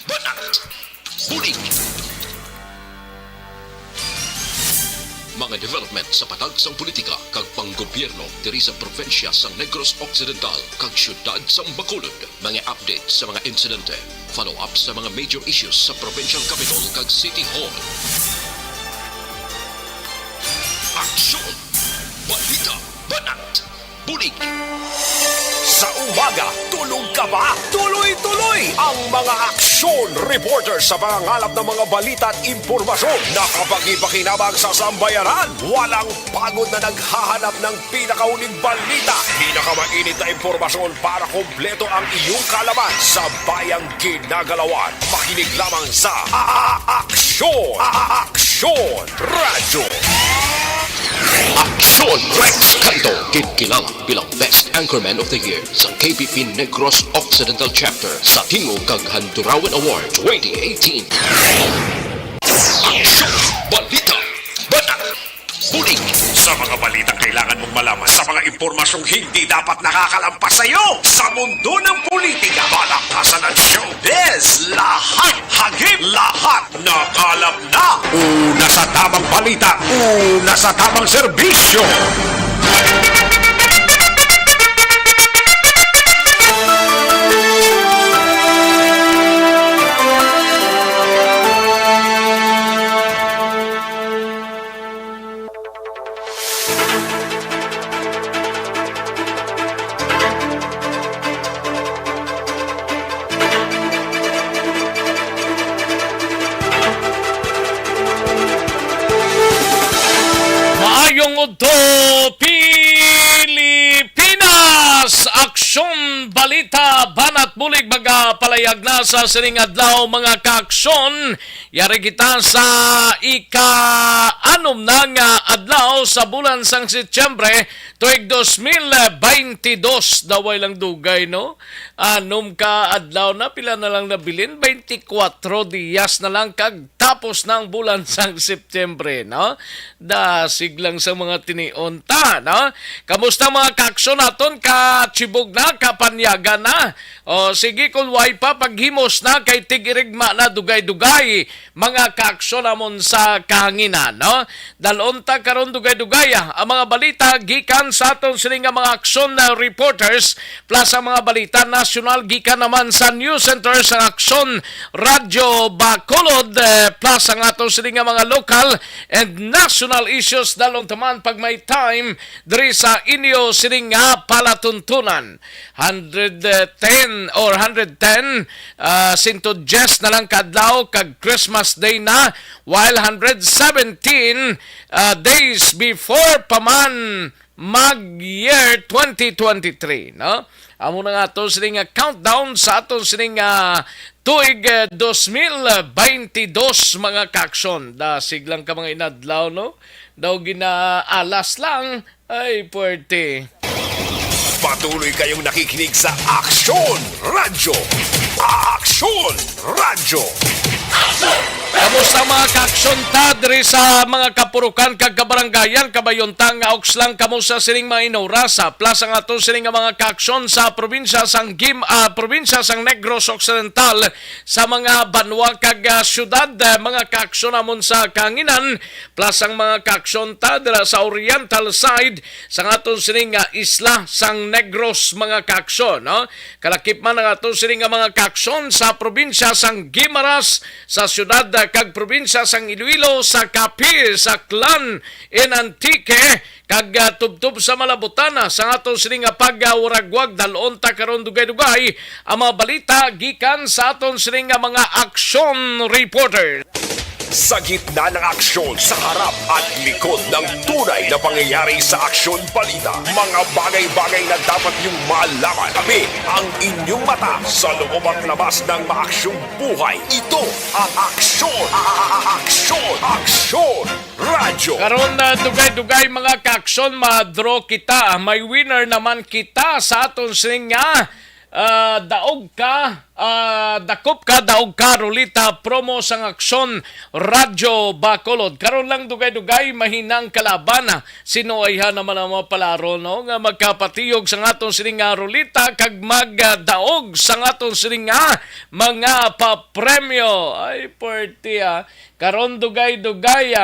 Banat! Bulig! Mga development sa patag sang politika kag panggobyerno diri sa probinsya sang Negros Occidental kag syudad sang Bacolod. Mga update sa mga insidente, follow up sa mga major issues sa provincial capital kag City Hall. Aksyon! Balita! Banat! Bulig! Sa umaga, tulog ka ba? Tuloy-tuloy ang mga aksyon reporter sa pangangalap ng mga balita at impormasyon na kapag-ipakinabang sa sambayaran. Walang pagod na naghahanap ng pinakauling balita. Pinakamainit na impormasyon para kompleto ang iyong kalaman sa bayang ginagalawan. Makinig lamang sa Aksyon! Aksyon Radyo! Aksyon Rex Canto, kinikilala bilang Best Anchorman of the Year sa KBP Negros Occidental Chapter sa Tingog kag Handurawan Award 2018. Aksyon! Balita! Banat! Bulig! Sa mga balitang kailangan mong malaman, sa mga impormasyong hindi dapat nakakalampas sa iyo, sa mundo ng politika, balakasan at showbiz, lahat hagip, lahat nakalap na. Una sa tamang balita, una sa tamang serbisyo. Maayong udto Pilipinas! Aksyon, balita, banat bulig magapalayag na sa sining adlaw mga kaaksyon. Yari kita sa ika-anom na nga adlaw sa bulan sang Setyembre tuig 2022. Daway lang dugay, no? Anom ka adlaw na, pila na lang nabilin? 24 diyas na lang kag tapos ng bulan sang Setyembre, no? Dasig lang sa mga tinionta, no? Kamusta mga kaaksyon naton? Katsibog na, kapanyaga na. O sige, kung way pa, paghimos na kay tigirigma na dugay-dugay mga kaaksyon namon sa kahanginan, no? Dalonta karon dugay-dugay ang mga balita gikan sa aton sining mga aksyon na reporters plus ang mga balita nasyonal gikan naman sa News Center sa Aksyon Radyo Bacolod plus ang aton sining mga local and national issues dalong taman pag may time diri sa inyo sining palatuntunan. 110 or 110 sinto Jess na lang kadlaw kag Christmas Day na while 117 days before paman mag-year 2023, no? Amo na nga ito sining countdown sa aton sining tuig 2022 mga kaaksyon. Dasig lang ka mga inadlaw, no? Daw ginaalas lang, ay puwerte. Patuloy kayong nakikinig sa Aksyon Radyo. Aksyon Radyo. Kamusta mga kaaksyon ta diri sa mga kapurukan kag kabaranggayan kabayontan nga oks lang kamusta sining mga inaurasa plus ang aton sining mga kaaksyon sa probinsya sang probinsya sang Negros Occidental sa mga banwa kag syudad mga kaaksyon namon sa kanginan plus ang mga kaaksyon ta dira sa oriental side sang aton sining isla sang Negros mga kaaksyon, no? Kalakip man ang aton sining mga kaaksyon sa probinsya sang Guimaras sa syudad kag probinsya sang Iloilo, sa Capiz, sa Clan, in Antique, kag tubtub sa Malabutana sa aton sining pagwuragwag dalonta karon dugay-dugay ang mga balita gikan sa aton sining mga aksyon reporter. Sa gitna ng aksyon, sa harap at likod ng tunay na pangyayari sa aksyon balita, mga bagay-bagay na dapat niyong malaman. Kami ang inyong mata sa loob at labas ng maaksyong buhay. Ito ang Aksyon! Aksyon! Aksyon! Radyo! Karon na dugay-dugay mga kaaksyon, ma-draw kita. May winner naman kita sa aton sining dakop ka, daog ka, Rolita, promo sang aksyon, Radyo Bacolod. Karon lang dugay-dugay, mahinang kalaban. Sino ay naman ang mga palaro, no? Nga magkapatiyog sa aton sining Rolita, kag magdaog sa aton sining mga papremyo. Ay, party Karon dugay-dugay,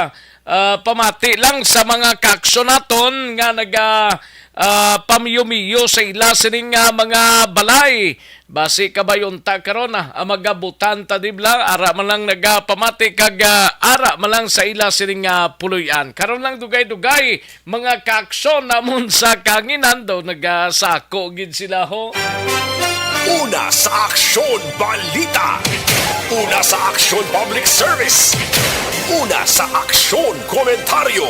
pamati lang sa mga kaksyon naton nga pamiyo-miyo sa ila sining mga balay. Basi kabayunta karon ang magabutan ta dibla, ara man lang nagapamati kag ara man lang sa ila sining puluyan. Karon lang dugay-dugay mga kaaksyon namon sa kanginan daw nagasako gid sila ho. Una sa Aksyon Balita. Una sa Aksyon Public Service. Una sa Aksyon Komentaryo.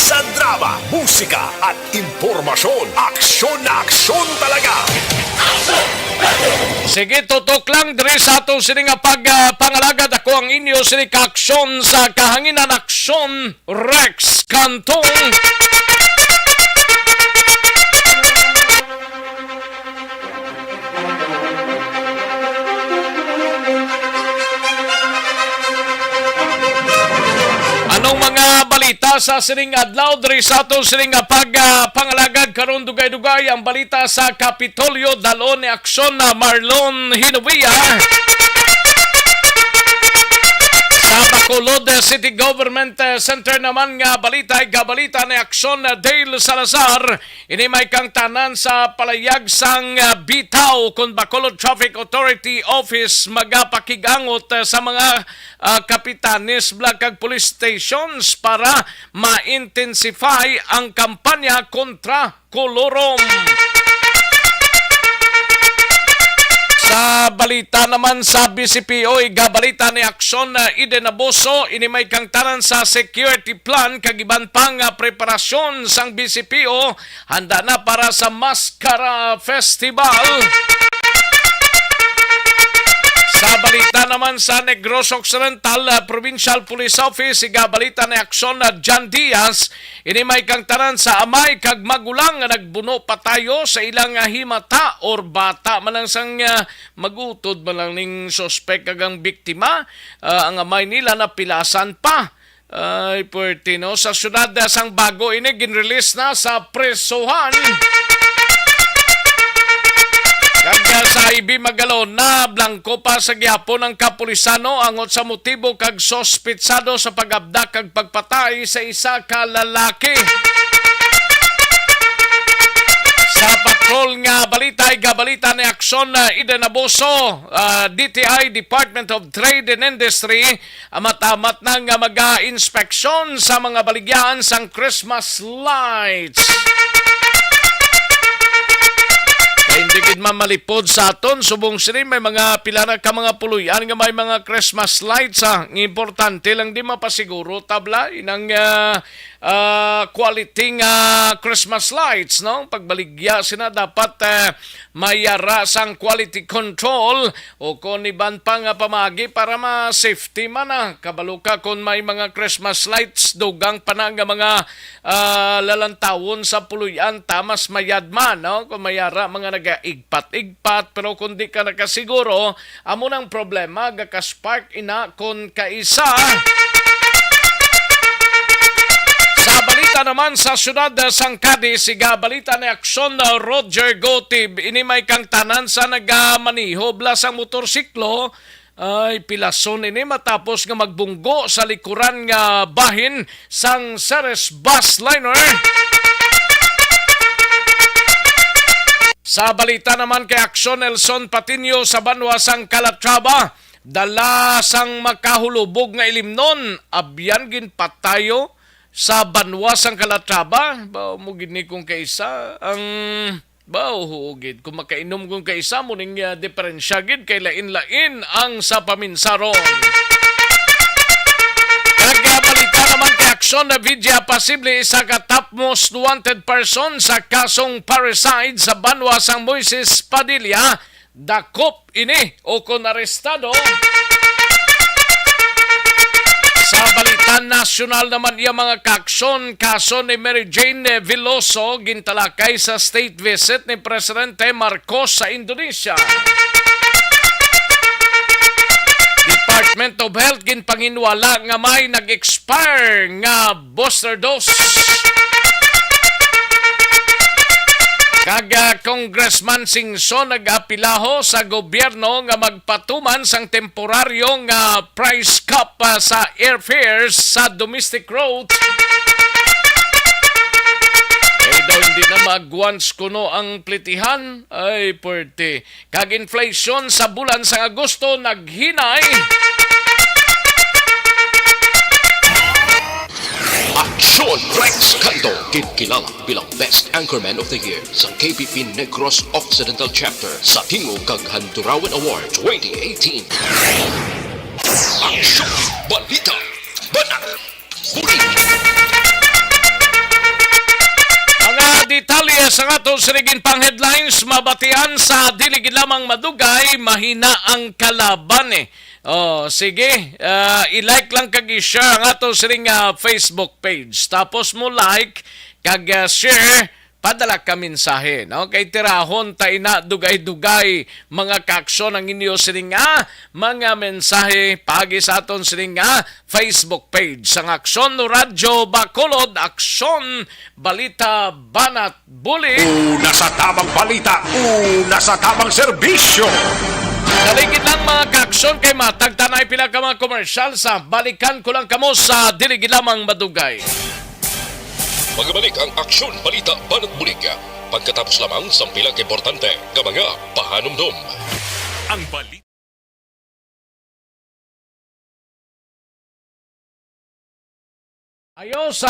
Sa drama, musika at impormasyon. Aksyon na aksyon talaga. Sige, tutok lang diri sa atong sining pangalaga. Ako ang inyo sining kaaksyon sa kahanginan aksyon, Rex Cantong. Anong mga balita sa sining adlaw diri sa aton sining pangalagad karon dugay-dugay ang balita sa Kapitolyo dalon ni aksyon na Marlon Hinovia. Sa Bacolod City Government Center naman nga balita ay gabalita ni aksyon na Dale Salazar. Ini may kang tanan sa palayag sang bitaw kung Bacolod Traffic Authority Office magapakigangot sa mga kapitanes kag police stations para ma-intensify ang kampanya kontra kolorom. Sa balita naman sa BCPO, gabalita ni aksyon na Eden Abuso, inimay kang tanan sa security plan, kagiban pang preparasyon sang BCPO, handa na para sa Mascara Festival. Sa balita naman sa Negros Occidental Provincial Police Office, igabalita ni aksyon na John Diaz, inimay kang tanan sa amay kag magulang nga nagbuno patayo sa ilang himata or bata man lang sang magutod man lang ning suspect kag ang biktima. Ang amay nila napilasan pa. Ay, puwerte, no? Sa syudad sang Bago, ini ginrelease na sa presohan. Kag sa IB Magalon na blanco pa sa gyapon ng kapulisano angot sa motibo kag sospitsado sa pag-abdak kag pagpatay sa isa ka lalaki. Sa patrol nga balita ay gabalita ni aksyon na Eden Abuso, DTI Department of Trade and Industry amat-amat na nga mag-inspeksyon sa mga baligyan sang Christmas lights. Hindi gid mamalipod sa aton subong sini may mga pila na ka mga puluyan nga may mga Christmas lights importante lang di mapasiguro tabla inang quality nga Christmas lights, no? Pagbaligya sina dapat mayara sang quality control o kung iban pa nga pamagi para ma-safety man kabalo ka kung may mga Christmas lights dugang pa na nga mga lalantawon sa puluyan tamas mayadman, no? Kung mayara mga nagaigpat-igpat pero kung di ka nakasiguro amo nang problema gaka-spark ina kung kaisa. Sa balita naman sa syudad sang Cadiz, balita ni aksyon na Roger Gotib, inimay kang tanan sa nagamaniho blas ang motorsiklo ay pilason ini matapos nga magbunggo sa likuran nga bahin sang Ceres bus liner. Sa balita naman kay aksyon Nelson Patiño sa Banwa sang Calatrava, dala sang makahulubog nga ilimnon, abyan gin patayo sa Banwa sang Calatrava. Ba mo gini kung kaisa ang huugid kung makainom kung kaisa mo ning diferensya gid kay lain-lain ang sa paminsaron. Balita naman kay aksyon na Vidya posible isa ka top most wanted person sa kasong parricide sa Banwa sang Moises Padilla, dakop ini o kon arestado. Sa Sa balitan nasyonal naman iya mga kaksyon, kaso ni Mary Jane Veloso gintalakay sa state visit ni Presidente Marcos sa Indonesia. Department of Health ginpanginwala nga may nag-expire nga booster dose. Kaga Congressman Singson nag-apilaho sa gobyerno nga magpatuman sang temporaryo nga price cap sa airfares sa domestic route. Daw hindi na mag-once kuno ang plitihan. Ay, pwerte. Kag-inflation sa bulan sa Agosto naghinay. Aksyon Rex Canto, kilala bilang Best Anchorman of the Year sa KBP Negros Occidental Chapter sa Tingog kag Handurawan Award 2018. Aksyon Balita Banat Huli. Mga detalye sa ato sirigin pang headlines, mabatian sa diligid lamang madugay, mahina ang kalaban eh. Oh, sige, i-like lang kag i-share ang ato siring Facebook page. Tapos mo like kag share, padala ka mensahe, no? Kay tirahon ta ina dugay-dugay mga kaaksyon ang inyo siring mga mensahe pagi sa aton siring Facebook page. Sang Aksyon no Radyo Bacolod, Aksyon Balita Banat Buli. Una sa tamang balita, una sa tamang serbisyo. Daligid lang mga kaaksyon kay matag tanay pila ka mga komersyal sa balikan ko lang kamo sa diligid lamang madugay. Magbalik ang Aksyon Balita Banat Bulig pagkatapos lamang sa pilang importante nga mga pahanumdum. Ang balita. Ayos!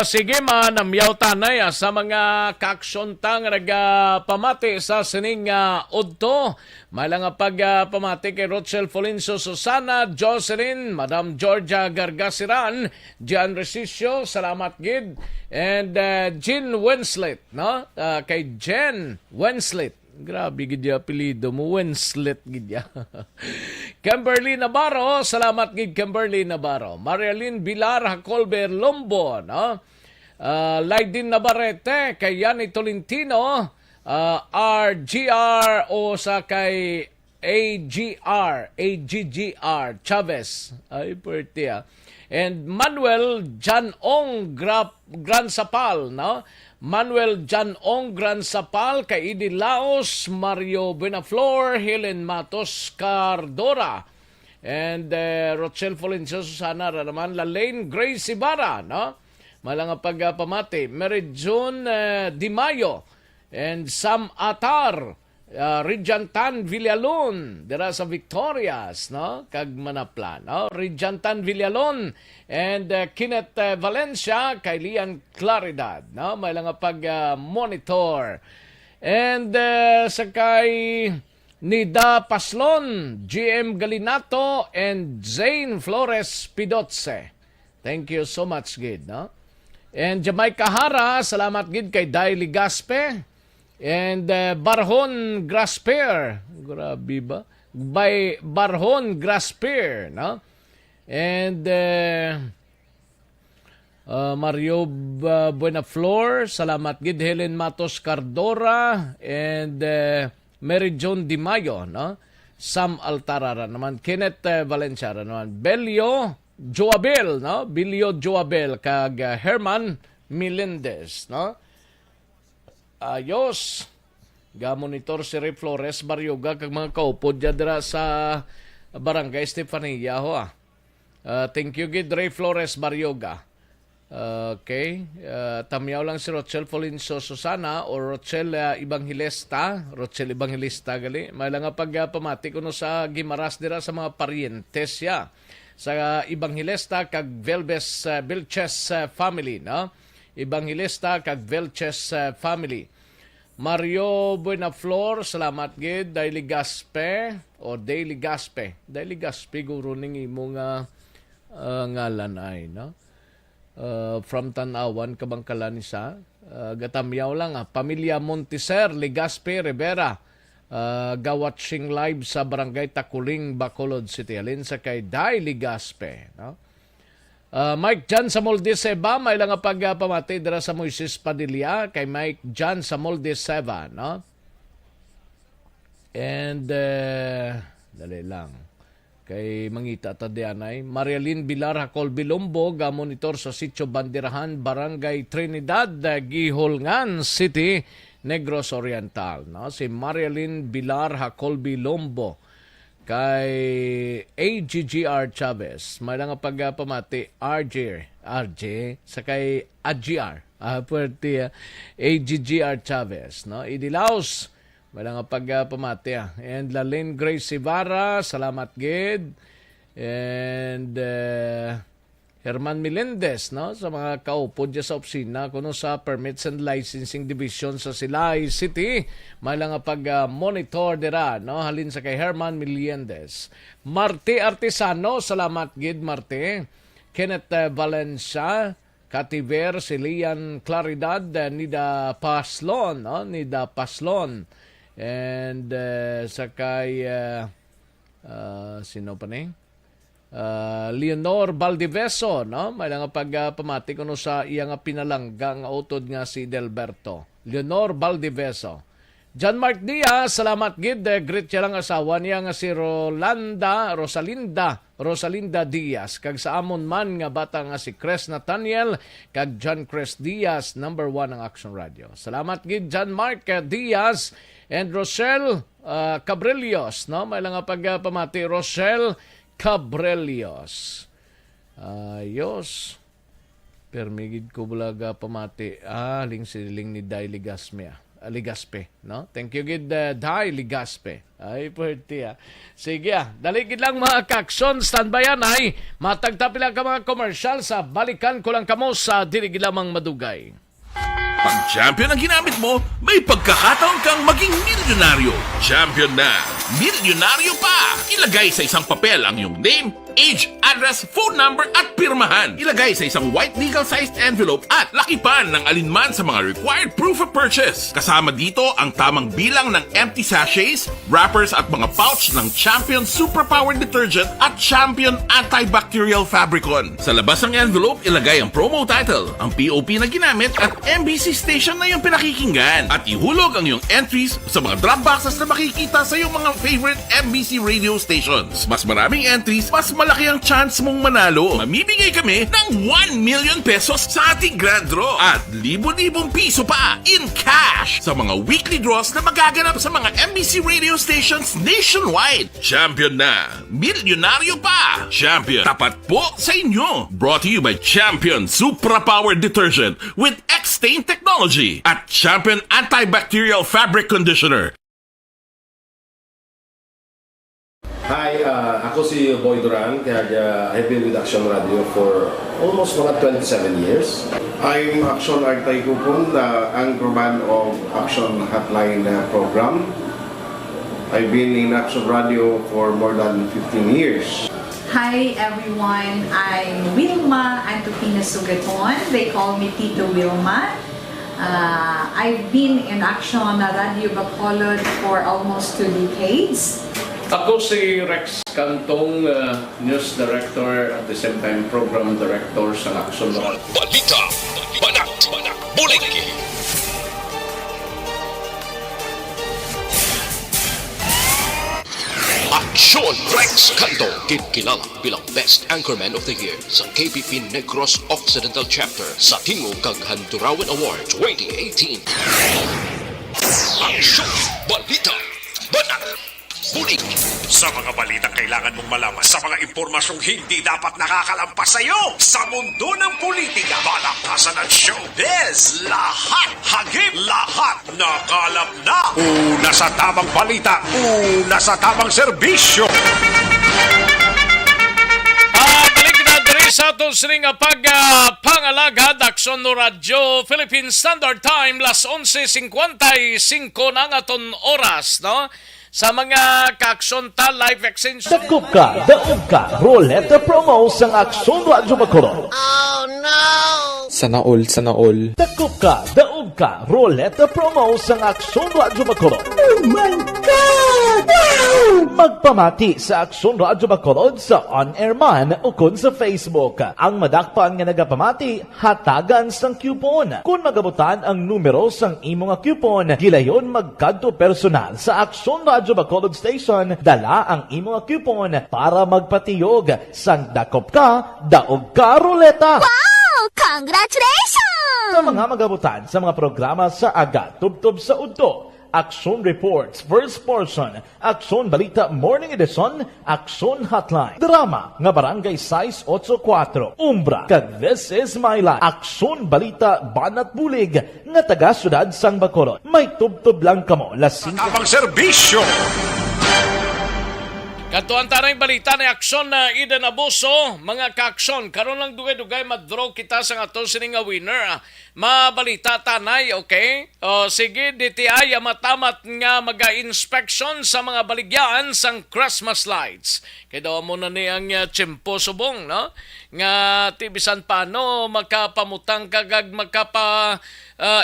Sige manamyaw tanay sa mga kaaksyon tang nagpamati sa sining udto. Malang pagpamati kay Rochelle Folinso Susana, Jocelyn, Madam Georgia Gargasiran, Gian Resicio, salamat gid. And Jean Winslet, no? Kay Jen Winslet. Grabe gid ya apelyido mo, Winslet gid ya. Kimberly Navarro, salamat gid Kimberly Navarro. Marialyn Bilar Hacolber Lombo, no? Laydin Navarrete, kay Yani Tolentino, RGR o sa kay AGGR Chavez. Ay, pwerte And Manuel Janong Gran Sapal, no? Manuel Janong Gran Sapal, kay Idi Laos, Mario Buenaflor, Helen Matos Cardora, and Rochelle Folincio Susana naman, Lalaine Grace Ibarra, no? Malang pagpamati, Mary June Di Mayo, and Sam Atar, Rijantan Villalon dira sa Victorias, no? Kag Manapla, no? Rijantan Villalon and Kenneth Valencia, kay Lian Claridad, no? May lang monitor. And sa kay Nida Paslon, GM Galinato, and Zane Flores Pidotse. Thank you so much, gid, no? And Jamaica Hara, salamat gid kay Daily Gaspe. And Barhon Grasper, grabe ba? By Barhon Grasper, no? And Mario Buenaflor, salamat gid. Helen Matos Cardora, and Mary Joan Di Mayo, no? Sam Altarara naman, Kenneth Valencia naman, Belio Joabel, no? Belio Joabel kag Herman Melendez, no? Ayos. Ga-monitor si Ray Flores Baryoga kag mga kaupod dira sa Barangay Estefania ho. Thank you gid Ray Flores Baryoga. Okay. Tamyaw lang si Rochelle Folinso Susana o Rochelle Evangelista. Rochelle Evangelista gali. May lang pagpamati kuno sa Gimaras dira sa mga parientes ya. Sa Evangelista kag Velches family, no? Evangelista kag Velches family. Mario Buenaflor, salamat gid. Daily Gaspe o Daily Gaspe. Daily Gaspe guro ning imong ngalan ay, no? From Tanawan Kabangkalan isa. Gatamyaw lang Pamilya Montiser Legaspe Rivera. Ga-watching live sa Barangay Takuling, Bacolod City. Alin sa kay Daily Gaspe, no? Mike Jan sa Moldeseva, may lang nga pagpamati dira sa Moises Padilla kay Mike Jan sa Moldeseva, no? And dali lang. Kay mangita ta dianay, Marialyn Bilar Hakol Bilombo ga monitor sa Sitio Bandirahan, Barangay Trinidad, Giholngan City, Negros Oriental, no? Si Marialyn Bilar Hakol Bilombo kay AGGR Chavez, may lang pagpamati RJ sa kay AGR puwerte AGGR Chavez, no? Idilaos, may lang pagpamati and Lalene Grace Ibarra, salamat gid, and Herman Melendez, no, sa mga kaupo dyan sa opisina kuno sa Permits and Licensing Division sa Silay City, may lang pag-monitor dira, no, halin sa kay Herman Melendez. Marte Artisano, salamat gid Marte. Kenneth Valencia, Kativer, Silian Claridad, Nida Paslon, no, Nida Paslon. And sa kay sino pa ni? Leonor Valdiveso, no? May nga pagpamati kuno sa iyang pinalanggang utod nga si Delberto. Leonor Valdiveso. John Mark Diaz, salamat gid, greet siya lang asawa niya nga si Rosalinda Diaz. Kag sa amon man nga bata nga si Cres Nathaniel, kag John Cres Diaz, number 1 ng Action Radio. Salamat gid John Mark Diaz and Rochelle Cabrelios, no? May lang nga pagpamati Rochelle Cabrelios. Ayos. Permigid ko bulaga pamati. Siling ni Day Ligaspe, no? Thank you gid Day Ligaspe. Ay, pwerte Sige dali gid lang mga kaksyon, standby yan ay. Matagtapi lang ka mga commercial sa balikan ko lang kamo sa dili gid lamang madugay. Pag champion ang ginamit mo, may pagkakataon kang maging milyonaryo. Champion na! Milyonaryo pa! Ilagay sa isang papel ang iyong name, age, address, phone number at pirmahan. Ilagay sa isang white legal-sized envelope at lakipan ng alinman sa mga required proof of purchase. Kasama dito ang tamang bilang ng empty sachets, wrappers at mga pouch ng Champion Superpower Detergent at Champion Antibacterial Fabricon. Sa labas ng envelope, ilagay ang promo title, ang POP na ginamit at MBC station na yung pinakikinggan. At ihulog ang iyong entries sa mga drop boxes na makikita sa iyong mga favorite MBC radio stations. Mas maraming entries, mas malaki ang chance mong manalo. Mamimigay kami ng 1 million pesos sa ating grand draw at libo-libong piso pa in cash sa mga weekly draws na magaganap sa mga MBC radio stations nationwide. Champion na! Milyonaryo pa! Champion, tapat po sa inyo! Brought to you by Champion Supra Power Detergent with X-Stain Technology at Champion Antibacterial Fabric Conditioner. Hi, ako si Boy Duran, kaya I've been with Action Radio for almost mga 27 years. I'm Action Artay Kupon, the anchorman of Action Hotline program. I've been in Action Radio for more than 15 years. Hi everyone, I'm Wilma Antopina Sugaton. They call me Tito Wilma. I've been in Action Radio Bacolod for almost 2 decades. Ako si Rex Cantong, News Director at the same time Program Director sa Action Radio. Balita, banat, bulig. Action Rex Canto, kilala bilang Best Anchorman of the Year sa KPP Negros Occidental Chapter sa Tingog kag Handurawan Award 2018. Action, balita, banat, bulig. Sa mga balitang kailangan mong malaman, sa mga impormasyong hindi dapat nakakalampas sa iyo, sa mundo ng politika, balakasan at showbiz, lahat hagip, lahat nakalap na. Una sa tamang balita, una sa tamang serbisyo. Balik na diri sa atong sining pangalaga Action no Radio Philippine Standard Time las 11:55 na nga aton oras, no? Sa mga ka-aksyon ta live extension. Daog ka, Roleta Promo sang Aksyon Radyo Bacolod. Sana all. Daog ka, Roleta Promo sang Aksyon Radyo Bacolod. Oh my God! Wow! magpamati sa Aksyon Radyo Bacolod sa on-air man o kun sa Facebook. Ang madakpan nga nagapamati, hatagan sang coupon. Kung magabutan ang numero sang imo nga coupon, gilayon magkadto personal sa Aksyon Radyo Bacolod Station, dala ang imo nga coupon para magpatiyog sang dakop ka, daog ka ruleta. Congratulations! Sa mga magabutan sa mga programa sa Aga Tubtob sa Udto, Action Reports First Portion, Action Balita Morning Edition, Action Hotline, Drama nga Barangay 684, Umbra, kag This Is My Life, Action Balita Banat Bulig nga taga Syudad Sang Bacolod. May tubtob lang kamo lasing Kapang serbisyo. Katuan tanang balita ni Aksyon na Eden Abuso, mga ka-aksyon, karon lang dugay-dugay madraw kita sa atong sining nga winner. Mabalita tanay, okay? O sige, DTI matamat nga maga-inspection sa mga baligyan sang Christmas lights. Kaya daw mo na niyang tiyempo subong, no? Nga tibisan paano makapamutang kagag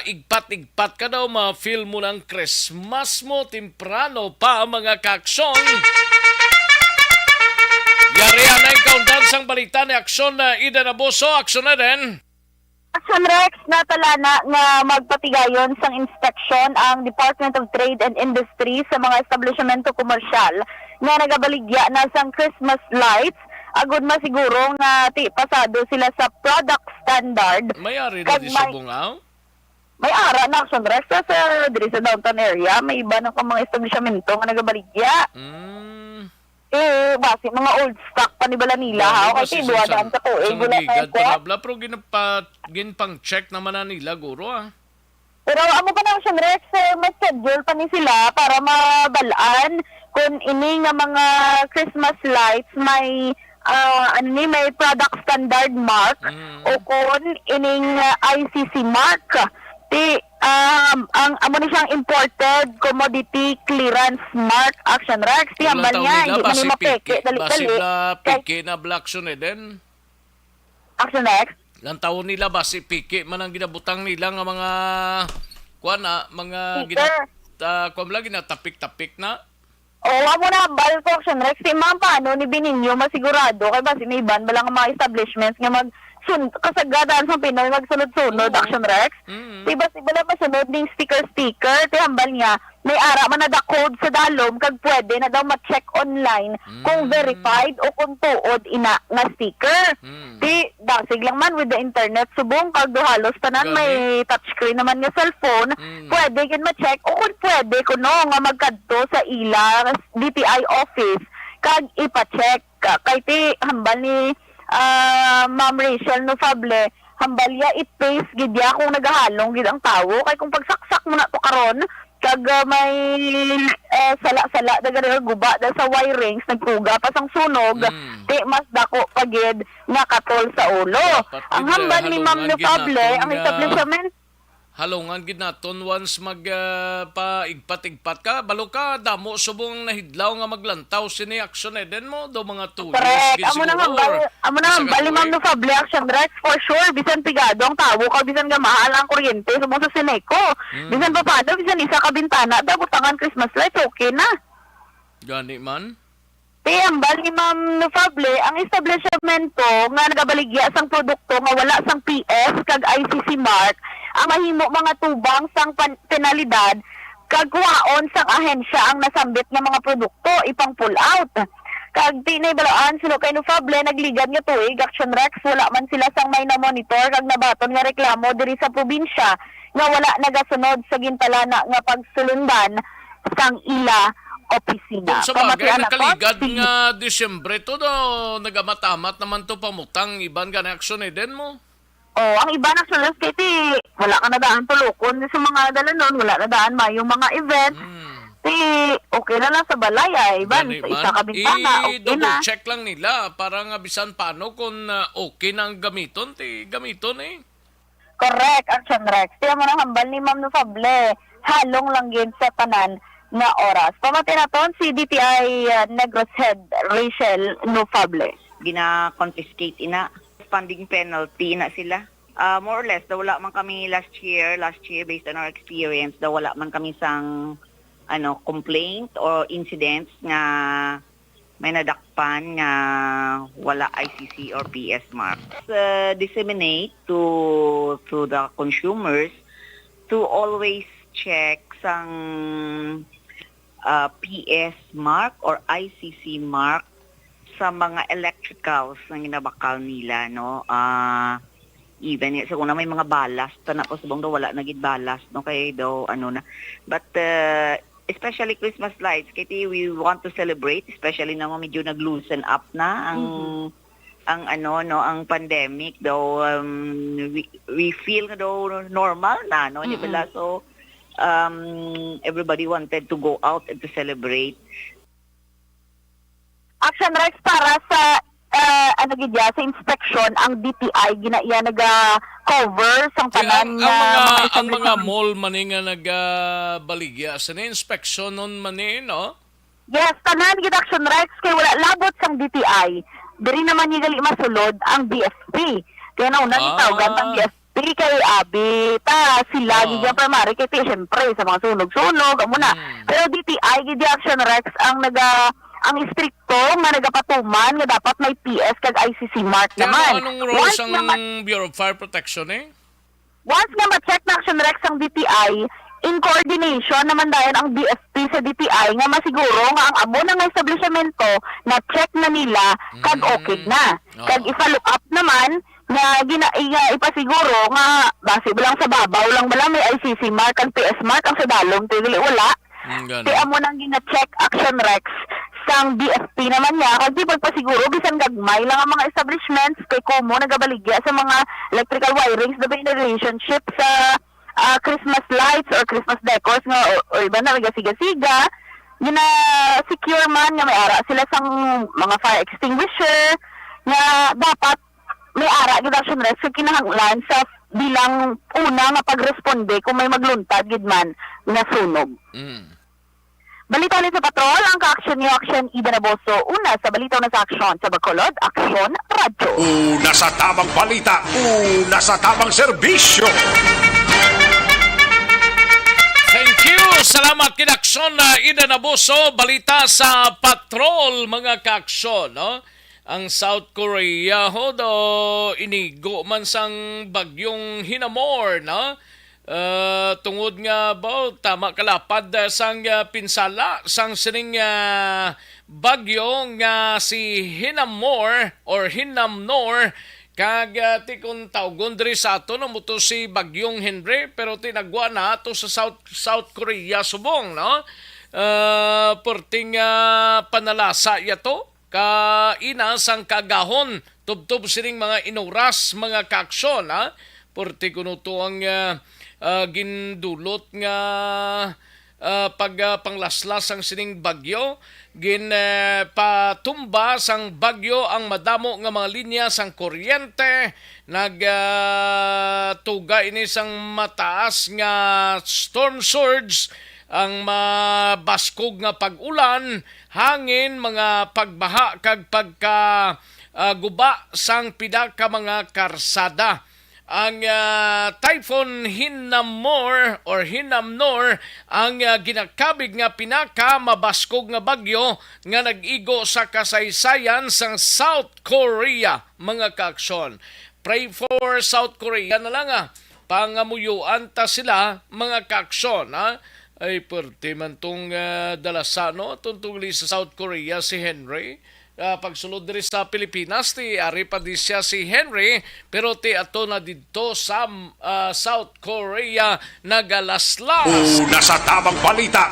igpat-igpat ka daw, ma-feel mo ng Christmas mo temprano pa mga ka-aksyon. Yari na yung countdown sang balita ni Aksyon na Eden Abuso. Aksyon na din. Action Rex, natalana nga magpatigayon sang inspeksyon ang Department of Trade and Industry sa mga establishmento komersyal nga nagabaligya na sang Christmas lights. Agud masiguro nga pasado sila sa product standard. May-ari na di sa bungaw? May ara na Action Rex sa diri sa downtown area. May iba na mga establishmento nga nagabaligya. Basi mga old stock pa ni Balanila ha. Kasi duwadaan sa tuig. Pero ginpang check naman na nila, guro Pero amo pa na Action Rex, may schedule pa ni sila para mabalaan kung ini nga mga Christmas lights may may product standard mark o kung ining ICC mark. Ang amo ni siyang imported commodity clearance mark Action Rex. Ti hambal niya, hindi man ni mapeke. Basi na peke na black sun din. Action Rex? Lang taon nila basi peke man ang ginabutang nila nga mga mga ginatapik-tapik na. Amo na hambal ko Action Rex. Ti ma'am paano ni Bininyo masigurado kay basi may ban balang mga establishments nga kasagadaan sa Pinoy magsunod-sunod Action Rex. Diba lang masunod ng sticker ti hambal niya may ara man na da code sa dalom kag pwede na daw ma-check online kung verified o kung tuod ina nga sticker. Ti dasig lang man with the internet subong kag halos tanan may touchscreen naman nga cellphone pwede kin ma-check o kung pwede kuno nga magkadto sa ila DTI office kag ipa-check kay ti hambal ni Ma'am Rachel Nofable, hambalya it-pace gidya kung nagahalong gid ang tawo kay kung pagsaksak mo na to karon kag may sala-sala daga guba da sa wirings nagkuga pa sang sunog ti mas dako pagid nga katol sa ulo. Ang hambal ni Ma'am Nofable ang establishment halongan gid naton once paigpat-igpat ka balo ka damo subong nahidlaw nga maglantaw sini Action Eden mo do mga 2 years gid siguro. Amo na hambal Ma'am Nofable Action Rex for sure bisan pigado ang tawo ka bisan nga mahal ang kuryente subong sa Sineco. Bisan pa paano bisan isa ka bintana dagutangan Christmas lights okay na. Gani man. Hambal ni Ma'am Nofable ang establishmento nga nagabaligya sang produkto nga wala sang PS kag ICC mark ang mahimo mga tubang sang penalidad kag kuhaon sang ahensya ang nasambit nga mga produkto ipang pull out. Kag tinay balaan sila kay Nofable nagligad nga tuig Action Rex wala man sila sang may na monitor kag nabaton nga reklamo diri sa probinsya nga wala nagasunod sa gintalana nga pagsulundan sang ila opisina. Sa bagay nakaligad nga Disyembre to do nagamatamat naman to pamutang iban nga Action Eden mo. Ang iba na sulas kiti wala ka na daan tulukon sa mga dalanon, wala na daan yung mga event. Okay na lang sa balay ay iban sa isa ka bintana, okay na. Check lang nila para nga bisan paano kung okay nang gamiton, gamiton Correct, Action Rex. Tiyan mo na hambal ni Ma'am Nofable, halong lang yun sa tanan na oras. Pamati na ton si DTI Negros Head Rachel Nofable. Gina-confiscate ina. Funding penalty na sila. More or less, wala man kami last year based on our experience, wala man kami sang complaint or incidents nga may nadakpan nga wala ICC or PS marks. Disseminate to the consumers to always check sang PS mark or ICC mark sa mga electricals na ginabakal nila, no? Even sa una may mga ballast na po subong daw wala nagid ballast, no, kay daw na, but especially Christmas lights, kaya we want to celebrate, especially na medyo nag-loosen up na ang pandemic daw. We feel daw normal na, no, di ba? So everybody wanted to go out and to celebrate. Action Rex, para sa sa inspection, ang DTI ginaiya naga-cover sang tanan ang mga mall maning nga nagabaligya sa inspection nun manin, no? Yes, tanan gid Action Rex kay wala labot sang DTI. Diri naman ni gali masulod ang BSP. Kaya nauna ni tawagan ang BSP kay abi ta sila gid primary kay syempre sa mga sunog-sunog amo na. Pero DTI gid Action Rex ang ang istrikto nga nagapatuman nga dapat may PS kag ICC mark naman. Anong rules ang Bureau of Fire Protection Once nga ma-check na Action Rex ang DTI, in coordination naman dahil ang BSP sa DTI nga masiguro nga ang amo ng establishmento na check na nila kag okay na. Kag i-follow up naman nga ipasiguro nga base lang sa babaw lang bala may ICC mark kag PS mark ang sa dalom dili wala. Kaya amo nang gina-check Action Rex sang BSP naman niya kasi pagpasiguro bisan gagmay lang ang mga establishments kay kumo nagabaligya sa mga electrical wirings na in relationship sa Christmas lights or Christmas decors nga o iba na siga-siga gina secure man nga may ara sila sang mga fire extinguisher nga dapat may ara gid Action Rex sa kinahanglan sa bilang una nga pagresponde kung may magluntad gid man nga sunog. Balita ulit sa patrol, ang ka-action niyo, Action Ida Naboso. Una sa balita na sa aksyon sa Bacolod, Action Radyo. Una sa tamang balita, una sa tamang serbisyo. Thank you! Salamat kinaksyon na Ida Naboso. Balita sa patrol, mga ka-aksyon, no? Ang South Korea, inigo man sang bagyong Hinamor, no? Tungod nga ba tama kalapad sang pinsala sang sining bagyo nga si Hinamor or Hinamnor kag ti kun tawgon diri sa ato no muto si bagyong Henry pero tinagwa na ato sa South Korea subong, no? Porting panalasa yato ka ina sang kagahon tubtob sining mga inuras mga kaaksyon, ha? Porti kuno to ang gindulot nga panglaslas ang sining bagyo, patumba sang bagyo ang madamo nga mga linya sang kuryente, nagtuga ini sang mataas nga storm surge, ang mabaskog nga pag-ulan, hangin, mga pagbaha kag guba sang pida ka mga karsada. Ang Typhoon Hinamnor or Hinamnor ang ginakabig nga pinaka mabaskog nga bagyo nga nag-igo sa kasaysayan sang South Korea, mga kaaksyon. Pray for South Korea na lang pangamuyuan ta sila, mga kaaksyon, ha? Ay perti man tong dalasano tuntungli sa South Korea si Henry. Pagsulod diri sa Pilipinas ti ari pa di siya si Henry pero ti ato na didto sa South Korea nagalaslas. Una sa tamang balita,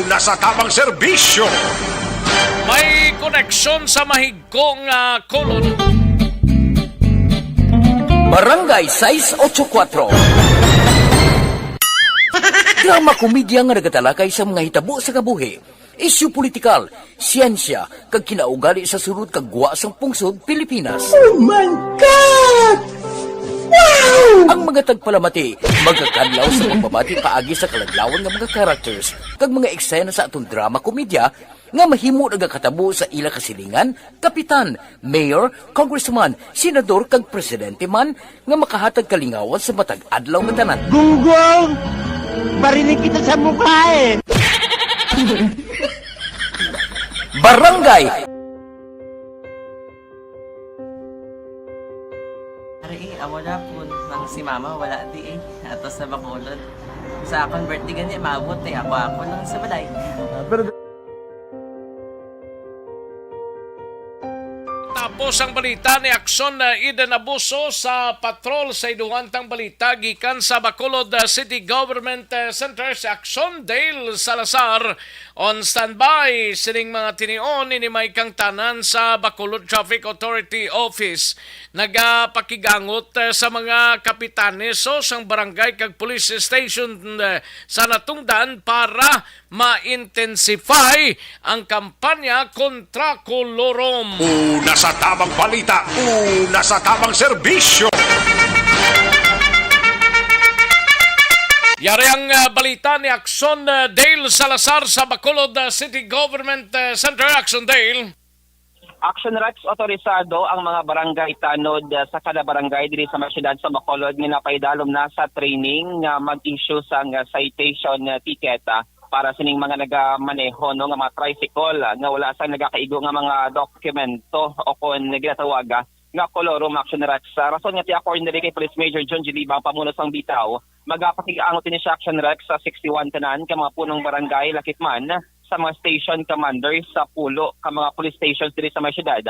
una sa tamang serbisyo. May koneksyon sa mahigkong kolon. Barangay 684. Drama komedya nga nagatalakay sa mga hitabo sa kabuhi. Isyu politikal, siyensya, kag kinaugali sa sunod kagwa sang pungsod Pilipinas. Oh my God! Wow! Ang mga tagpalamati, magkakadlaw sa pagbabati paagi sa kalaglawan ng mga characters, kag mga eksena sa atong drama komedya, nga mahimo nagakatabo sa ila kasilingan, kapitan, mayor, congressman, senador, kag presidente man, nga makahatag kalingawan sa matag adlaw nga tanan. Gunggong! Barinig kita sa mukha Barangay Ari amo na po nang si mama wala di ato sa Bacolod. Sa akong birthday gani maabot ako lang sa balay. Tapos ang balita ni Akson Eden Abuso sa patrol sa iduhantang balita gikan sa Bacolod City Government Center si Akson Dale Salazar on standby sining mga tinion ni may kang tanan sa Bacolod Traffic Authority Office. Nagapakigangot sa mga kapitanes sang barangay kag police station sa natungdan para ma-intensify ang kampanya kontra kolorom. Una sa tamang balita, una sa tamang serbisyo. Yari ang balita ni Akson Dale Salazar sa Bacolod City Government Center. Akson Dale. Action Rex otorisado ang mga barangay tanod sa kada barangay diri sa mga syudad sa Bacolod nga napaidalom na sa training nga mag-issue sang citation ticket para sining mga nagamaneho no nga mga tricycle nga wala sang nagakaigo nga mga dokumento o kon ginatawag nga kolorom. Action Rex rason nga ti according diri kay Police Major John Giliba pamuno sang bitaw magapakigangot ni siya Action Rex sa 61 tanan ka mga punong barangay lakit man sa mga station commanders sa pulo ka mga police stations diri sa mga syudad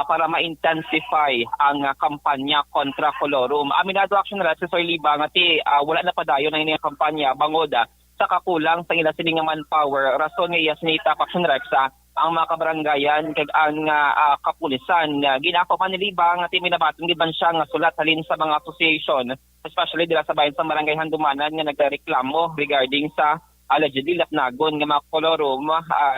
para ma-intensify ang kampanya kontra kolorum. Aminado Action Rex sa Liba nga ti wala na padayon ang inyong kampanya bangod sa kakulang sa ila sining manpower. Rason nga iya sinita Action Rex ang mga kabarangayan kag ang kapulisan ginako pa ni Liba nga ti minabatong giban siya nga sulat halin sa mga association especially dira sa bayan sa Barangay Handumanan nga nagreklamo regarding sa allegedly lapnagon nga mga kolorum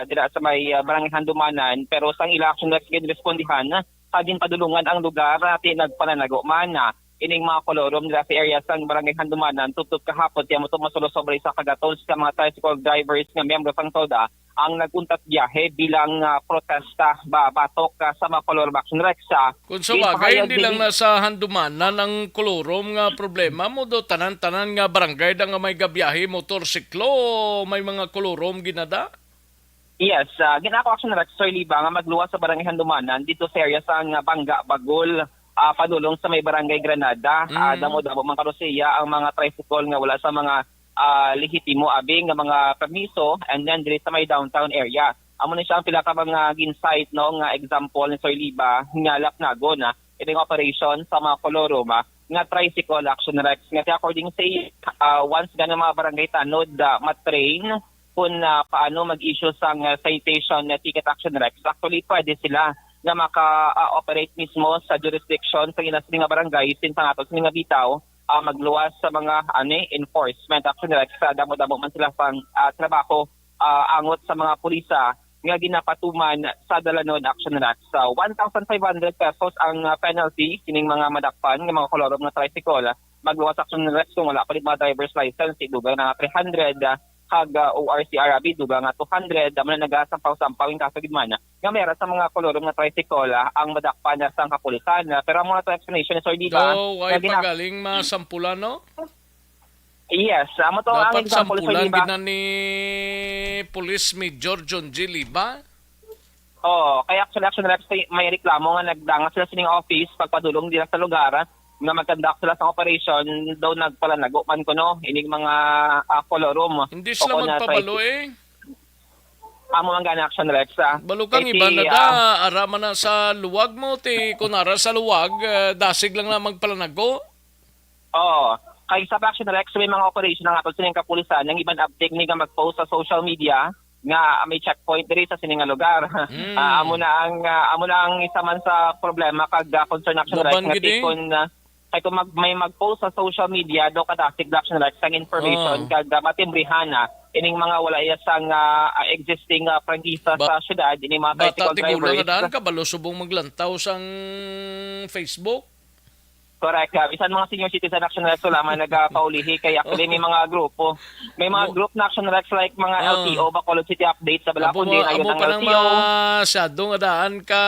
dira sa may Barangay Handumanan pero sang ila Action Rex respondihan kagin padulungan ang lugar ti nagpananago man ining mga kolorum dira sa area sang Barangay Handumanan tutup kahapon tiya mo sobre sa kagaton sa mga tricycle drivers nga miyembro sang TODA ang naguntat biyahe bilang protesta batok sa mga kolorum. Action Rex kung sa bagay hindi lang nasa Handumanan ang kolorum nga problema mo do tanan-tanan nga barangay da nga may gabiyahe motorsiklo may mga kolorum ginada. Yes, ginako Action Rex Sir Liba nga magluwas sa Barangay Handumanan dito sa area sang Bangga Bagol padulong sa may Barangay Granada. Damo-damo mga karoseya ang mga tricycle nga wala sa mga lehitimo abing nga mga permiso and then diri sa may downtown area. Amo na siya ang pila ka mga ginsight no nga example ni Sir Liba nga lapnagon ining operation sa mga kolorum nga tricycle. Action Rex nga according say once gana mga barangay tanod matrain kung paano mag-issue sang citation ticket. Action Rex actually pwede sila nga maka-operate mismo sa jurisdiction sa ginasing nga barangay since ang ato nga bitaw magluwas sa mga enforcement. Action Rex damo-damo man sila pang trabaho angot sa mga pulisa nga ginapatuman sa Dalanon. Action Rex 1,500 pesos ang penalty kining mga madakpan nga mga kolorom nga tricycle. Magluwas Action Rex kung wala pa rin mga driver's license dugang na 300 kag ORCR dugang nga 200 damo na nagasampaw-sampaw yung kaso gidman nga meron sa mga kolorom nga tricycle ang madakpan na sang kapulisan. Pero mo na to explanation ni Sir Diba ay pagaling masampulan no. Yes, amo to ang dapat example sampulan Sir Diba gina ni Police Major John Giliba. Kaya Action Rex may reklamo nga nagdangas sila sining office pagpadulong dira sa lugar nga mag-conduct sila sa operation daw nagpalanago man ko no ining mga kolorum. Hindi sila magpabalo Amo ang gana Action Rex balukang iba na arama na sa luwag mo ti kunara sa luwag dasig lang na magpalanago. Kay sa Action Rex may mga operation nga ato sining kapulisan yang iban update ni nga mag-post sa social media nga may checkpoint diri sa sining lugar. Amo na ang isa man sa problema kag concern Action Rex nga kung may mag-post sa social media do kadasig Action Rex sang information kag matimbrihan ining mga wala sang existing prangkisa sa syudad ining mga tricycle drivers. Bata ka balo subong maglantaw sang Facebook. Correct. Bisan mga senior citizen Action Rex wala man nagpaulihi kay actually may mga grupo. May mga group na Action Rex like mga LTO, Bacolod City Update sa Balakon din ayon amo ang pa nang LTO. masyadong adaan ka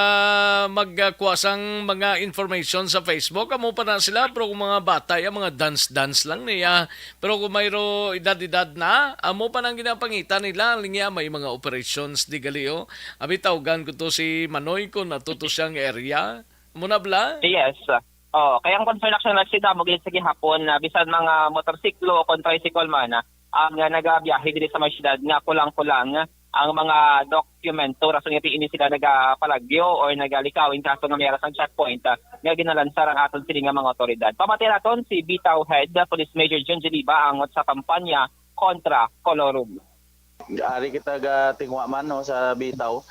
magkuasang mga information sa Facebook. Amo pa na sila pero kung mga bata ya mga dance lang niya. Pero kung mayro edad-edad na, amo pa nang ginapangitan nila linya may mga operations di galio. Abi tawgan ko to si Manoy ko natuto siyang area. Muna bla? Yes. Kaya ang concern Action Rex sila mo sa gihapon na bisan mga motorsiklo o tricycle man ang nagabiyahe diri sa mga syudad nga kulang-kulang ang mga dokumento rason nga ini sila nagapalagyo or nagalikawin kaso nga mayroon sa checkpoint nga ginalansar ang aton sila nga mga otoridad. Pamatay naton si Bitaw Head Police Major John Jeliba angot sa kampanya kontra Colorum. Ari kita tingwa man no sa Bitaw.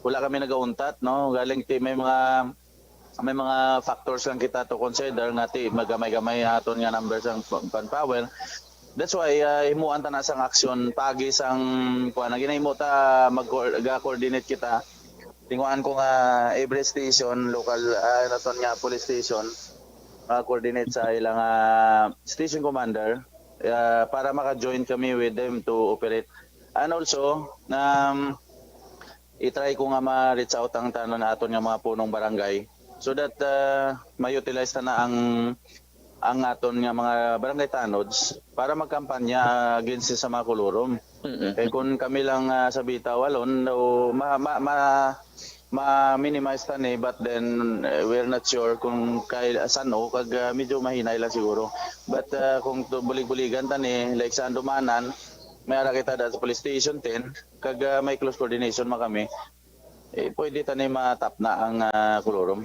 Wala kami nagauntat no galing may mga factors lang kita to consider nga magamay-gamay aton nga numbers ang power. That's why himuan ta na sang aksyon pagi sang kuan ginahimo ta mag-coordinate kita. Tinguan ko nga every station local naton nga police station coordinate sa ilang station commander para maka-join kami with them to operate. And also i-try ko nga ma-reach out ang tanon aton nga mga punong barangay so that ma-utilize na ang aton nga mga barangay tanods para magkampanya against sa mga kolorum. Eh kung kami lang sa Bitaw alone ma-minimize tani but then we're not sure kung kay sano kag medyo mahinay lang siguro. But kung bulig-buligan tani like sa Andumanan may ara kita sa police station 10 kag may close coordination man kami. Pwede tani matap na ang kolorum.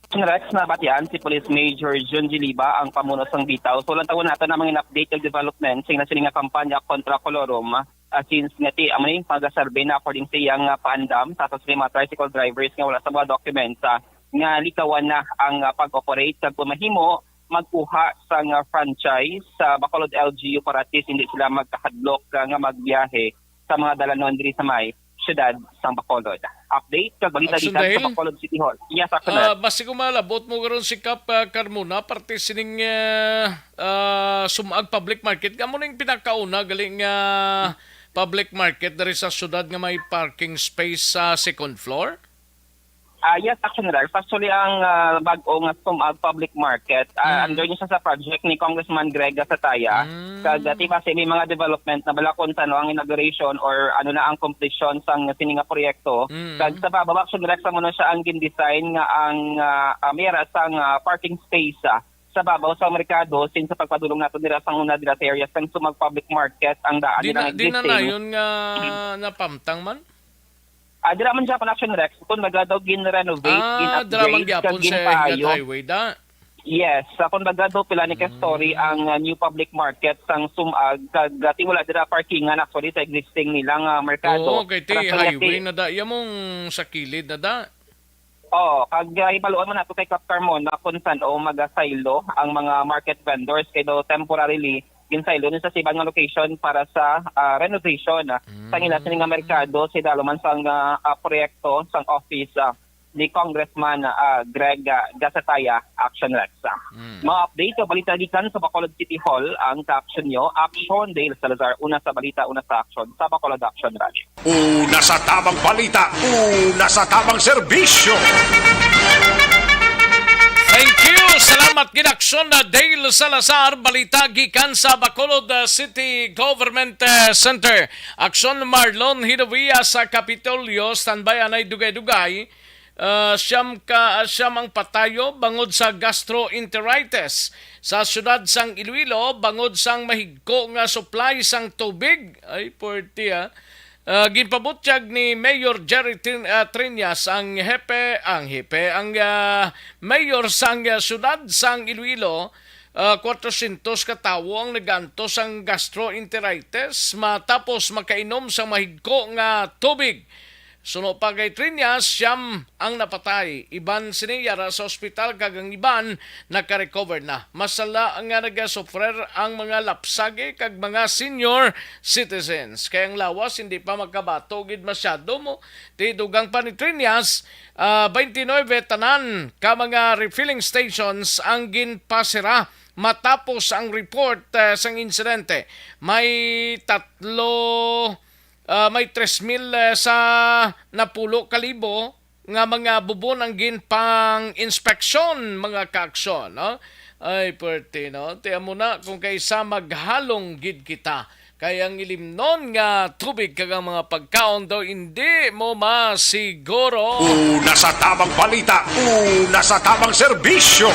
Rex na batian si Police Major John Jeliba ang pamuno sang Bitaw. So lang tawon natin ang mga update ng development sa nga kampanya kontra Colorum since nga ti amay pag-survey na according sa iyang paandam sa mga tricycle drivers nga wala sa mga documents nga likawan na ang pag-operate sa pumahimo magkuha sa franchise sa Bacolod LGU para at least hindi sila magkahadlok nga magbiyahe sa mga dalanon diri sa may syudad sang Bacolod. Update kag balita dito sa Bacolod City Hall. Yes, basi ko malabot mo karon si Kap Carmona parte sining sumag public market kamo ning pinakauna galing public market diri sa syudad nga may parking space sa second floor. Yes, Action Rex. Actually, ang bag-o nga public market, under niya sa project ni Congressman Greg Sataya. Kagati kasi may mga development na balakon sa ang inauguration or ano na ang completion sang sininga proyekto. Kag sa baba, Action Rex mo na siya ang gin-design nga ang mera sang parking space sa babaw sa merkado since sa pagpadulong nato dira sang una dira sa area sang sumag public market ang daan nila existing. Di na yun nga napamtang man? Dira man Japan Action Rex kung magadaw gin-renovate, gin-upgrade, kag gin-payo. Highway da. Yes, kung magadaw pila ni story ang new public market sang sumag kag wala dira parkingan actually sa existing nilang merkado. Okay, highway na da. Yamong sa kilid na da. Kag ibaluan man nato kay Cap Carmona kung saan mag-asilo ang mga market vendors kay do temporarily ginsaylo sa ibang nga location para sa renovation sa ila sining nga merkado sa daluman sang proyekto sang office ni Congressman Greg Gasataya Action Rex. Mga update o balita dikan sa Bacolod City Hall ang ka-action nyo. Action Dale Salazar, una sa balita, una sa action sa Bacolod Action Radio. Una sa tamang balita, una sa tamang serbisyo. Thank you! Salamat ginaksyon na Dale Salazar, balita gikan sa Bacolod City Government Center. Aksyon Marlon Hidovia sa Kapitolyo, standby anay dugay-dugay. Siyam ang patayo bangod sa gastroenteritis. Sa syudad sang Iloilo, bangod sang mahigko nga supply sang tubig. Ay, porti ginpabutyag ni Mayor Jerry Triñas ang mayor sang syudad sang Iloilo 400 katawo ang naganto sang gastroenteritis matapos makainom sa mahigko nga tubig. Suno pa kay Triñas, siyam ang napatay. Iban siniyara sa ospital kagang iban nakarecover na. Masala ang nga nagasufrer ang mga lapsagi kag mga senior citizens. Kaya ang lawas hindi pa magkabatogid masyado mo. Tidugang pa ni Triñas, 29 tanan ka mga refilling stations ang ginpasira matapos ang report sang insidente. May 3,000 sa napulo kalibo nga mga bubon ang ginpang inspeksyon mga kaaksyon, no? Ay perti, no? Tiyan mo na kung kaysa maghalong gid kita. Kaya ang ilimnon nga tubig kagang mga pagkaon daw hindi mo masiguro. Una sa tamang balita, una sa tamang serbisyo.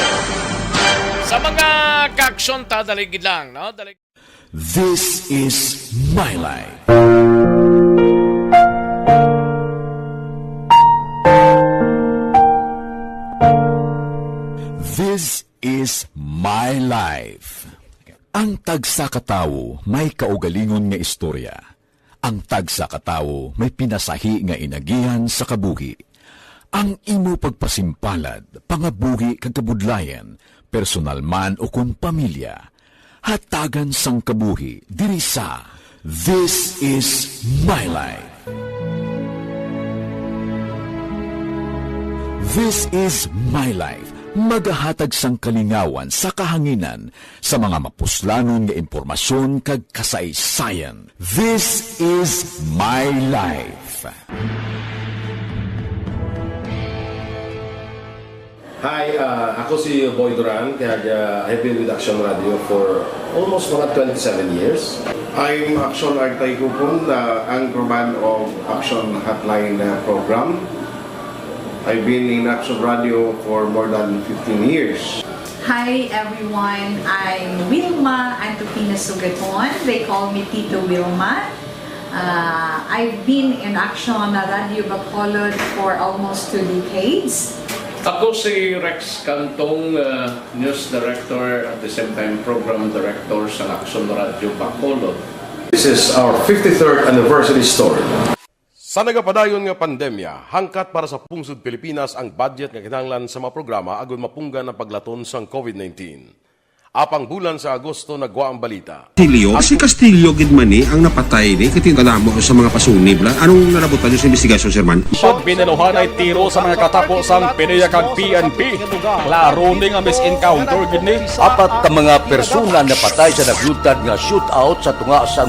Sa mga kaaksyon ta daligid lang, no? This is My Life. This is My Life. Ang tagsakatawo may kaugalingon nga istorya. Ang tagsakatawo may pinasahi nga inagihan sa kabuhi. Ang imo pagpasimpalad, pangabuhi kag kabudlayan, personal man o kung pamilya, hatagan sang kabuhi diri sa This is My Life. This is My Life. Magahatag sang kalingawan sa kahanginan sa mga mapuslanon nga impormasyon kag kasaysayan. This is My Life. Hi, ako si Boy Duran, kaya I've been with Action Radio for almost mga 27 years. I'm Action Artay Kupon, anchorman of Action Hotline program. I've been in Action Radio for more than 15 years. Hi everyone, I'm Wilma Antopina Sugaton. They call me Tito Wilma. I've been in Action Radio Bacolod for almost 2 decades. Ako si Rex Cantong, News Director at the same time Program Director sa Action Radio Bacolod. This is our 53rd anniversary story. Sa nagapadayon nga pandemya, hangkat para sa pungsod Pilipinas ang budget nga kinahanglan sa mga programa agon mapunggan ang paglaton sang COVID-19. Apang bulan sa Agosto nagwa ang balita. Si Castillo gid man ni ang napatay ni katingala mo sa mga pasunib la. Anong nalabutan niyo sa investigasyon, Sir Man? Pagbinuhan ay tiro sa mga katapos ang PDEA kag PNP. Klaro ni nga misencounter gid ni. Apat ka mga persona napatay sa naglutad nga shootout sa tunga sang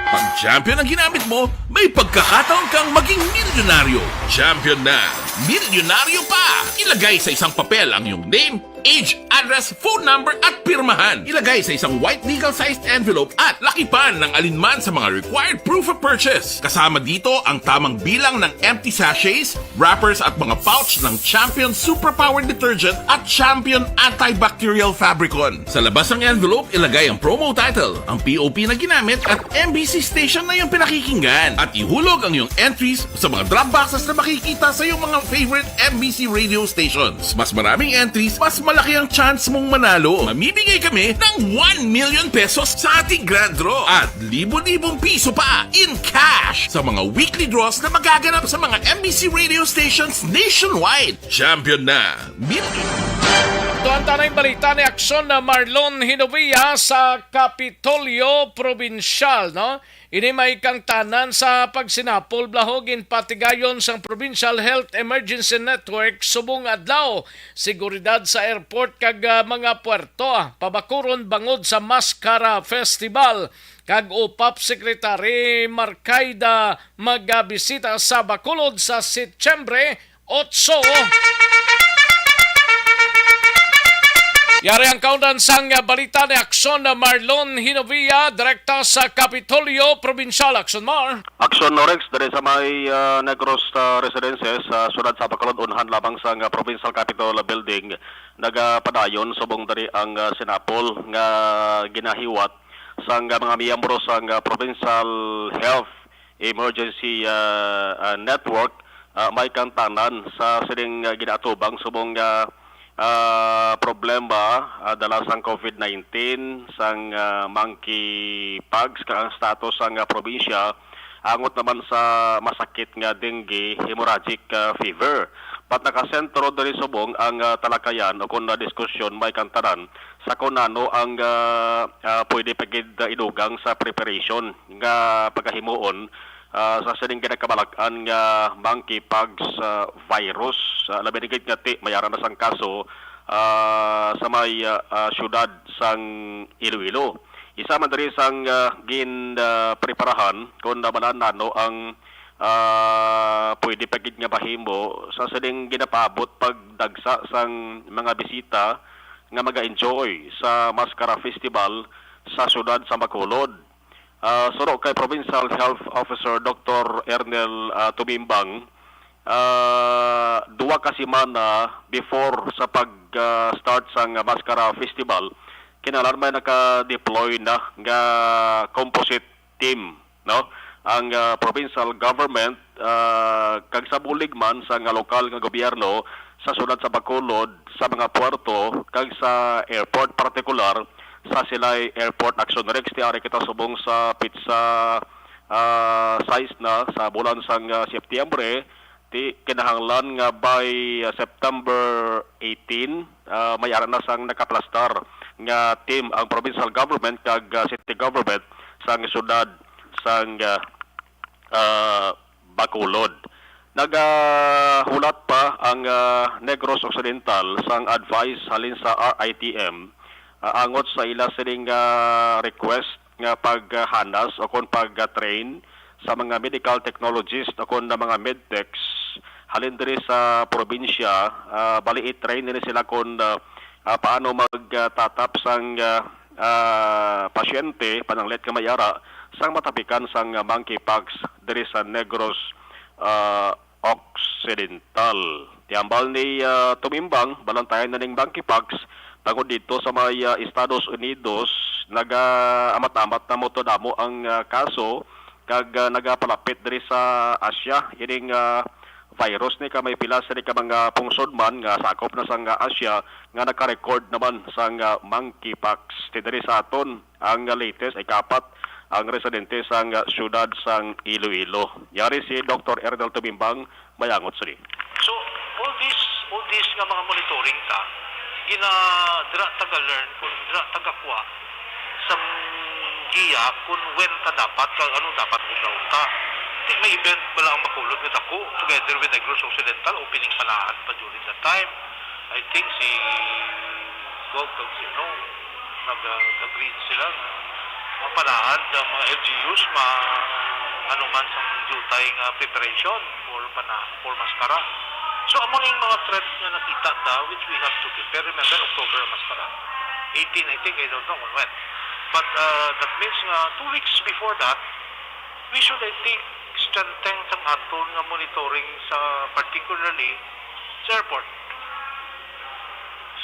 Pag champion ang ginamit mo, may pagkakataon kang maging milyonaryo. Champion na! Milyonaryo pa! Ilagay sa isang papel ang iyong name, age, address, phone number at pirmahan. Ilagay sa isang white legal-sized envelope at lakipan ng alinman sa mga required proof of purchase. Kasama dito ang tamang bilang ng empty sachets, wrappers at mga pouch ng Champion Superpower Detergent at Champion Antibacterial Fabricon. Sa labas ng envelope, ilagay ang promo title, ang POP na ginamit at MBC station na yung pinakikinggan. At ihulog ang iyong entries sa mga drop boxes na makikita sa iyong mga favorite MBC radio stations. Mas maraming entries, mas malaki ang chance mong manalo. Mamimigay kami ng 1 million pesos sa ating grand draw at libo-libong piso pa in cash sa mga weekly draws na magaganap sa mga MBC radio stations nationwide. Champion na! Ito ang tanay balita ni Aksyon na Marlon Hinovia sa Kapitolyo Provincial, no? Ini may kang tanan sa pagsinapol blahogin patigayon sang Provincial Health Emergency Network subong adlaw. Seguridad sa airport kag mga puerto. Pabakuron bangod sa Mascara Festival. Kag UPAP Secretary Marcaida magabisita sa Bacolod sa Setyembre 8. Yari ang kaundan sang balita ni Aksyon na Marlon Hinovia, direkta sa Kapitolyo Provincial. Aksyon Mar. Aksyon Norex, dari sa may Negros Residences sa syudad sa Bacolod, unhan labang sa Provincial Capitol Building. Nagapadayon subong dari ang sinapol nga ginahiwat sa mga miyembro sa Provincial Health Emergency Network. May kantanan sa sining ginatubang subong problema dala sang COVID-19 sang monkeypox ka ang status sang probinsya angot naman sa masakit nga dengue hemorrhagic fever. Pat nakasentro diri subong ang talakayan o kung na diskusyon may kantaran sa kunano ang pwede pagid idugang sa preparation nga pagkahimuon sa sining kinakabalak-an nga monkeypox virus. Labi higit nga ti mayaran na sang kaso sa may syudad sang Iloilo. Isa man diri sang preparahan kung namanan nano ang pwede pagid nga bahimo sa sining ginapabot pagdagsa sang mga bisita nga maga-enjoy sa Mascara Festival sa syudad sa Bacolod. Suro kay Provincial Health Officer Dr. Ernel Tumimbang, duwa ka semana before sa pag-start sang Mascara Festival, kinalan may naka-deploy na nga composite team, no? Ang provincial government kag sa bulig man sa nga lokal nga gobyerno sa syudad sa Bacolod, sa mga puerto kag sa airport partikular sa Silay Airport Action Rex ti ari kita subong sa pizza size na sa bulan sang Setyembre ti kinahanglan nga by September 18 may ara na sang nakaplastar nga team ang provincial government kag city government sang syudad sang Bacolod. Nagahulat pa ang Negros Occidental sang advice halin sa RITM angot sa ila sining request nga paghanas o kon pag-train sa mga medical technologists o kon na mga medtechs halin diri sa probinsya. Bali i-train nila sila kon paano magtatap sang pasyente pananglet ka mayara sang matapikan sang monkeypox diri sa Negros Occidental. Tiambal ni Tumimbang balantayan na ning monkeypox tungod dito sa may Estados Unidos naga-amat-amat na mo to damo ang kaso kag nagapalapit diri sa Asia ining virus ni kamay pila sa ka mga pungsod man nga sakop na sang Asia nga naka-record naman sang monkeypox diri sa aton. Ang latest ay kapat ang residente sang syudad sang Iloilo. Yari si Dr. Ernel Tumimbang mayangot sini. So all this nga mga monitoring ta gina dira taga learn kun dira taga kuha sa giya kun when ta dapat kag ano dapat unta. Di may event bala ang Bacolod with ako together with Negros Occidental opening palahan pa during that time. I think si Gog nag-agree sila mapalahan sa mga LGUs ano man sa jutay nga preparation for Mascara. So among yung mga threats na nakita which we have to prepare. Remember October Mascara 18 I think, I don't know when. But that means 2 weeks before that we should I think strengthen ang aton nga monitoring sa particularly sa airport,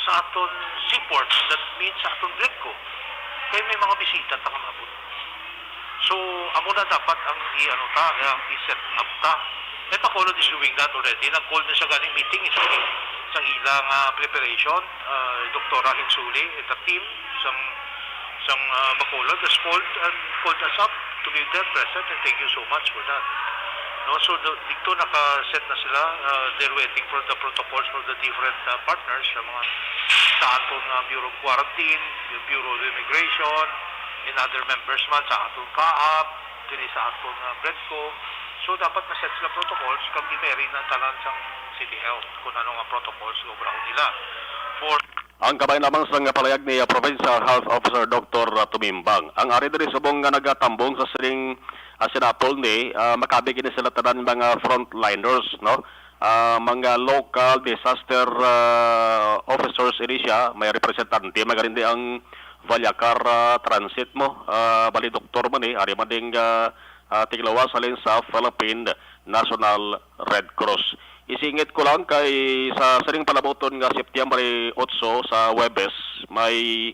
sa aton seaport, that means sa aton Gridco. Kaya may mga bisita ta kamabot. So, amo na dapat ang i-set up ta. Eh, Bacolod is doing that already. Nag-call na siya ganing meeting sa ilang preparation. Doktora Hinsuli at the team sang Bacolod has called us up to be there present, and thank you so much for that. No, so dito naka-set na sila. They're waiting for the protocols for the different partners sa atong Bureau of Quarantine, yung Bureau of Immigration, and other members man sa atong CAAP, dili sa atong Bredco. So dapat na-set sila protocols kag i-vary ng tanan sang City Health kung ano nga protocols obraho nila. Ang kabay lamang sa palayag ni Provincial Health Officer Dr. Tumimbang. Ang ari diri subong nga nagatambong sa sining sinapol ni makabi kini sila tanan mga frontliners, no? Mga local disaster officers ini siya, may representante magarindi ang Valyacar Transit mo, bali doktor man ari man ding tiglawas halin sa Philippine National Red Cross. Isingit ko lang kay sa sining palaboton nga Setyembre 8 sa Webes may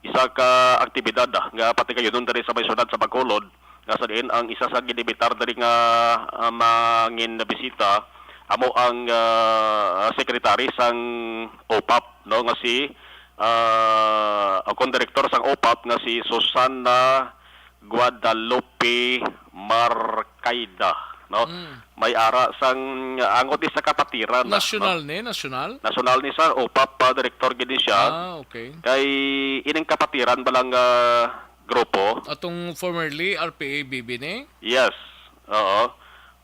isa ka aktibidad nga pati kayo doon diri sa may syudad sa Bacolod nga sa diin ang isa sa ginibitar diri nga mangin na bisita amo ang secretary sang OPAP, no, nga si akong director sang OPAP nga si Susana Guadalupe Marcaida, no? May ara sang angot sa kapatiran. National no? ni, national? National ni sa OPAP director gid siya. Okay. Kay ining kapatiran balang grupo. Atong formerly RPA-BB ni? Yes. Oo.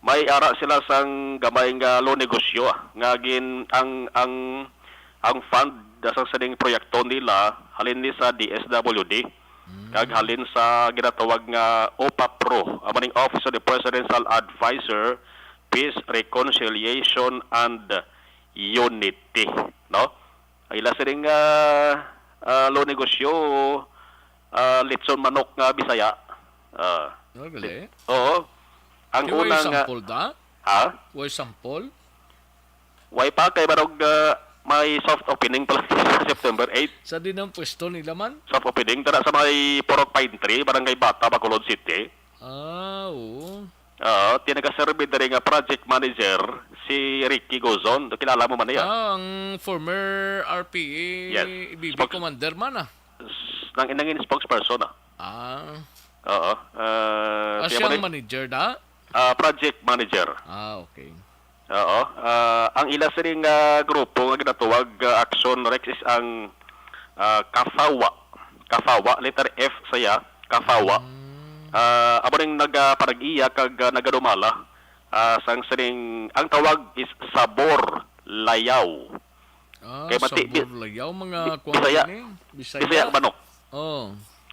May ara sila sang gamay nga loan negosyo nga gin ang fund sa saning proyekto nila halin ni sa DSWD kag halin sa ginatawag nga OPA Pro, amaning Office of the Presidential Advisor, Peace, Reconciliation and Unity, no? Ila sining loan negosyo litson manok nga Bisaya. Gali. Oo. Ang unang sample da? Ha? Way sample? Way pa kay barog may soft opening pala sa September 8. Sa din ang pwesto nila man? Soft opening tara sa may Purok Pine Tree, Barangay Bata, Bacolod City. Oo. Tinaga-serve na rin nga project manager si Ricky Gozon. Kilala mo man niya? Ang former RPA BB commander man Nangin spokesperson Oo. Siyang manager da? Project manager. Okay. Oo. Ang ila sa ring grupo nga ginatawag Action Rex is ang Kafawa. Kafawa, letter F saya, Kafawa. Amo ring nagparag-iya kag nagadumala. Sang saring ang tawag is Sabor Layaw. Sabor Layaw mga Bisaya ang manok.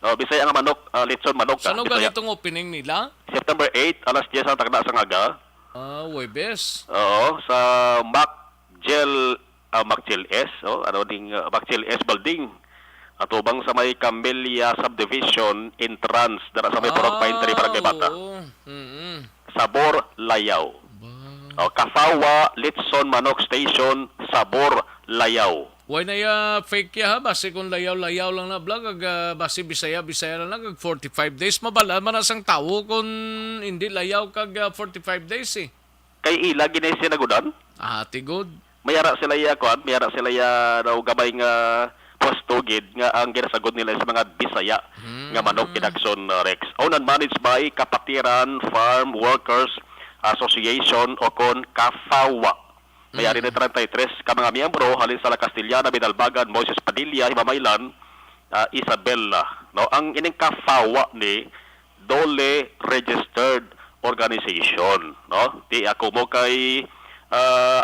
Bisaya nga manok, litson manok. Saan ga itong opening nila? September 8, alas 10 ang tagda sa ngaga. Webes. Oo, sa Macgel S, Macgel S building. Atubang sa may Camellia Subdivision entrance dara sa may Purok Pine Tree, Barangay Bata. Sabor Layaw. Kafawa Litson Manok Station, Sabor Layaw. Why na fake ya ha? Basi kung layaw-layaw lang na vlog, basi Bisaya lang ag 45 days. Mabala man asang tao kung hindi layaw kag 45 days eh. Kay ila ginay sinagudan? Tigod. Mayara sila mayara sila daw gabay nga pwesto gid nga ang ginasagod nila sa mga Bisaya nga manok in Action Rex. Owned and managed by Kapatiran Farm Workers Association o kon Kafawa. Mayari ni 33 ka mga miyembro halin sa La Castillana, Bidalbagan, Moises Padilla, Himamaylan, Isabela. No, ang ining Kafawa ni Dole Registered Organization, no? Di ako mo kay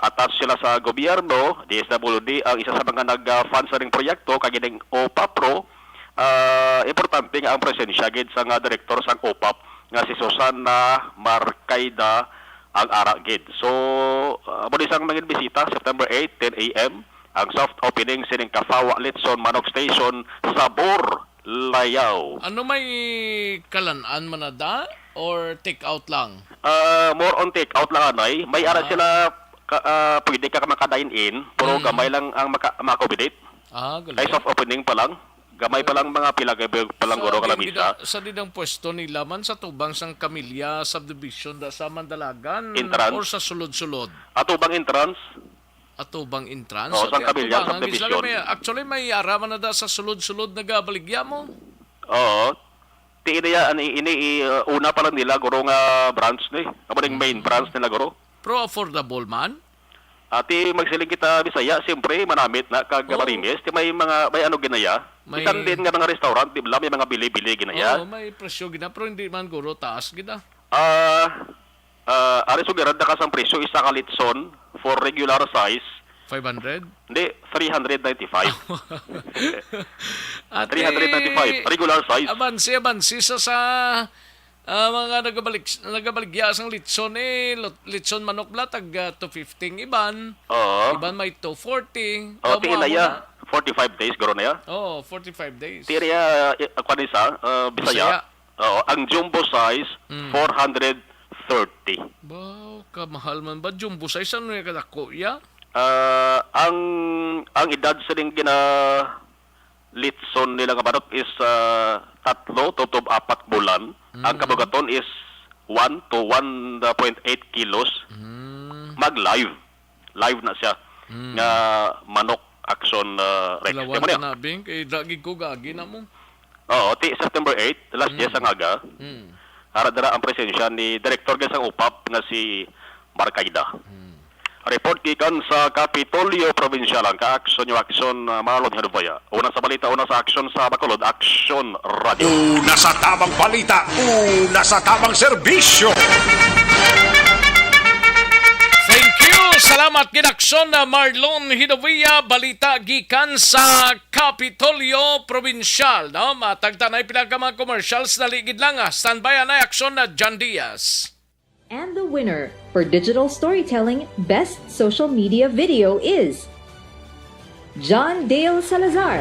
attached sila sa gobyerno, DSWD ang isa sa mga nag-fund sa ring proyekto kag ining OPA Pro. Importante nga ang presensya gid sa nga direktor sang OPAP nga si Susana Marcaida ang aragid. So, muli isang mga bisita, September 8, 10 a.m. Ang soft opening sining Kafawa Litson Manok Station, Sabor Layaw. Ano may kalanaan manada or take out lang? More on take out lang anay. May ara sila pwede ka makadain-in, pero gamay lang ang maka-accommodate. Kay soft opening pa lang. Gamay pa lang mga pilagay pa lang guro kalamisa. Sa dinang pwesto nila man sa tubang sang Camellia Subdivision da sa Mandalagan entrance, or sa sulod-sulod? Atubang entrance. Atubang entrance? Sa Camellia Subdivision. Actually may araman na da sa sulod-sulod nagabaligya mo? Oo. Una pa lang nila guro nga branch ni. Ang main branch nila guro. Pro affordable man? Ati magsiling kita Bisaya, siyempre manamit na kag Marimes, may ano ginaya. Ikan din nga mga restaurant, di ba may mga bili-bili ginaya. May presyo gina, pero hindi man guro taas gina. Ari sugiran da kasang presyo isa ka litson for regular size 500? Hindi, 395. 395 regular size. Abansi sa mga nagabaligya sang litson litson manok tag 250 iban. Iban may 240. Tinaya 45 days garo na ya. 45 days. Tinaya kwanisa Bisaya. Ang jumbo size 430. Wow, kamahal man ba jumbo size ano ya kadako ya? Ang edad sa ding litson nila nga manok is 3 to 4 bulan. Ang kabugaton is 1 to 1.8 kilos. Mag-live. Live na siya. Nga manok Action Rex. Dalawan ka na, Bing. Kaya dagig ko gagi na mo. Oo, ti September 8, last year sa ngaga. Aradara ang presensya ni Director Gesang UPAP nga si Marcaida. Report gikan sa Kapitolyo Provincial ang ka-aksyon yung aksyon Marlon Hanubaya. Una sa balita, una sa aksyon sa Bacolod, Aksyon Radio. Una sa tamang balita, una sa tamang serbisyo. Thank you. Salamat ginaksyon na Marlon Hinovia, balita gikan sa Kapitolyo Provincial. No? Matagtanay pinagkamang commercials na ligid lang. Standby na aksyon na John Diaz. And the winner for Digital Storytelling Best Social Media Video is John Dale Salazar,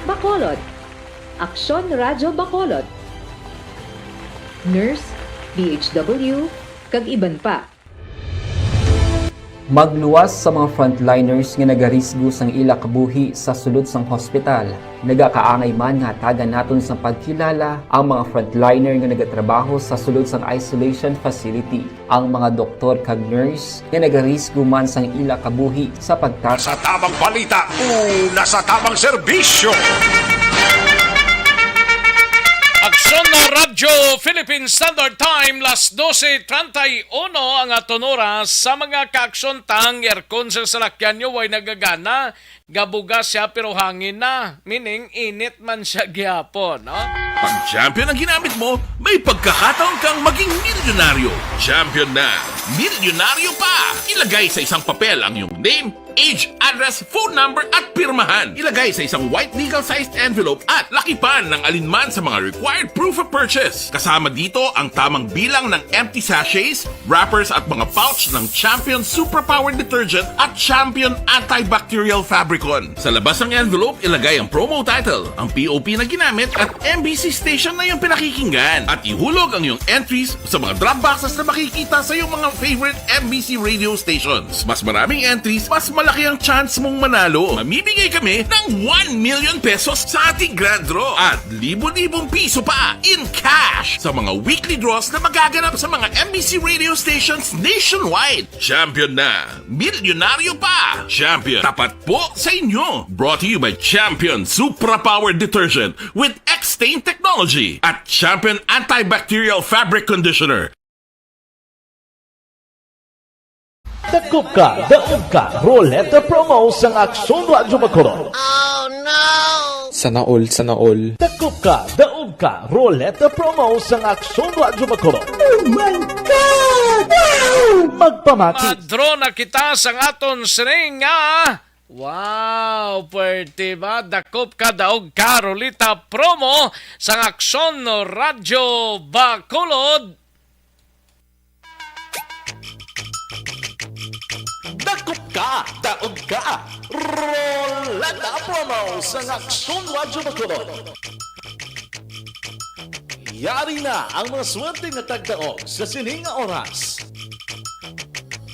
Bacolod, Aksyon Radyo Bacolod, Nurse, DHW, kag iban pa. Magluwas sa mga frontliners nga nagarisgo sang ila kabuhi sa sulod sang hospital. Nagakaangay man nga tagan naton sa pagkilala ang mga frontliner nga nagatrabaho sa sulod sang isolation facility. Ang mga doktor kag nurse nga nagarisgo man sang ila kabuhi sa Sa tamang balita, una sa tamang serbisyo. Aksyon na Radyo Philippine Standard Time, las 12:31 ang aton oras sa mga kaaksyon tang aircon sa salakyan nyo ay nagagana. Gabuga siya pero hangin na, meaning init man siya gihapon. No? Pag champion ang ginamit mo, may pagkakataon kang maging milyonaryo. Champion na, milyonaryo pa! Ilagay sa isang papel ang iyong name, age, address, phone number at pirmahan. Ilagay sa isang white legal-sized envelope at lakipan ng alinman sa mga required proof of purchase. Kasama dito ang tamang bilang ng empty sachets, wrappers at mga pouch ng Champion Superpower Detergent at Champion Antibacterial Fabricon. Sa labas ng envelope, ilagay ang promo title, ang POP na ginamit at MBC station na yung pinakikinggan. At ihulog ang iyong entries sa mga drop boxes na makikita sa iyong mga favorite MBC radio stations. Mas maraming entries, mas malaki ang chance mong manalo. Mamimigay kami ng 1 million pesos sa ating grand draw at libo-libong piso pa in cash sa mga weekly draws na magaganap sa mga MBC radio stations nationwide. Champion na, milyonaryo pa. Champion, tapat po sa inyo. Brought to you by Champion Superpower Detergent with X-Stain Technology at Champion Antibacterial Fabric Conditioner. Dakup ka, daog ka, Roleta Promo sang Aksyon Radyo Bacolod. Sana all. Dakup ka, daog ka, Roleta Promo sang Aksyon Radyo Bacolod. Oh my God! Wow! Magpamati. Madro na kita sang aton sining nga. Wow, pwerte ba? Dakop ka, daog ka, Roleta Promo sang Aksyon Radyo Bacolod. Dakup ka, daog ka, Roleta Promo sang Aksyon Radyo Bacolod. Yari na ang mga swerte nga tagdaog sa sining nga oras.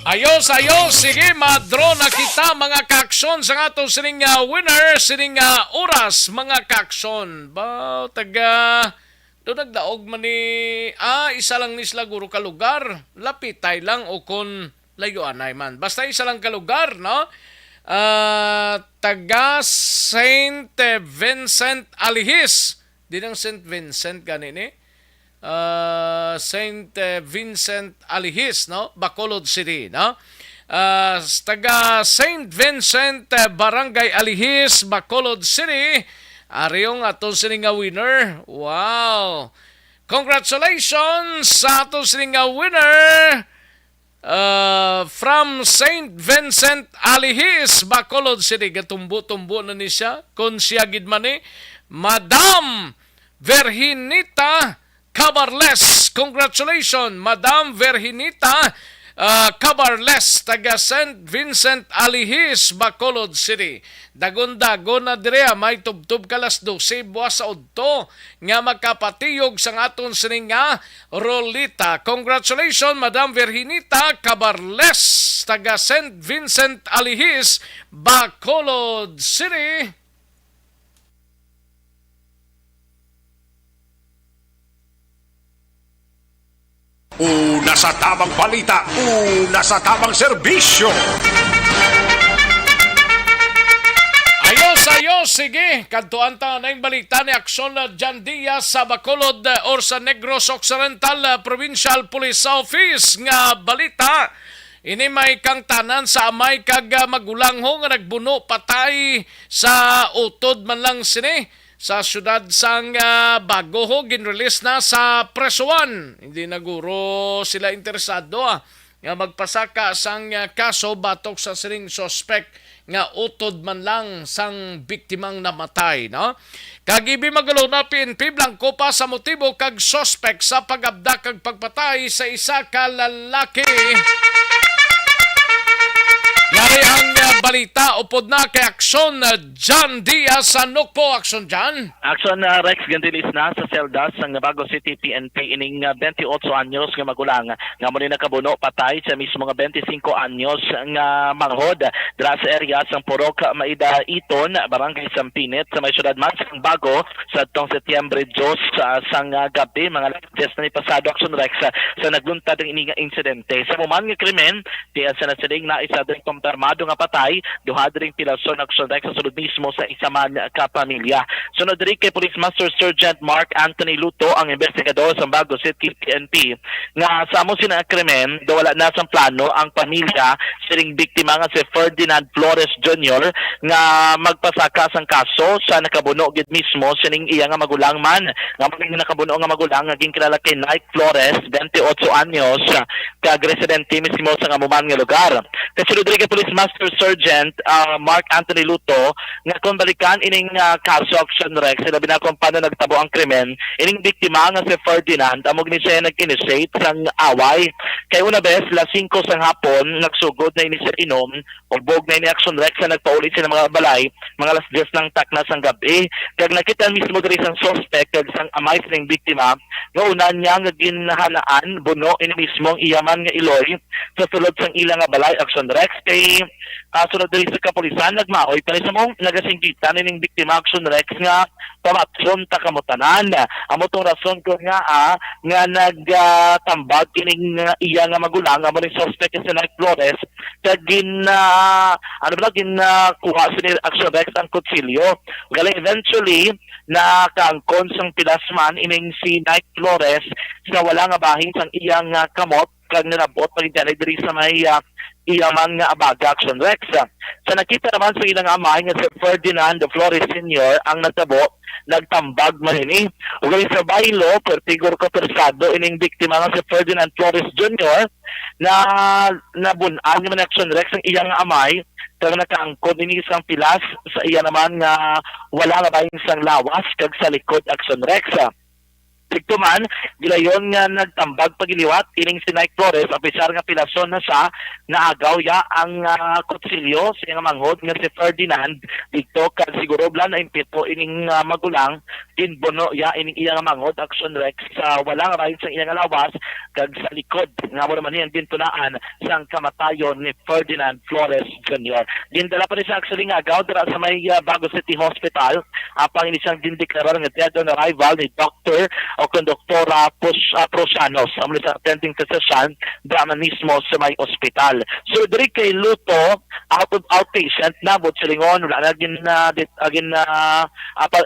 Ayos, sige, madro na kita mga kaaksyon sa atong sining winner, sining oras mga kaaksyon. Ba, taga, doon nagdaog man ni, isa lang ni sila guro ka lugar, lapitay lang o kun layuan ay man. Basta isa lang ka lugar, no? Taga St. Vincent Alihis. Di ng St. Vincent ganini. St. Vincent Alihis, no? Bacolod City, no? Taga St. Vincent Barangay Alihis, Bacolod City. Ariyong atong sining winner. Wow! Congratulations sa atong sining winner! From St. Vincent Alihis, Bacolod City. Gatumbo-tumbo na ni siya. Kung siya gidmani, Madam Verhinita Cabarles. Congratulations, Madam Verhinita Cabarles, taga St. Vincent Alihis, Bacolod City. Dagon-dagon na direya, may tubtub kalas 12 buwas sa udto nga magkapatiyog sa aton sininga Rolita. Congratulations, Madam Verhinita Cabarles, taga St. Vincent Alihis, Bacolod City. Una sa tamang balita, una sa tamang serbisyo. Sa'yo, sige. Kantuan ta na yung balita ni Aksyon John Diaz sa Bacolod or sa Negros Occidental Provincial Police Office nga balita. Ini may kang tanan sa amay kag magulang ho nga nagbuno patay sa utod man lang sini sa syudad sang Bago ho ginrelease na sa presuan. Hindi na guro sila interesado nga magpasaka sang kaso batok sa sining suspect nga utod man lang sang biktimang namatay, no? Kagibi magalo na PNP blanco pa sa motibo kag suspect sa pagabdak kag pagpatay sa isa ka lalaki. Yari ang balita upod na kay Aksyon John Diaz sa Nukpo. Aksyon John. Aksyon Rex gandilis na sa seldas ng Bago City PNP ining 28 anyos nga magulang nga mo ni nakabuno patay sa mismo nga 25 anyos nga manghod dira sa area sang Purok Maida Iton, Barangay Sampinit sa may syudad man sang Bago sa tong Setyembre 2 sang gabi mga alas na ni pasado. Aksyon Rex sa nagluntad ng ining insidente sa muman nga krimen tiyan sa nasiling na isa din kumpirmado nga patay duha dring pilason Aksyon Rex sa sulod mismo sa isa man ka pamilya. Sunod diri kay Police Master Sergeant Mark Anthony Luto ang investigador sa Bago City PNP nga sa amo sina krimen do wala na sang plano ang pamilya sining biktima nga si Ferdinand Flores Jr. nga magpasaka sang kaso sa nakabuno gid mismo sining iya nga magulang man nga maging nakabuno nga magulang nga ginkilala kay Nike Flores 28 anyos kag residente mismo sa amuman nga lugar. Kasunod diri kay Police Master Sergeant Mark Anthony Luto nga kung balikan ining kaso Aksyon Rex sila binakong paano nagtabo ang krimen ining biktima nga si Ferdinand amog ni siya nag-initiate sang away kay una bes las 5 sang hapon nagsugod na ini siya inom ubog na ini Aksyon Rex na nagpauli sila mga balay mga alas 10 ng takna sang gabi kag nakita mismo diri sang suspect kag sang amay sining biktima nga una niya nga ginhanaan buno ini mismo ang iyaman nga iloy sa sulod sang ilang nga balay Aksyon Rex kay sunod diri sa kapulisan nagmaoy pa sa mong nagasinggitan ning biktima Aksyon Rex nga pamatson ta kamutanan amo tong rason ko nga nga nagtambag kining iya nga magulang amo ni suspect sa Nike Flores kag kuha sa ni Aksyon Rex ang kutsilyo galing eventually nakangkon sang pilasman ining si Nike Flores sa wala nga bahin sang iyang kamot kag nilabot pagdali diri sa may iyaman nga abaga Aksyon Rex. Sa nakita naman sa ilang amay nga si Ferdinand Flores Sr. ang nagtabo, nagtambag man ini. Ug sa baylo, pertigor ko persado ining biktima nga si Ferdinand Flores Jr. na nabunan man Aksyon Rex ang iyang amay kag nakaangkon ini isang pilas sa iya naman nga wala nga bahin sang lawas kag sa likod Aksyon Rex. Dito man, gilayon nga nagtambag pagiliwat ining si Nike Flores, apisar nga pilason na siya, naagaw ya ang kutsilyo sa nga manghod nga si Ferdinand dito kag siguro blan na impito ining magulang kinbono ya ining iya nga manghod Aksyon Rex sa wala nga bahin sa iya nga lawas kag sa likod nga mo naman yan gintunaan sang kamatayon ni Ferdinand Flores Jr. Gindala pa rin sa actually nga agaw dira sa may Bago City Hospital apang ini siyang gindekarar nga dead on arrival ni Dr. o kung Doktora Prosianos ang sa attending physician drama mismo sa may ospital. So diri kay Luto outpatient na butsilingon wala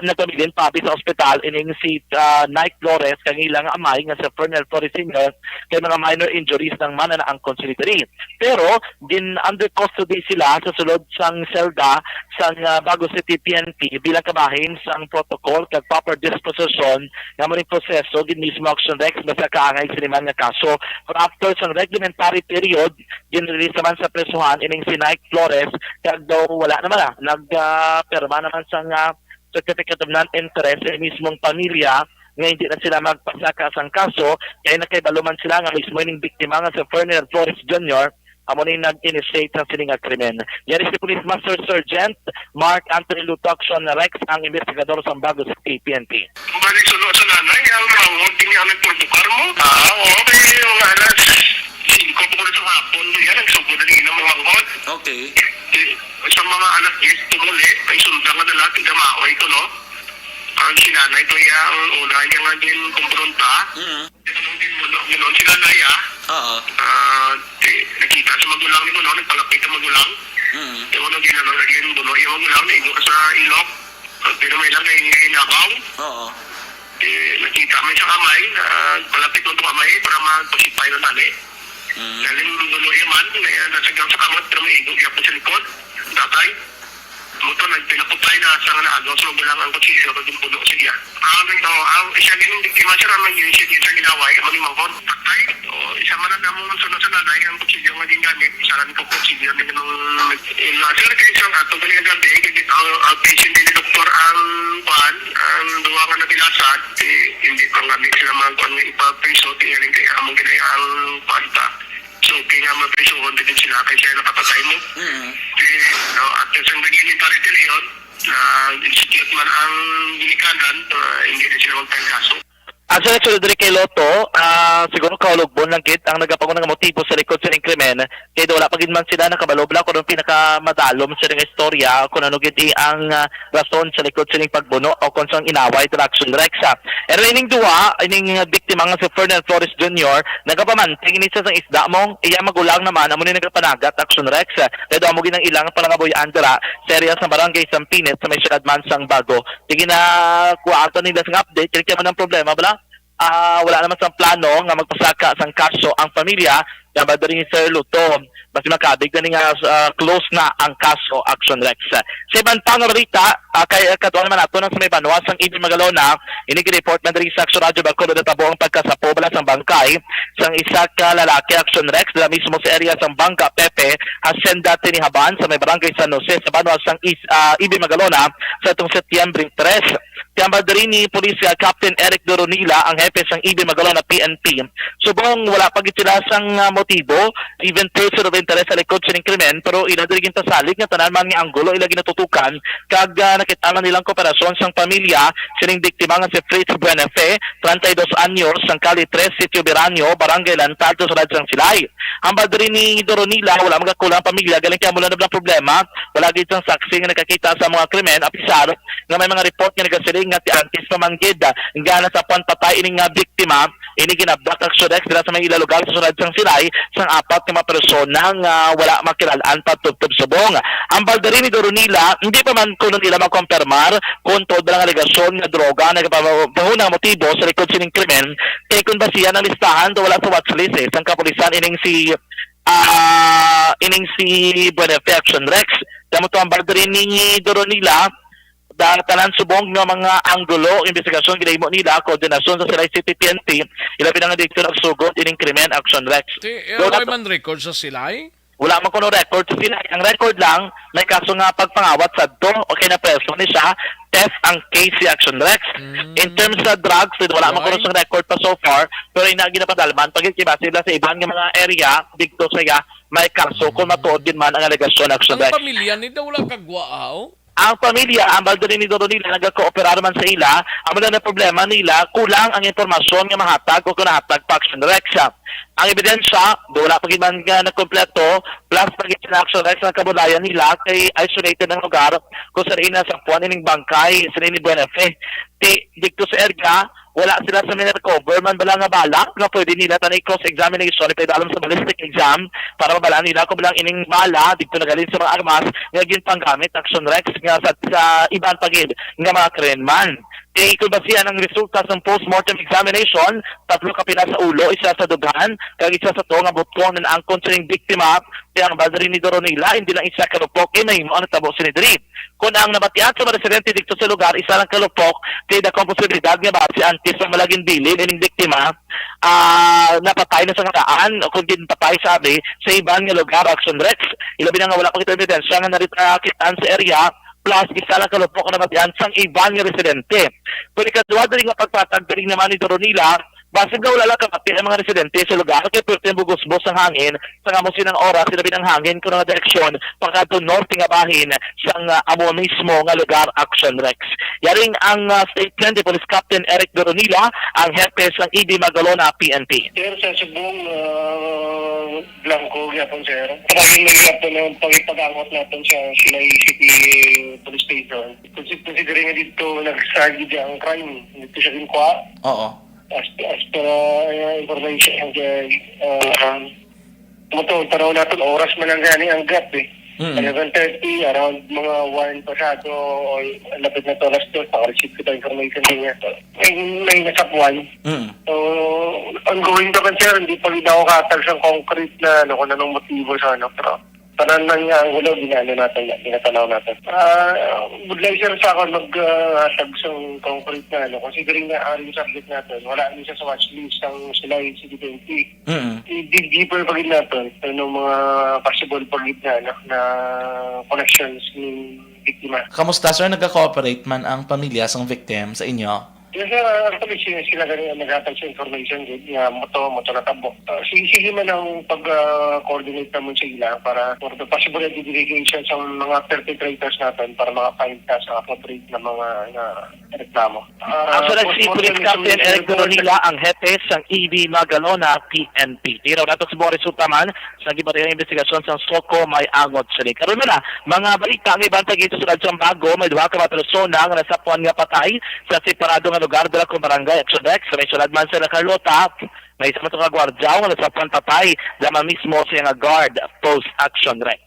nagpabilin pabi sa ospital ining si Nike Flores kang ilang amay nga sa Ferdinand Flores Sr. kay mga minor injuries ng mana na ang consideratory. Pero din under custody sila sa sulod sang selda sang Bago City PNP bilang kabahin sang protocol kag proper disposition nga mo proseso gid mismo Aksyon Rex basta kaangay siniman nga kaso. But after sang reglementary period ginrelease naman sa presuhan ining si Nike Flores kag daw wala naman nagperma naman sang certificate of non-interest sa mismong pamilya nga hindi na sila magpasaka sang kaso kaya nakaibaluman sila nga mismo ining biktima nga sa Ferdinand Flores Jr. amo ni nag-initiate ng sining krimen. Yan si Police Master Sergeant Mark Anthony Luto Aksyon Rex ang investigador sa Bago City PNP. Balik sunod sa nanay, ang manghod din ang nagprodukar mo. Oo, kaya yung alas 5 po sa hapon, yan ang sugod na rin ang mga manghod. Okay. Sa mga anak is tumuli, ay sundang na natin kamaway ko, no? Ang sinanay ko yung una niya nga din kumpronta. Tanong din mo, ganoon sinanay Oo. Nakita sa magulang ni Buno, nagpalapit ang magulang. Yung ano ginano, yung Buno, yung magulang, naigo sa ilok. Pero may lang inabaw. Oo. Nakita kami sa kamay, palapit mo itong kamay para magpasipay ng tali. Galing Buno yung man, nasagang sa kamot, pero may igong yapon sa likod. Tatay. Muto, nagpinaputay na sa naagaw sa magulang ang kutsilyo pag yung Buno siya. Isa din yung biktima siya naman yung siya ginaway, malimangkot. Tatay, isa man ang damong sunod sa nanay, ang kutsilyo nga din gamit, isa rin po kutsilyo na ganun. Sila kayo siyang ato galing ang gabi, ang patient din ni doktor ang pan, ang duwa nga nabilasad, hindi pa nga sila mga kuan nga ipapriso, tingnan kaya among ginaya ang panta. So, kaya nga maprisuhon din sila kaya siya nakapatay mo. At yung naging parity na yun, na institute man ang ginikanan, hindi din sila magtayang kaso. Ang sunod diri kay Lotto, siguro kaulugbon lang kit ang nagapangon nga motibo sa likod sa ning krimen kay wala pa gid man sila nakabalobla kung ang pinakamadalom sa ning istorya kung ano gid ang rason sa likod sa ning pagbuno o kung saan inaway sa Action Rex. Pero ining duwa, ining biktima nga si Fernand Flores Jr. nagapamanting ini sa isda mong iya magulang naman amo ni nagapanagat Action Rex. Kaya daw mo gid ang ilang palangaboyan dira sa area sa barangay Sampines sa may siyudad Mansang Bago. Tige na kuwata nila sa update kaya man ang problema bala. Wala naman sa plano nga magpasaka sang kaso ang pamilya kaya ba rin Sir Luto basi makabig na nga close na ang kaso Action Rex. Sa ibang pangarita kay katuan naman nato ng sa may banwas ang Ibi Magalona inigi-report na diri sa Action Radio Bacolod na tabo ang pagkasapo bala sang bangkay sang isa ka lalaki Action Rex dala mismo sa area sang Bangka Pepe Hacienda Tinihaban sa may barangay San Jose sa banwas sang Ibi Magalona sa itong Setyembre 3. Tiyamba rin ni Pulisya Captain Eric Doronila ang hepe sang Ibi Magalona PNP. Subong wala pa gid sila sang motibo, even person of interest sa likod sa krimen, pero ila diri gid tasalig nga tanan man nga anggulo ila ginatutukan kag nakita nilang kooperasyon sang pamilya sining biktima nga si Fritz Buenafe, 32 anyos, sang Kali 3, Sitio Biranyo, Barangay Lantado, Surad sang Silay. Hambal rin ni Doronila, wala magakulang pamilya, galing kaya mula na problema, wala gid sang saksi nga nakakita sa mga krimen, apisar nga may mga report nga nagasiling nga ti Antis pamanggid nga nasa patay ining nga biktima ini ginabdak Action Rex dira sa may ila lugar sa Surad sang Silay sang apat nga persona nga wala makilalaan patubtob subong. Ang baldarin ni Doronila hindi pa man kuno nila makompirmar kung todo lang alegasyon nga droga nagpahunang motibo sa likod sining krimen kay kun ba siya ng listahan do wala sa watchlist sang kapulisan ining si Buenafe Action Rex. Damo to ang baldarin ni Doronila tanan subong nga mga anggulo investigasyon ginahimo nila koordinasyon sa Silay City PNP ila pinangadirektor of sugod ining krimen Action Rex. Wala man record sa Silay? Wala man kuno record sa Silay. Ang record lang may kaso nga pagpangawat sa okay na preso ni siya theft ang case si Action Rex. In terms sa drugs, wala man kuno sa record pa so far pero ina ginapadalman pag ikibase sa ibang nga mga area dito sa may kaso kung matuod din man ang alegasyon Action Rex. Ang pamilya ni daw wala kagwaaw? Ang pamilya, ang baldo ni Doronila nagkooperar man sa ila, ang mga problema nila, kulang ang impormasyon nga mahatag o kunahatag pa Action Rex. Ang ebidensya, wala pa man nga nagkompleto, plus pagit sa Action Rex ng kabulayan nila kay isolated ng lugar kung sa rin sa puwan ining bangkay, sa rin ni Buenafe. Dito sa Erga, wala sila sa recover man bala nga balak nga pwede nila tanay cross-examination pwede alam sa ballistic exam para mabala nila kung balang ining bala dito nagalin sa mga armas nga ginpanggamit Action Rex nga sa ibang pagid nga mga krenman. Kung basihan ang resulta sa post-mortem examination, 3 ka pina sa ulo, isa sa dugan, kag isa sa to nga butkong ng angkon sa biktima, kaya ang baldarin ni Doronila, hindi lang isa kalupok, mahimo ang tabo sinidri. Kung ang nabatian sa mga residente dito sa lugar, isa lang kalupok, kaya dakong posibilidad nga ba si Antis ang malaging bilin, ining biktima, napatay na sa ngaraan, o kung din patay sabi, sa ibang nga lugar, Action Rex. Ilabi na nga wala pang evidensya nga naritakitaan sa area, plus isa lang kalupok na matiyan sang ibang residente. Kung ikadwa rin nga pagpatag rin naman ni Doronila, base daw wala kapati ang mga residente sa lugar kaya pwede yung bugos-bos ang hangin sa nga mo sinang oras sila ng hangin kung nga direksyon pagkato norte nga bahin sa amo mismo nga lugar Action Rex. Yaring ang statement ni Police Captain Eric Doronila ang hepe ng Ibi Magalona PNP. Sir, sa subong blanco yapon sir. Maraming may yapon ng pagpapangot natin sa Silay City Police Station. Considering nga dito nagsagi ang crime dito sa Ginqua. Oo. as per information taraw natin oras man ang gani ang gap 11:30 around mga 1 pasado o lapit na to alas 2 receive ko information din niya. May nasakwan. So ongoing pa sir, hindi pa rin ako katag sa concrete na kung anong motibo sa pero tanan man nga ang ulo ginatanaw natin. Would like sir sa ako mag-hatag sa concrete na considering na ang subject natin, wala rin siya sa watchlist ang sila yung CD20. I-dig deeper pagid natin ng mga possible pagid na connections ng biktima. Kamusta sir, nagka-cooperate man ang pamilya sang victim sa inyo? Yes sir, actually sila ganun nag-hatag sa information nga moto na tabo. Sige man ang pag-coordinate naman sa ila para for the possible identification sa mga perpetrators natin para maka-find ka sa appropriate na mga reklamo. Actually, si Police Captain Eric Doronila ang hepe sang EB Magalona PNP. Tiraw nato si Boris Utaman sa gibatayang investigasyon sa Soko may angot sila. Karon na mga balita nga ibantag ito sa Bago, may duha ka mga persona nga nasapuan nga patay sa separado nga lugar dala kung barangay Exodex, may sunad man sa Carlota, may isa matong kagwardyaw nga nasapuan patay dama mismo siya nga guard post action rec.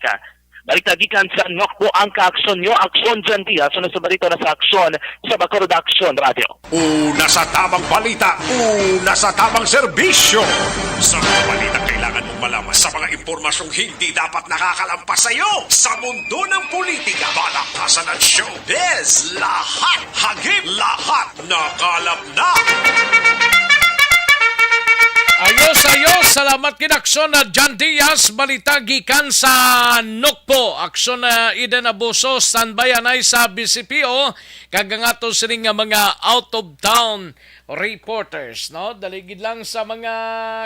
Balita gikan sa Nokbo ang ka-aksyon nyo, Aksyon Jan Diaz, sunod sa balita na sa aksyon sa Bacolod Action Radio. Una sa tamang balita, una sa tamang serbisyo. Sa mga balita kailangan mong malaman sa mga impormasyong hindi dapat nakakalampas sa iyo. Sa mundo ng politika, balakasan at showbiz, lahat hagip, lahat nakalap na. Ayos, salamat kinaksyon na John Diaz, balita gikan sa Nokpo. Aksyon na Eden Abuso, standby anay sa BCPO, kagangato sining nga mga out of town reporters, no? Daligid lang sa mga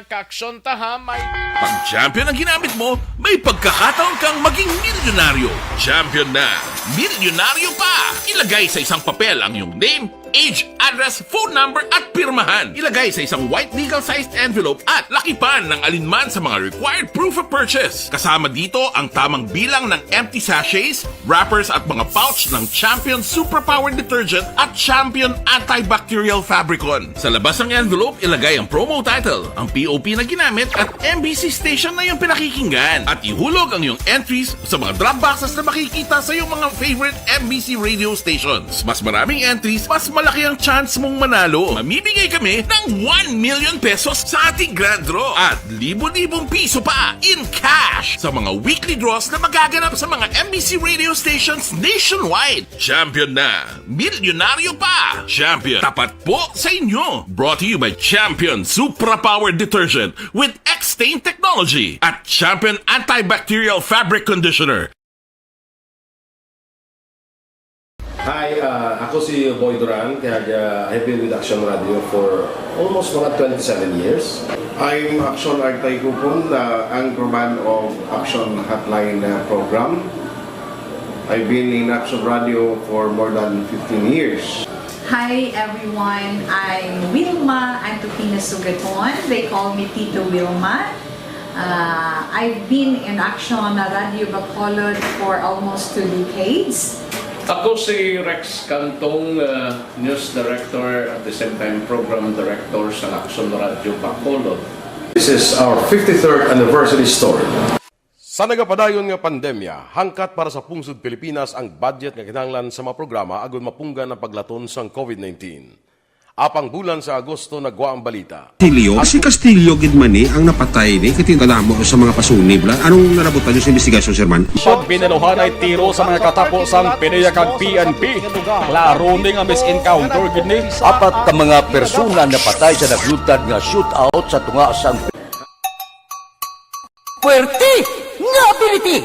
kaaksyon taha, may... Pag champion ang ginamit mo, may pagkakataon kang maging milyonaryo. Champion na, milyonaryo pa! Ilagay sa isang papel ang iyong name, age, address, phone number at pirmahan. Ilagay sa isang white legal-sized envelope at lakipan ng alinman sa mga required proof of purchase. Kasama dito ang tamang bilang ng empty sachets, wrappers at mga pouch ng Champion Superpower Detergent at Champion Antibacterial Fabricon. Sa labas ng envelope, ilagay ang promo title, ang POP na ginamit at MBC station na yung pinakikinggan. At ihulog ang iyong entries sa mga drop boxes na makikita sa iyong mga favorite MBC radio stations. Mas maraming entries, mas malaki ang chance mong manalo. Mamimigay kami ng 1 million pesos sa ating grand draw at libo-libong piso pa in cash sa mga weekly draws na magaganap sa mga MBC radio stations nationwide. Champion na, milyonaryo pa. Champion, tapat po sa inyo. Brought to you by Champion Superpower Detergent with X-Stain Technology at Champion Antibacterial Fabric Conditioner. Hi, ako si Boy Duran, kaya I've been with Action Radio for almost mga 27 years. I'm Action Artay Kupon, anchorman of Action Hotline program. I've been in Action Radio for more than 15 years. Hi everyone, I'm Wilma Antopina Sugaton. They call me Tito Wilma. I've been in Action Radio Bacolod for almost 2 decades. Ako si Rex Cantong, News Director at the same time Program Director sa Action Radio Bacolod. This is our 53rd anniversary story. Sa nagapadayon nga pandemya, hangkat para sa pungsod Pilipinas ang budget nga kinahanglan sa mga programa agon mapunggan ang paglaton sang COVID-19. Apang bulan sa Agosto nagwa ang balita. Si Castillo gidmani ang napatay ni katindala mo sa mga pasunib. Anong narabutan niyo sa investigasyon, Sir Man? Pag binaluhan ay tiro sa mga katapos ang PDEA kag PNP. Klaro ni nga misencounter gid ni. Apat ka mga persona napatay sa naglutad nga shootout sa tunga sang Puerte nga ability.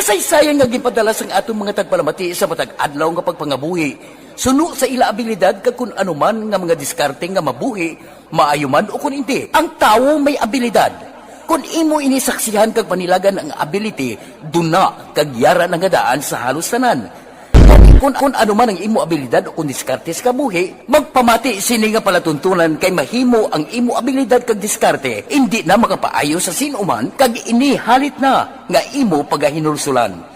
Kasaysayan nga gipadala sang atong mga tagpalamati sa matag adlaw nga pagpangabuhi. Suno sa ila abilidad kag kun anuman nga mga diskarte nga mabuhi, maayo man o kun hindi. Ang tawo may abilidad. Kung imo inisaksihan kag panilagan ang ability, duna kag yara nga daan sa halos tanan. Kung anuman ang imo abilidad o kun diskarte sa kabuhi, magpamati sini nga palatuntunan kay mahimo ang imo abilidad kag diskarte, hindi na makapaayo sa sinuman kag ini halit na nga imo pagahinulsulan.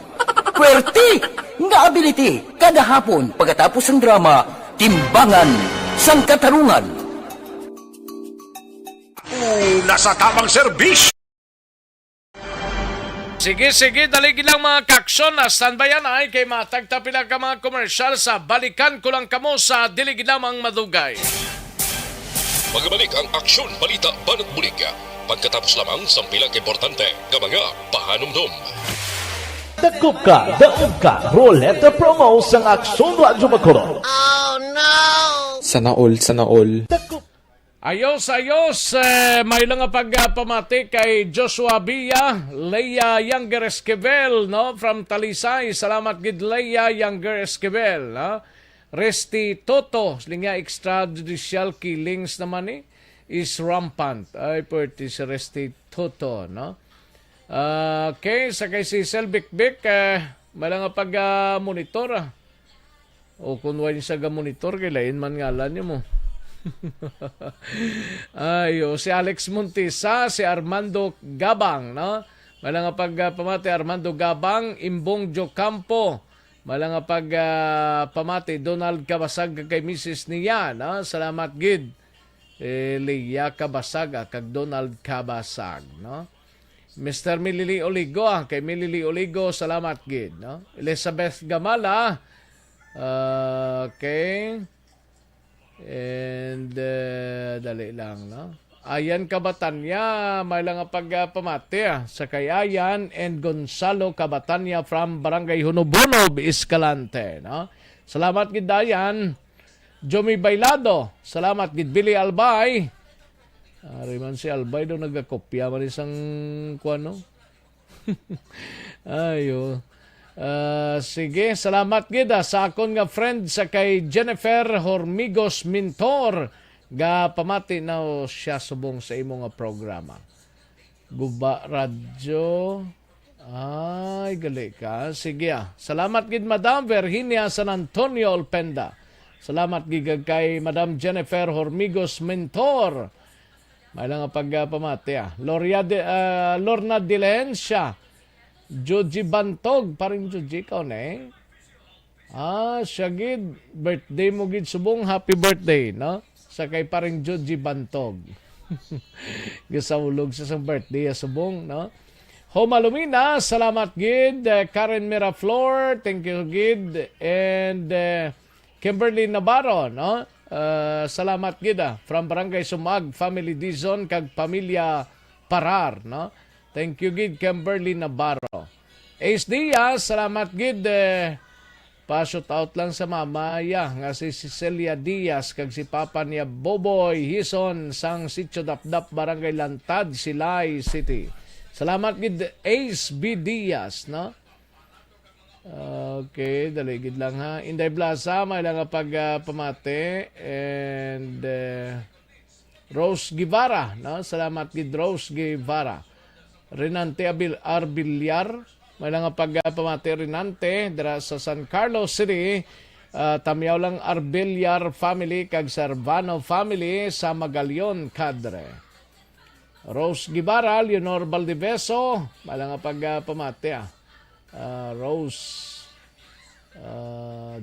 Puwerte nga ability kada hapon pagkatapos ng drama Timbangan sang Katarungan. na sa tamang serbisyo. Sige, dali lang mga kaksyon na standby ay kay matagtapila ka mga komersyal sa balikan ko lang kamo sa dilig lamang madugay. Magbalik ang aksyon, balita, banat bulig. Pagkatapos lamang sa pilang importante ng mga pahanumdum. Dakop ka, daog ka, Roleta Promo sang Aksyon Radyo Bacolod. Sana all. Ayos, may lang pagpamati kay Joshua Villa, Leia Younger Esquivel, no? From Talisay, salamat gid Leia Younger Esquivel, no? Resti Toto, linga extrajudicial killings naman is rampant. Ay, pwede si Resti Toto, no? Okay, sa kay si Selbik-Bik, may lang pag-monitor, O kung wala sa monitor, kailain man ngalan niyo mo. Ayo, si Alex Montisa, si Armando Gabang, no? Malang pagpamati Armando Gabang, Imbong Jocampo, malang pagpamati Donald Kabasag kay Mrs. niya, no? Salamat gid. Leia Kabasag kag Donald Kabasag, no? Mr. Milili Oligo, kay Milili Oligo, salamat gid, no? Elizabeth Gamala, okay. And dali lang, no? Ayan Kabatanya, may lang pagpamati sa kay Ayan and Gonzalo Kabatanya from Barangay Hunobonob, Escalante, no? Salamat gid Ayan. Jomi Bailado, salamat gid Billy Albay. Ari man si Albay do nagakopya man isang kuano. Ayo. Sige, salamat gid sa akon nga friend sa kay Jennifer Hormigos Mintor ga pamati na siya subong sa imo nga programa. Guba Radyo. Ay, gali ka. Sige salamat gid Madam Virginia San Antonio Olpenda. Salamat gid kay Madam Jennifer Hormigos Mintor. May lang pagpamati Lorna Dilencia, Joji Bantog, paring Joji ka siya gid, birthday mo gid subong, happy birthday, no? Sa kay paring Joji Bantog. Gisawlog sa birthday subong, no? Homa Lumina, salamat gid. Karen Miraflor, thank you gid. And Kimberly Navarro, no? Salamat gid from Barangay Sumag, Family Dizon kag Pamilya Parar, no? Thank you gid Kimberly Navarro. Ace Diaz, salamat gid. Pa-shout out lang sa mamaya nga si Cecilia Diaz kag si papa niya Boboy Hison sang Sitio Dapdap, Barangay Lantad, Silay City. Salamat gid Ace B. Diaz, no? Okay, daligid lang ha. Inday Plaza, may lang pagpamati. And Rose Guevara, no? Salamat gid Rose Guevara. Renante Arbiliar, may lang pagpamati Renante dira sa San Carlos City. Tamyaw lang Arbiliar family kag Servano family sa Magalion Cadre. Rose Guevara, Leonor Valdiveso, may lang pagpamati Rose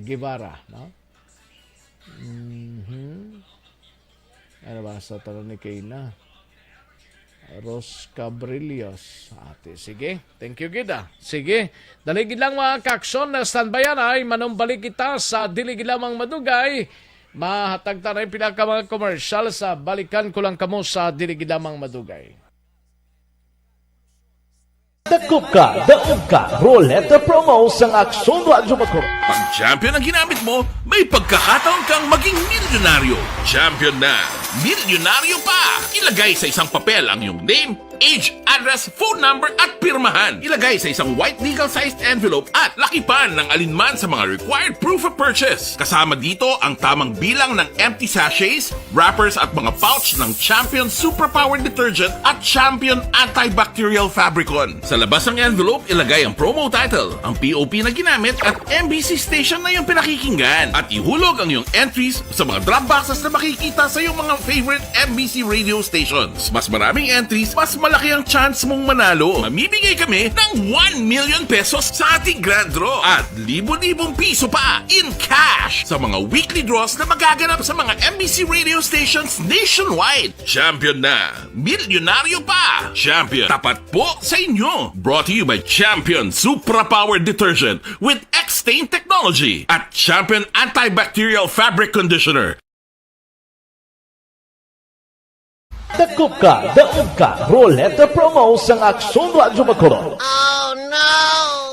Guevara, no? Ano ba sa tanong ni Kayla? Rose Cabrillos. Ate, sige. Thank you, Gida. Sige. Daligid lang mga kaksyon na standbayan ay manumbalik kita sa diligid lamang madugay. Mahatag tanay pinaka mga commercial sa balikan ko lang kamo sa diligid lamang madugay. Dakop ka, daog ka, Roleta Promo sang Aksyon Radyo Bacolod. Pag champion ang ginamit mo, may pagkakataon kang maging milyonaryo. Champion na, milyonaryo pa! Ilagay sa isang papel ang iyong name, age, address, phone number at pirmahan. Ilagay sa isang white legal-sized envelope at lakipan ng alinman sa mga required proof of purchase. Kasama dito ang tamang bilang ng empty sachets, wrappers at mga pouch ng Champion Superpower Detergent at Champion Antibacterial Fabricon. Sa labas ng envelope, ilagay ang promo title, ang POP na ginamit at MBC station na yung pinakikinggan. At ihulog ang iyong entries sa mga drop boxes na makikita sa iyong mga favorite MBC radio stations. Mas maraming entries, mas malaki ang chance mong manalo. Mamimigay kami ng 1 million pesos sa ating grand draw at libo-libong piso pa in cash sa mga weekly draws na magaganap sa mga MBC radio stations nationwide. Champion na, milyonaryo pa. Champion, tapat po sa inyo. Brought to you by Champion Supra Power Detergent with X-Stain Technology at Champion Antibacterial Fabric Conditioner. Dakop ka, daog ka, Roleta Promo sang Aksyon Radyo Bacolod.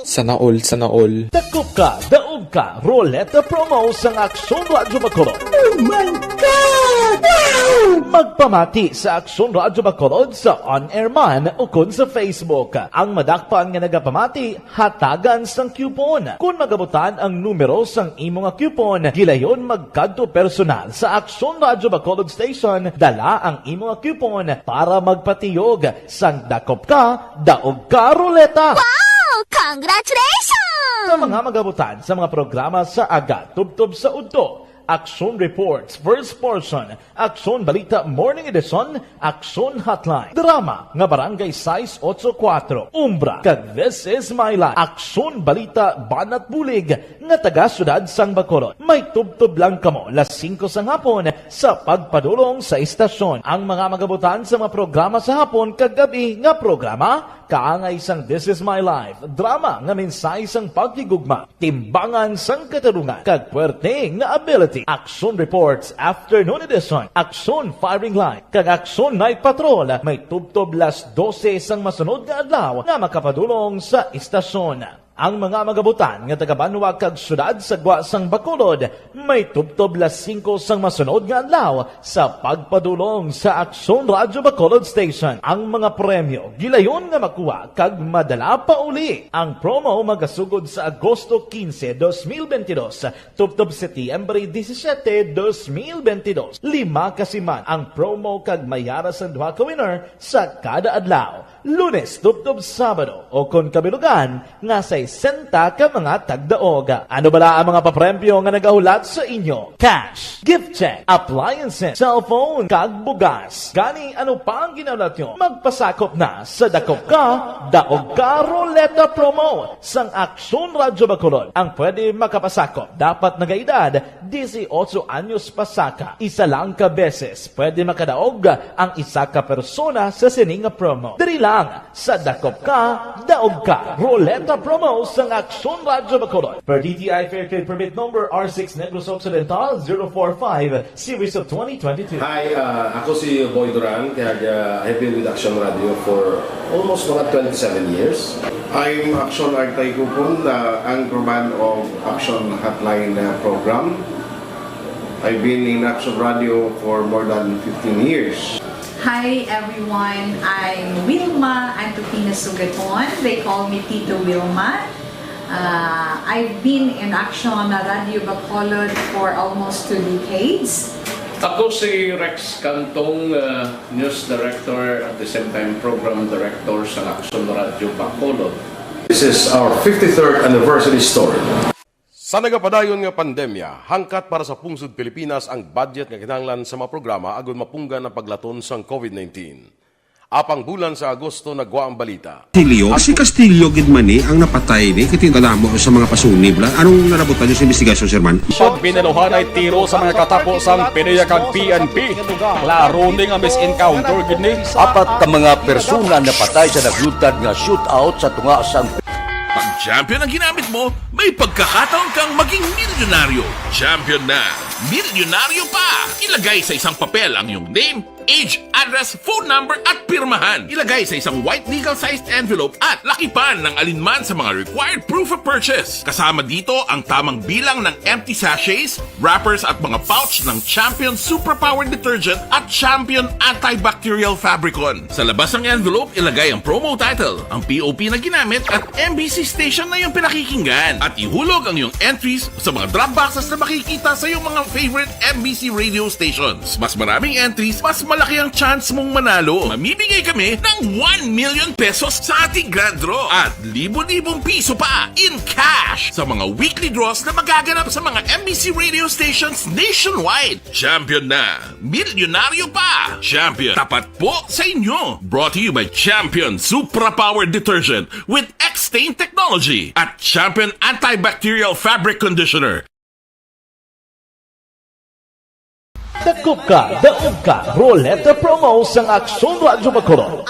Sana all. Dakop ka, daog ka, Roleta Promo sang Aksyon Radyo Bacolod. Oh my God! Wow! Magpamati sa Aksyon Radyo Bacolod sa on-air man o kun sa Facebook. Ang madakpan nga nagapamati, hatagan sang coupon. Kung magabutan ang numero sang imo nga coupon, gilayon magkadto personal sa Aksyon Radyo Bacolod Station, dala ang imo nga coupon para magpatiyog sang dakop ka, daog ka, Roleta. Wow! Congratulations! Sa mga magabutan sa mga programa sa Aga, Tubtob sa Udto, Aksyon Reports, First Portion, Aksyon Balita Morning Edition, Aksyon Hotline, Drama, nga Barangay 684, Umbra, kag This Is My Life, Aksyon Balita Banat Bulig, nga taga-syudad sang Bacolod. May tubtob lang kamo, 5 sang hapon, sa pagpadulong sa istasyon. Ang mga magabutan sa mga programa sa hapon, kag gabi nga programa, kaangay sang This Is My Life, drama nga mensahe sang pagtigugma, timbangan sang katarungan, kag puwerte nga ability. Aksyon Reports Afternoon Edition, Aksyon Firing Line, kag Aksyon Night Patrol, may tubtob 12 sang masunod nga adlaw nga makapadulong sa istasyon. Ang mga magabutan nga taga-Banwa kag syudad sa Gwa sang Bacolod, may tubtob 5 sang masunod nga adlaw sa pagpadulong sa Aksyon Radyo Bacolod Station. Ang mga premyo gilayon nga makuha kag madala pa uli. Ang promo magasugod sa Agosto 15, 2022, tubtob Setyembre 17, 2022. 5 kasiman ang promo kag mayara sa duha ka winner sa kada adlaw. Lunes, tubtob Sabado, o kon kabilugan nga sa 60 ka mga tagdaog. Ano bala ang mga papremyo nga nagahulat sa inyo? Cash, gift check, appliances, cellphone, kag bugas. Gani ano pa ang ginaulat nyo? Magpasakop na sa Dakop Ka, Daog Ka Roleta Promo sang Aksyon Radyo Bacolod. Ang pwede makapasakop dapat nagaedad 18 anyos pasaka. Isa lang ka beses pwede makadaog ang isa ka persona sa sining promo. Diri lang sa Dakop Ka, Daog Ka Roleta Promo sang Aksyon Radyo Bacolod. Per DTI Fair Trade Permit Number R6 Negros Occidental 045 Series of 2022. Hi, ako si Boy Duran, kaya I've been with Action Radio for almost mga 27 years. I'm Action Artay Kupon, anchorman of Action Hotline program. I've been in Action Radio for more than 15 years. Hi everyone, I'm Wilma Antopina Sugaton. They call me Tito Wilma. I've been in Action Radio Bacolod for almost 2 decades. Ako si Rex Cantong, News Director at the same time Program Director sa Aksyon Radio Bacolod. This is our 53rd anniversary story. Sa nagapadayon nga pandemya, hangkat para sa pungsod Pilipinas ang budget nga kinahanglan sa mga programa agon mapunggan ang paglaton sang COVID-19. Apang bulan sa Agosto nagwa ang balita. Si Castillo gidmani ang napatay ni kitindalamo sa mga pasunib. Anong narabutan niyo sa investigasyon, Sir Man? Pag binaluhan ay tiro sa mga katapos ang PDEA kag PNP. Klaro ni nga misencounter gid ni. Apat ka mga persona napatay sa naglutad nga shootout sa tunga sang Pag champion ang ginamit mo, may pagkakataon kang maging milyonaryo. Champion na, milyonaryo pa! Ilagay sa isang papel ang iyong name, age, address, phone number at pirmahan. Ilagay sa isang white legal-sized envelope at lakipan ng alinman sa mga required proof of purchase. Kasama dito ang tamang bilang ng empty sachets, wrappers at mga pouch ng Champion Super Power Detergent at Champion Antibacterial Fabricon. Sa labas ng envelope, ilagay ang promo title, ang POP na ginamit at MBC station na yung pinakikinggan. At ihulog ang iyong entries sa mga drop boxes na makikita sa iyong mga favorite MBC radio stations. Mas maraming entries, mas malaki ang chance mong manalo. Mamimigay kami ng 1 million pesos sa ating grand draw at libo-libong piso pa in cash sa mga weekly draws na magaganap sa mga MBC radio stations nationwide. Champion na, milyonaryo pa. Champion, tapat po sa inyo. Brought to you by Champion Supra Power Detergent with X-Stain Technology at Champion Antibacterial Fabric Conditioner. Dakop ka, daog ka, Roleta promo sang Aksyon Radyo Bacolod.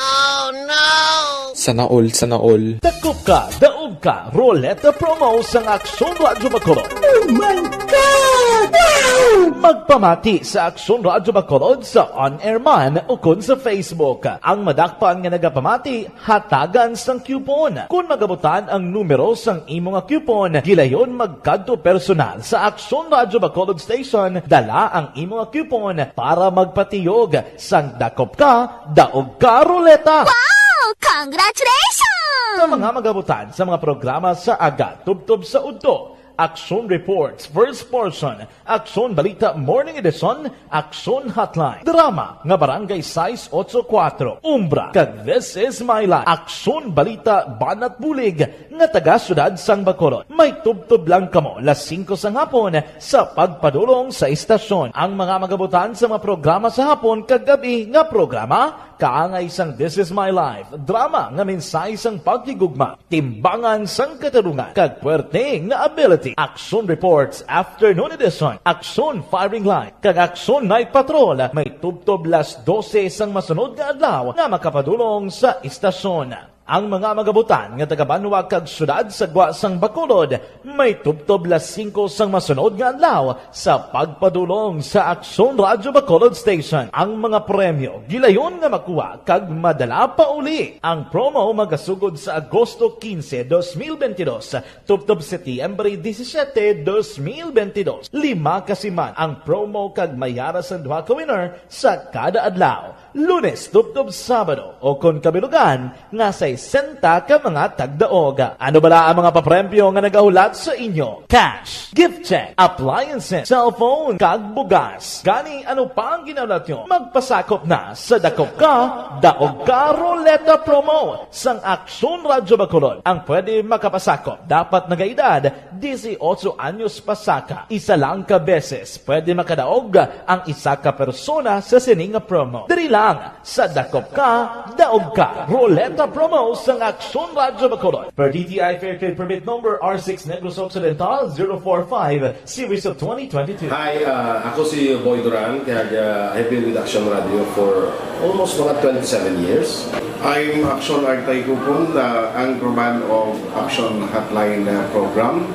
Sana all. Dakop ka, daog ka, Roleta promo sang Aksyon Radyo Bacolod. Oh my God! Wow! Magpamati sa Aksyon Radyo Bacolod sa on-air man o kun sa Facebook. Ang madakpan nga nagapamati, hatagan sang coupon. Kung magabutan ang numero sang imo nga coupon, gilayon magkadto personal sa Aksyon Radyo Bacolod Station, dala ang imo nga coupon para magpatiyog sang dakop ka, daog ka, Roleta. Wow! Congratulations! Sa mga magabutan sa mga programa sa Aga, Tubtob sa Udto, Aksyon Reports, First Portion, Aksyon Balita Morning Edition, Aksyon Hotline, Drama, nga Barangay 684, Umbra, kag This Is My Life, Aksyon Balita Banat Bulig, nga taga-syudad sang Bacolod. May tubtob lang kamo, las 5 sang hapon, sa pagpadulong sa istasyon. Ang mga magabutan sa mga programa sa hapon, kag gabi nga programa, kaangay sang This Is My Life, drama nga mensahe sang pagtigugma, timbangan sang katarungan, kag puwerte nga ability. Aksyon Reports Afternoon Edition, Aksyon Firing Line, kag Aksyon Night Patrol, may tubtob las 12 sang masunod nga adlaw nga makapadulong sa istasyon. Ang mga magabutan nga taga-Banwa kag syudad sa Guasang Bacolod, may tubtob las 5 sang masunod nga adlaw sa pagpadulong sa Aksyon Radyo Bacolod Station. Ang mga premyo gilayon nga makuha kag madala pa uli. Ang promo magasugod sa Agosto 15, 2022, tubtob Setyembre 17, 2022. 5 kasiman ang promo kag mayara sa duha ka winner sa kada adlaw. Lunes, tubtob Sabado, o kung kabilugan, nga sa 60 ka mga tagdaog. Ano bala ang mga papremyo nga nagahulat sa inyo? Cash, gift check, appliances, cellphone, kag bugas. Gani, ano pa ang ginaulat nyo? Magpasakop na sa Dakop Ka, Daog Ka Roleta Promo sang Aksyon Radyo Bacolod. Ang pwede makapasakop, dapat nagaedad 18 anyos pasaka. Isa lang ka beses pwede makadaog ang isa ka persona sa sining promo. Diri lang sa Dakop Ka, Daog Ka Roleta Promo sang Aksyon Radyo Bacolod. Per DTI Fair Trade Permit Number R6 Negros Occidental 045 Series of 2022. Hi, ako si Boy Duran, kaya I've been with Aksyon Radio for almost mga 27 years. I'm Aksyon Artay Kupon, the anchorman of Aksyon Hotline program.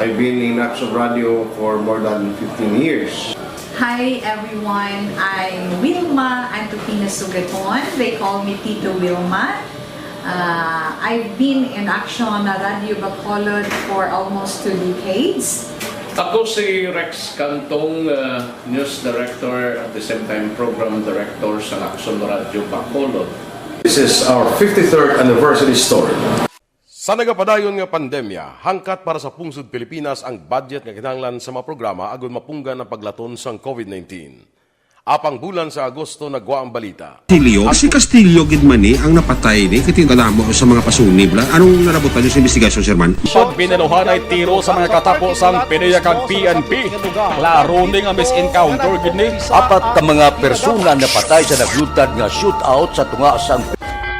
I've been in Aksyon Radio for more than 15 years. Hi everyone, I'm Wilma Antopina Sugaton. They call me Tito Wilma. I've been in Aksyon Radio Bacolod for almost 2 decades. Ako si Rex Cantong, News Director at the same time Program Director sa Aksyon Radio Bacolod. This is our 53rd anniversary story. Sa nagapadayon nga pandemya, hangkat para sa pungsod Pilipinas ang budget nga kinahanglan sa mga programa agon mapunggan ang paglaton sang COVID-19. Apang bulan sa Agosto nagwa ang balita. Si Castillo gidmani ang napatay ni katingkadamo sa mga pasunib. Anong narabutan niyo sa investigasyon, Sir Man? Pag binaluhan ay tiro sa mga katapos ang PDEA kag PNP. Klaro ni nga misencounter gid ni. Apat ka mga persona napatay sa naglutad nga shootout sa tunga sang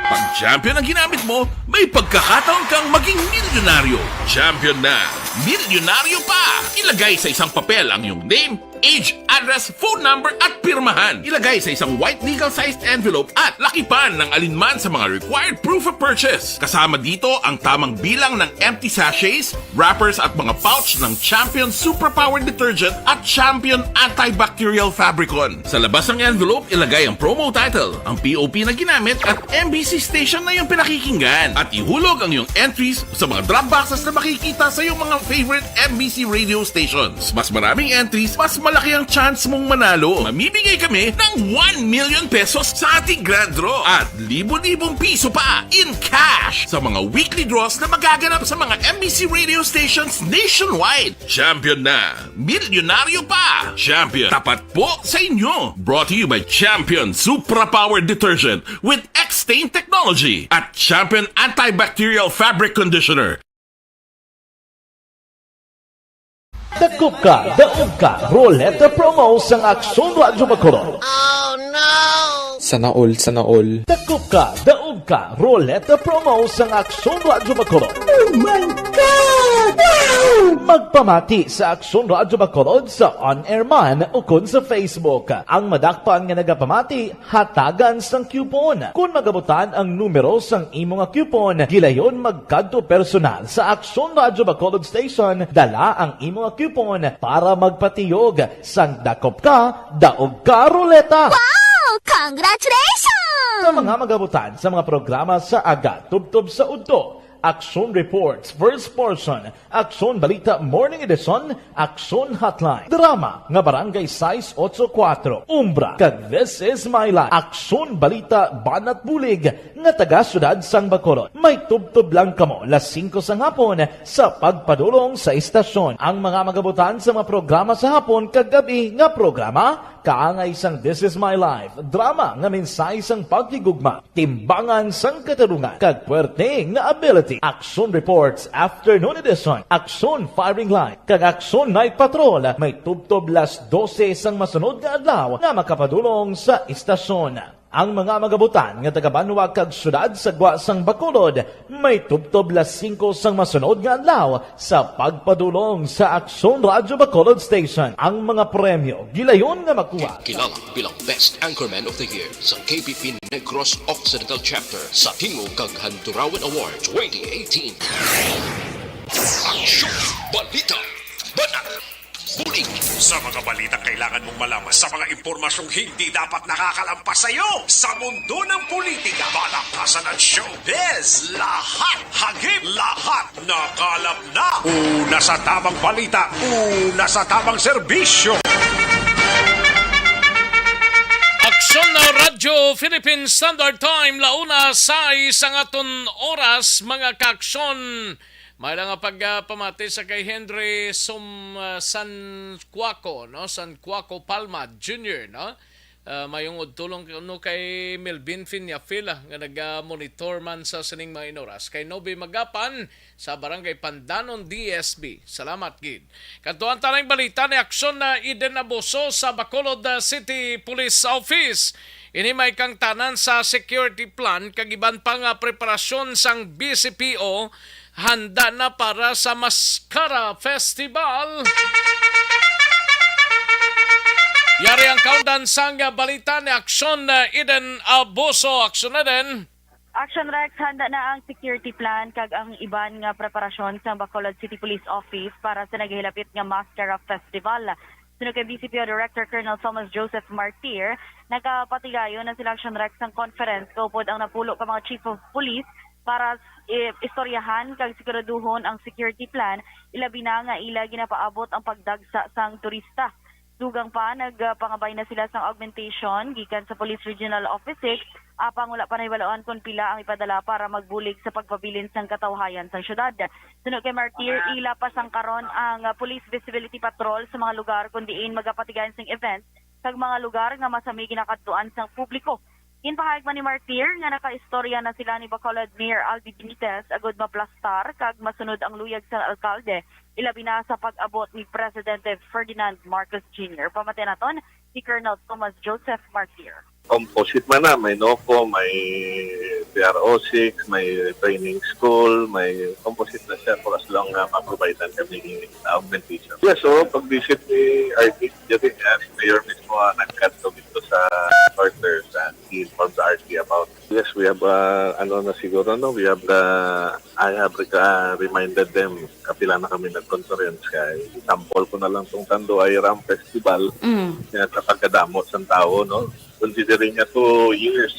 Pag champion ang ginamit mo, may pagkakataon kang maging milyonaryo. Champion na, milyonaryo pa! Ilagay sa isang papel ang iyong name, age, address, phone number at pirmahan. Ilagay sa isang white legal-sized envelope at lakipan ng alinman sa mga required proof of purchase. Kasama dito ang tamang bilang ng empty sachets, wrappers at mga pouch ng Champion Super Power Detergent at Champion Antibacterial Fabricon. Sa labas ng envelope, ilagay ang promo title, ang POP na ginamit at MBC station na yung pinakikinggan. At ihulog ang iyong entries sa mga drop boxes na makikita sa iyong mga favorite MBC radio stations. Mas maraming entries, mas malaki ang chance mong manalo. Mamimigay kami ng 1 million pesos sa ating grand draw at libo-libong piso pa in cash sa mga weekly draws na magaganap sa mga MBC radio stations nationwide. Champion na, milyonaryo pa. Champion, tapat po sa inyo. Brought to you by Champion Supra Powered Detergent with X-Stain Technology at Champion Antibacterial Fabric Conditioner. Dakop ka, daog ka, Roleta Promo sang Aksyon Radyo Bacolod. Sana all. Dakop ka, daog ka, Roleta Promo sang Aksyon Radyo Bacolod. Oh my God! Wow! Magpamati sa Aksyon Radyo Bacolod sa on-air man o kun sa Facebook. Ang madakpan nga nagapamati, hatagan sang coupon. Kung magabutan ang numero sang imo nga coupon, gilayon magkadto personal sa Aksyon Radyo Bacolod Station, dala ang imo nga coupon para magpatiyog sang dakop ka, daog ka, Roleta. Wow! Congratulations! Sa mga magabutan sa mga programa sa Aga, Tubtob sa Udto, Aksyon Reports, First Portion, Aksyon Balita Morning Edition, Aksyon Hotline, Drama, nga Barangay 684, Umbra, kag This Is My Life, Aksyon Balita Banat Bulig, nga taga Syudad Sang Bacolod. May tubtob lang kamo, las 5 sang hapon, sa pagpadulong sa istasyon. Ang mga magabutan sa mga programa sa hapon, kag gabi nga programa, kaangay sang This Is My Life, drama nga mensahe sang pagtigugma, timbangan sang katarungan, kag puwerte nga ability. Aksyon Reports Afternoon Edition, Aksyon Firing Line, kag Aksyon Night Patrol, may tubtob las 12 sang masunod nga adlaw nga makapadulong sa istasyon. Ang mga magabutan nga taga-Banwa kag syudad sa Gwa sang Bacolod, may tubtob las 5 sang masunod nga adlaw sa pagpadulong sa Aksyon Radyo Bacolod Station. Ang mga premyo gilayon nga makuha. Kilala bilang Best Anchorman of the Year sa KPP Negros Occidental Chapter sa Tingog kag Handurawan Award 2018. Aksyon! Balita! Banat! Bulig! Sa mga balitang kailangan mong malaman, sa mga impormasyong hindi dapat nakakalampas sa iyo, sa mundo ng politika, palakasan at showbiz, lahat, hagip, lahat, nakalap na. Una sa tamang balita, una sa tamang serbisyo. Aksyon na Radyo Philippine Standard Time, launa sa isang aton oras, mga kaaksyon. May lang pagpamati sa kay Henry San Cuaco, no? San Cuaco Palma Jr., no? Mayong udtulong no kay Melvin Finyafila nga nag-monitor man sa sining mga inoras. Kay Nobe Magapan sa Barangay Pandanon DSB. Salamat, gid. Kantuan tanang balita ni aksyon na Eden Abuso sa Bacolod City Police Office. Ini may kang tanan sa security plan kag iban pa nga preparasyon sang BCPO handa na para sa Mascara Festival. Yari ang countdown sang balita ni Aksyon Eden Abuso. Aksyon na din. Action Rex, handa na ang security plan kag ang iban nga preparasyon sa Bacolod City Police Office para sa naghihilapit nga Mascara Festival. Sunod kay BCPO Director Colonel Thomas Joseph Martir, nakapatigayon na sila Action Rex ng conference kaupod ang napulo ka mga Chief of Police para istoryahan kag siguraduhon ang security plan, ilabi na nga ila ginapaabot ang pagdagsa sang turista. Dugang pa nagpangabay na sila sang augmentation gikan sa Police Regional Office 6, apang wala pa naibaloan kung pila ang ipadala para magbulig sa pagpabilin sang katawhayan sang syudad. Sunod kay Martir, ila pa sang karon ang Police Visibility Patrol sa mga lugar kung diin magapatigayon sang events kag mga lugar nga masami ginakadtuan sang publiko. Inpahayag man ni Martir nga nakaistorya na sila ni Bacolod Mayor Albi Benitez agud maplastar kag masunod ang luyag sa alkalde, ilabi na sa pag-abot ni Presidente Ferdinand Marcos Jr. Pamatay naton si Colonel Thomas Joseph Martir. Composite man na, may NOCO, may PRO6, may training school, may composite na siya for as long na ma-providean kami augmentation. Yes, so pag-visit ni RT, jadi si Mayor mismo nag-cut dito sa quarters and he informed the RT about. Yes, we have, we have I have reminded them, kapila na kami nag-conference kay sample ko na lang itong Tanduay Ram Festival, kaya kapagkadamot sa tao, no? Considering nga 2 years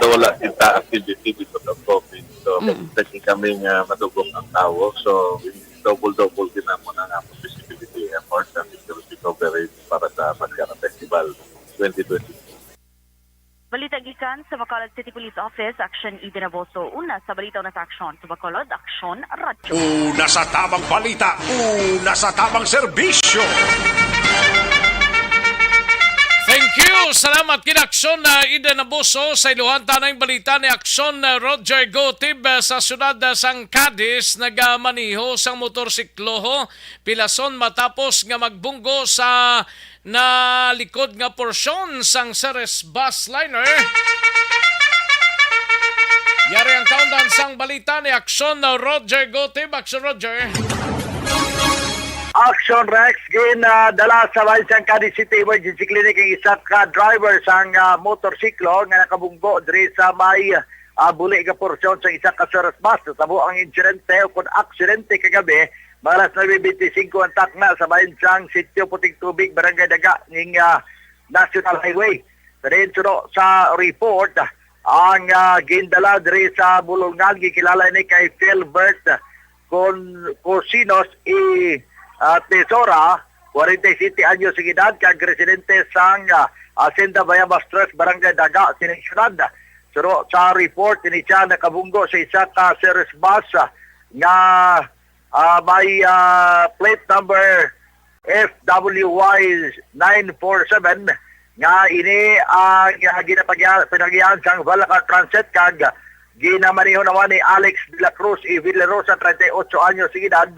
na wala kita activity because of COVID. So, kasi kami nga madugong ang tao. So, double-double din na muna nga visibility efforts and security coverage para sa Mascara Festival 2020. Balita gikan sa Bacolod City Police Office, Action Ibinaboso. Una sa balita na sa aksyon sa Bacolod, Aksyon Radyo. Una sa tamang balita, una sa tamang serbisyo. Thank you! Salamat kinaksyon na Ida Naboso sa iluhan tanang balita ni Aksyon Roger Gotib sa syudad sang Cadiz nagamaniho sang motorsiklo pilason matapos nga magbunggo sa nalikod nga porsyon sang Ceres bus liner. Yari ang countdown sang balita ni Aksyon Roger Gotib. Aksyon Roger. Action Rex dala sa Bansang Cadiz City Emergency Clinic ang isa ka driver sang motorsiklo nga nakabunggo diri sa may buli nga porsyon sa isa ka Ceres bus. Tabo ang insidente o kung aksidente kagabi mga alas 9:25 ang takna sa Bansang Sitio Puting Tubig, Barangay Daga ng National Highway. Sa report ang gindala diri sa Bulungan gikilala ni kay Philbert Cosinos Tesora, 47 anyos ng edad, kag residente sang Hacienda Bayabas Tres, Barangay Daga, sining syudad. Pero sa report, ini siya nakabunggo sa isa ka Ceres bus nga may plate number FWY 947 nga ini pinagyan sang Valakar Transit kag ginamaniho naman ni Alex de la Cruz y Villarosa, 38 anyos ng edad.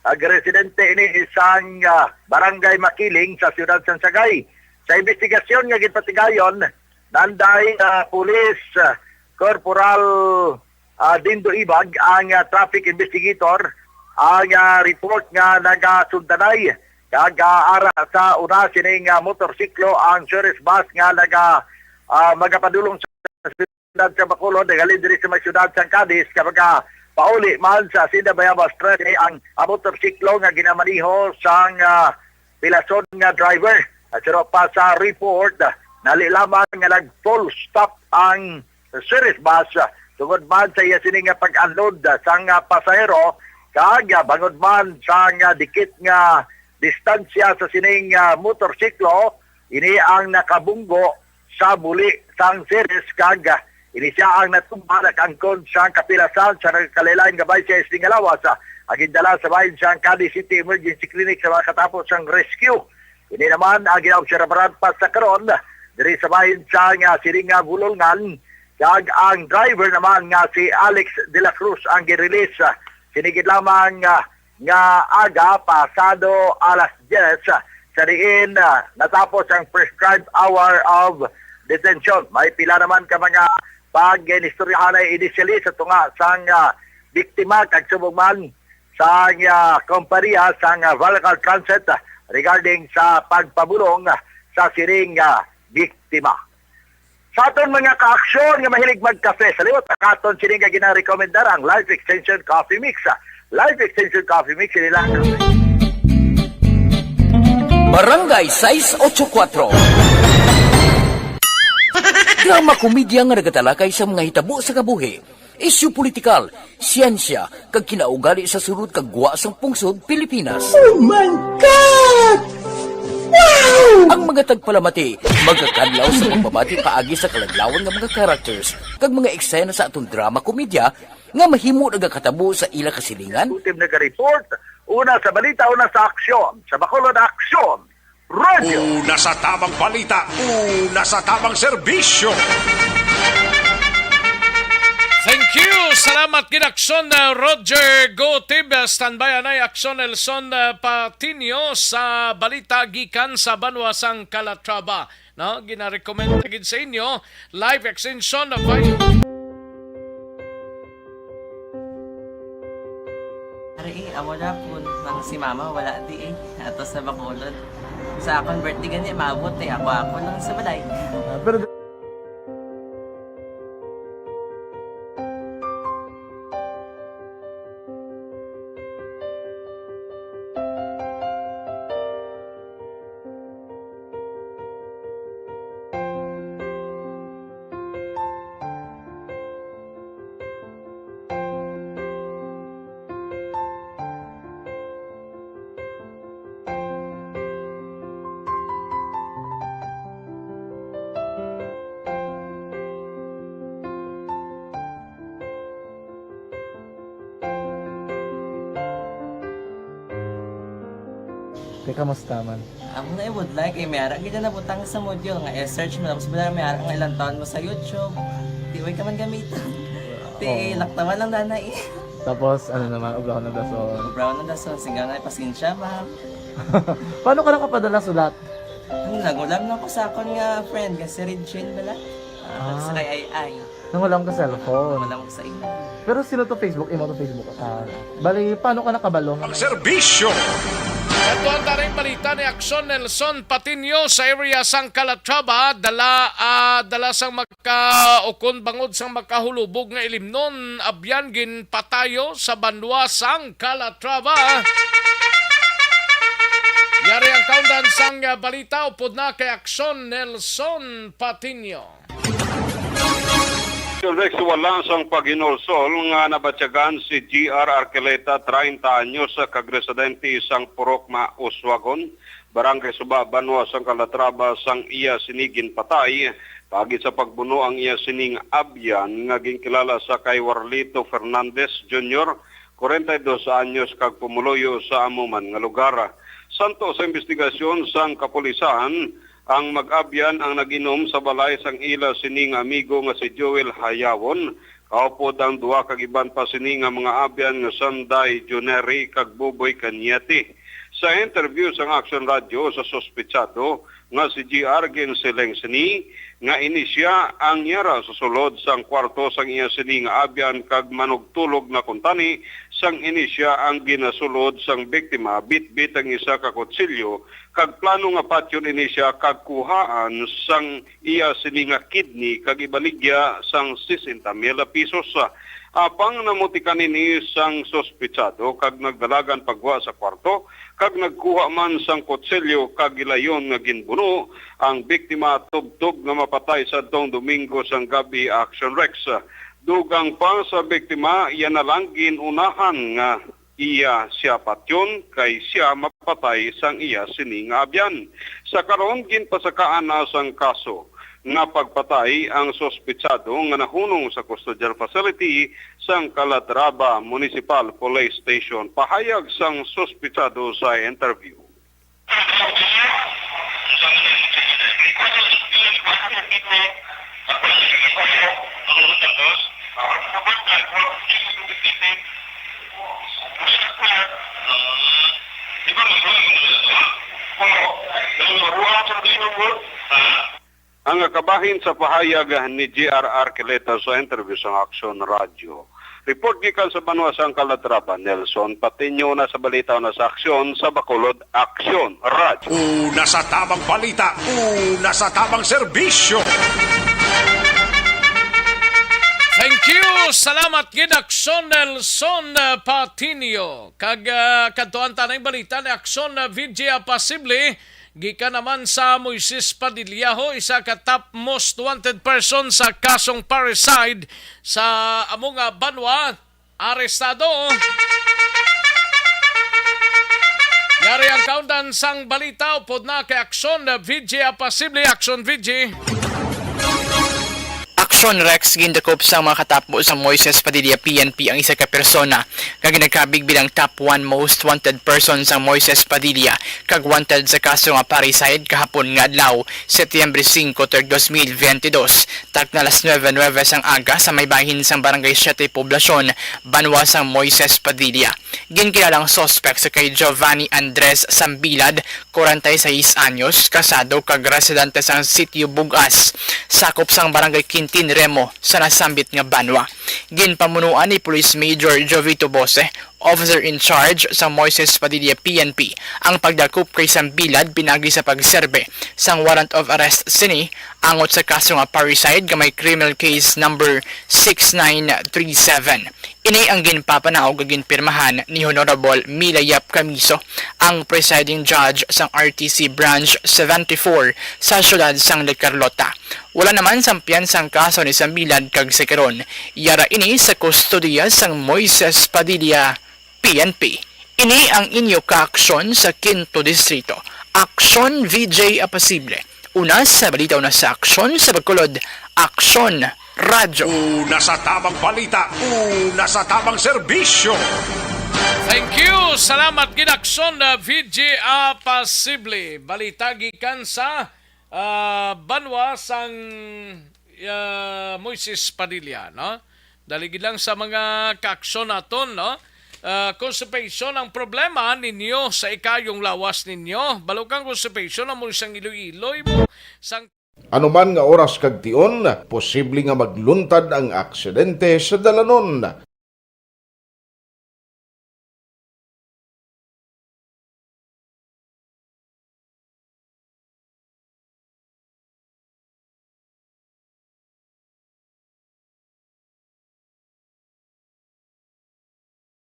Residente ini isang barangay Makiling sa siyudad San Sagay. Sa investigasyon nga gipatigayon, nanday Police Corporal Dindo Ibag ang traffic investigator ang report nga nagasundanay kag-ara sa una sining motorsiklo ang Ceres bus nga magapadulong sa siyudad sa Bacolod nagalin diri sa may siyudad San Cadiz kapag pauli man sa Hacienda Bayabas Tres ang motorsiklo nga ginamaniho sang pilason nga driver. At pero pa sa report, nalilaman nga nag-full stop ang Ceres bus tungod man sa iya sining nga pag-unload sang pasahero kag bangod man sang dikit nga distansya sa sining motorsiklo ini ang nakabunggo sa buli sang Ceres kag ini siya ang natumbalik ang sa kapilasan sa nagkalilain gabay siya isling alawas. Agindala sa bayan sa Cadiz City Emergency Clinic sa mga katapos ang rescue. Ini naman ang ginaobserbahan pa sa karon diri sa bayan sa siringa Bulolngan. Kag ang driver naman nga si Alex de la Cruz ang girelease. Sinigid lamang nga aga pasado alas 10 sa diin natapos ang prescribed hour of detention. May pila naman ka mga pag-inistoryahan ay initially sa tunga sang biktima kag subong man sang kompanya sang Valakar Transit regarding sa pagpabulong sa siring biktima. Sa aton mga kaaksyon nga mahilig magkape sa liwat aton sining nga ginarekomendar ang Life Extension Coffee Mix. Life Extension Coffee Mix nila Barangay 684. Drama komedya nga nagatalakay sa mga hitabo sa kabuhi, isyu politikal, siyensya, kag kinaugali sa sulod kag guwa sang pungsod Pilipinas. Oh my God! Wow! Ang mga tagpalamati, magkakadlaw sa pagbabati paagi sa kalaglawan ng mga characters, kag mga eksena sa atong drama komedya nga mahimo nagakatabo sa ila kasilingan. Team nag-report, una sa balita, una sa aksyon, sa Bacolod Aksyon, Radio. Una sa tamang balita, una sa tamang serbisyo. Thank you! Salamat kinaksyon Roger Gotib. Standby anay aksyon Elson Patinio sa balita gikan sa Banwasang Calatrava. No? Ginarecommend agad sa inyo, live extension of amo na po nang si mama wala di ato sa Bacolod. Sa akong birthday gani maabot ako lang sa balay. Pero kamusta man? Ako na would like, mayara gid na butang sa module nga i-search mo tapos bala mayara nga ilang taon mo sa YouTube. Di way ka man gamitan. Di laktawan lang dana eh. Tapos, ano naman, brown na dason. Brown na dason, singaw na pasensya ma'am. Paano ka nakapadala sulat? Nagulam na ako sa akon nga friend, kasi Regine bala. Sa kay ay. Nangulam ka cellphone. Wala ko sa ina. Pero sino to Facebook? Imo to Facebook. Bali, paano ka nakabalong? Ang serbisyo! Ito ang taring balita ni Action Nelson Patinio sa area sang Calatrava. Dala sang magkaukon bangod sang makahulubog nga ilimnon abyan gin patayo sa banwa sang Calatrava. Yari ang kaundan sang balita upod na kay Action Nelson Patinio. Rex, wala sang paghinulsol nga nabatyagan si G.R. Arqueleta, 30 anyos, kagresidente isang Purok Uswagon, Barangay Suba, Banwa, sang Calatrava, sang iya sinigin patay. Pagi sa pagbuno ang iya sining abyan, nga ginkilala sa kay Warlito Fernandez Jr., 42 anyos, kag pumuloyo sa amuman nga lugar. Santo sa investigasyon sang kapulisan, ang mag-abyan ang nag-inom sa balay sang ila sining amigo nga si Joel Hayawon. Kaupod ang duwa kag iban pa sining nga mga abyan nga Sanday Juneri kag Buboy Kanyati. Sa interview sang Action Radio sa sospechado nga si G.R. Ginseleng sini nga inisya ang yara sa sulod sang kwarto sang iya sini nga abyan kag manugtulog na kuntani sang inisya ang ginasulod sang biktima bit-bit ang isa ka kutsilyo kag plano nga patyon inisya kag kuhaan sang iya sini nga kidney kag ibaligya sang 60,000 pesos. Apang namutikan ini sang sospechado kag nagdalagan pagwa sa kwarto kag nagkuha man sang kutsilyo kag ilayon nga ginbuno ang biktima tubtub nga mapatay sa dong Domingo sang gabi. Action Rex. Dugang pa sa biktima iya na lang ginunahan nga iya siya patyon kay siya mapatay sang iya sining abyan. Sa karon ginpasakaan na sang kaso nga pagpatay ang sospechado nga nahunong sa custodial facility sang Calatrava Municipal Police Station. Pahayag sang sospechado sa interview. Ang kabahin sa pahayag ni G.R. Arqueleta sa interview sa Action Radio. Report gikan sa Banwa sang Calatrava, Nelson Patinio na sa balita na sa Aksyon sa Bacolod. Action Radio. Una sa tamang balita, una sa tamang serbisyo. Thank you. Salamat gid Action Nelson Patinio. Kag kadtuan tanang balita ni Action VJ Apasible. Gikan naman sa Moises Padilyaho, isa ka top most wanted person sa kasong parricide sa among Banwa, arestado. Yari ang kaundan sang balita upod na kay Action VJ Apasible. Action VJ. Action Rex gindakop sa mga katapbo sa Moises Padilla PNP ang isa ka persona kag nagkabig bilang top 1 most wanted person sa Moises Padilla kag wanted sa kaso nga parricide kahapon nga adlaw Setyembre 5, 2022 tak na alas 9:09 sang aga sa may bahin sang Barangay 7 Poblasyon, Banwa sang Moises Padilla. Ginkilalang suspect sa kay Giovanni Andres Sambilad, 46 anyos, kasado kag residente sang Sitio Bugas, sakop sang Barangay Quintin Remo sa nasambit nga Banwa. Ginpamunuan ni Police Major Jovito Bose, officer in charge sa Moises Padilla PNP, ang pagdakop kay Sambilad pinagi sa pagserbe sang warrant of arrest sini angot sa kaso nga parricide nga may criminal case number 6937. Ini ang ginpapanaog ag ginpirmahan ni Honorable Milayap Camiso, ang presiding judge sang RTC Branch 74 sa syudad sang De Carlota. Wala naman sampian sang kaso ni Sambilad kag Sekeron. Yara ini sa kustodiya sang Moises Padilla PNP. Ini ang inyo ka-aksyon sa Quinto Distrito. Aksyon VJ Apasible. Una sa balita, una sa aksyon sa Bacolod. Aksyon Radio. Una sa tamang balita, una sa tamang serbisyo. Thank you. Salamat Gidakson na VJ Pasible. Balita gikan sa banwa sang Moises Padilla, no? Daligid lang sa mga kaaksyon naton, no? Constipation ang problema ninyo sa ikayong lawas ninyo. Balukang constipation ang mo isang iloy-iloy mo. Anuman nga oras kag tion, posible nga magluntad ang aksidente sa dalanon.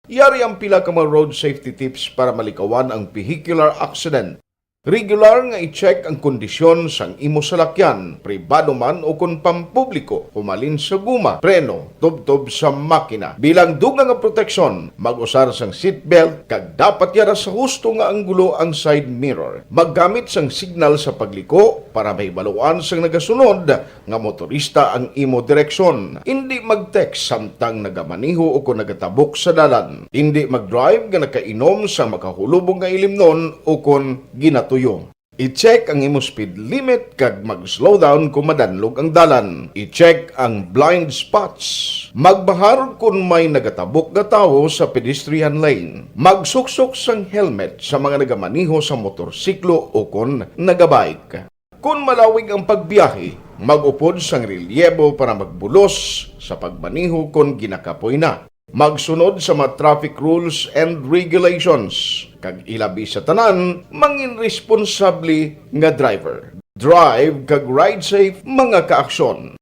Yari ang pila ka mga road safety tips para malikawan ang vehicular accident. Regular nga i-check ang kondisyon sang imo salakyan, pribado man o kung pampubliko, humalin sa guma, preno, tubtob sa makina. Bilang dugang nga proteksyon, mag-usar sang seatbelt, kag dapat yara sa husto nga anggulo ang side mirror. Maggamit sang signal sa pagliko para may baluan sang nagasunod nga motorista ang imo direksyon. Hindi mag-text samtang nagamaniho o kung nagatabok sa dalan. Hindi mag-drive nga nakainom sa makahulubong nga ilimnon o kung ginatuyo. I-check ang imo speed limit kag mag-slow down kung madanlog ang dalan. I-check ang blind spots. Magbahar kung may nagatabok nga tawo sa pedestrian lane. Magsuksok sang helmet sa mga nagamaniho sa motorsiklo o kung nagabike. Kung malawig ang pagbiyahe, mag-upod sang relyebo para magbulos sa pagbaniho kung ginakapoy na. Magsunod sa mga traffic rules and regulations. Kag ilabi sa tanan, mangin responsable nga driver. Drive kag ride safe mga kaaksyon.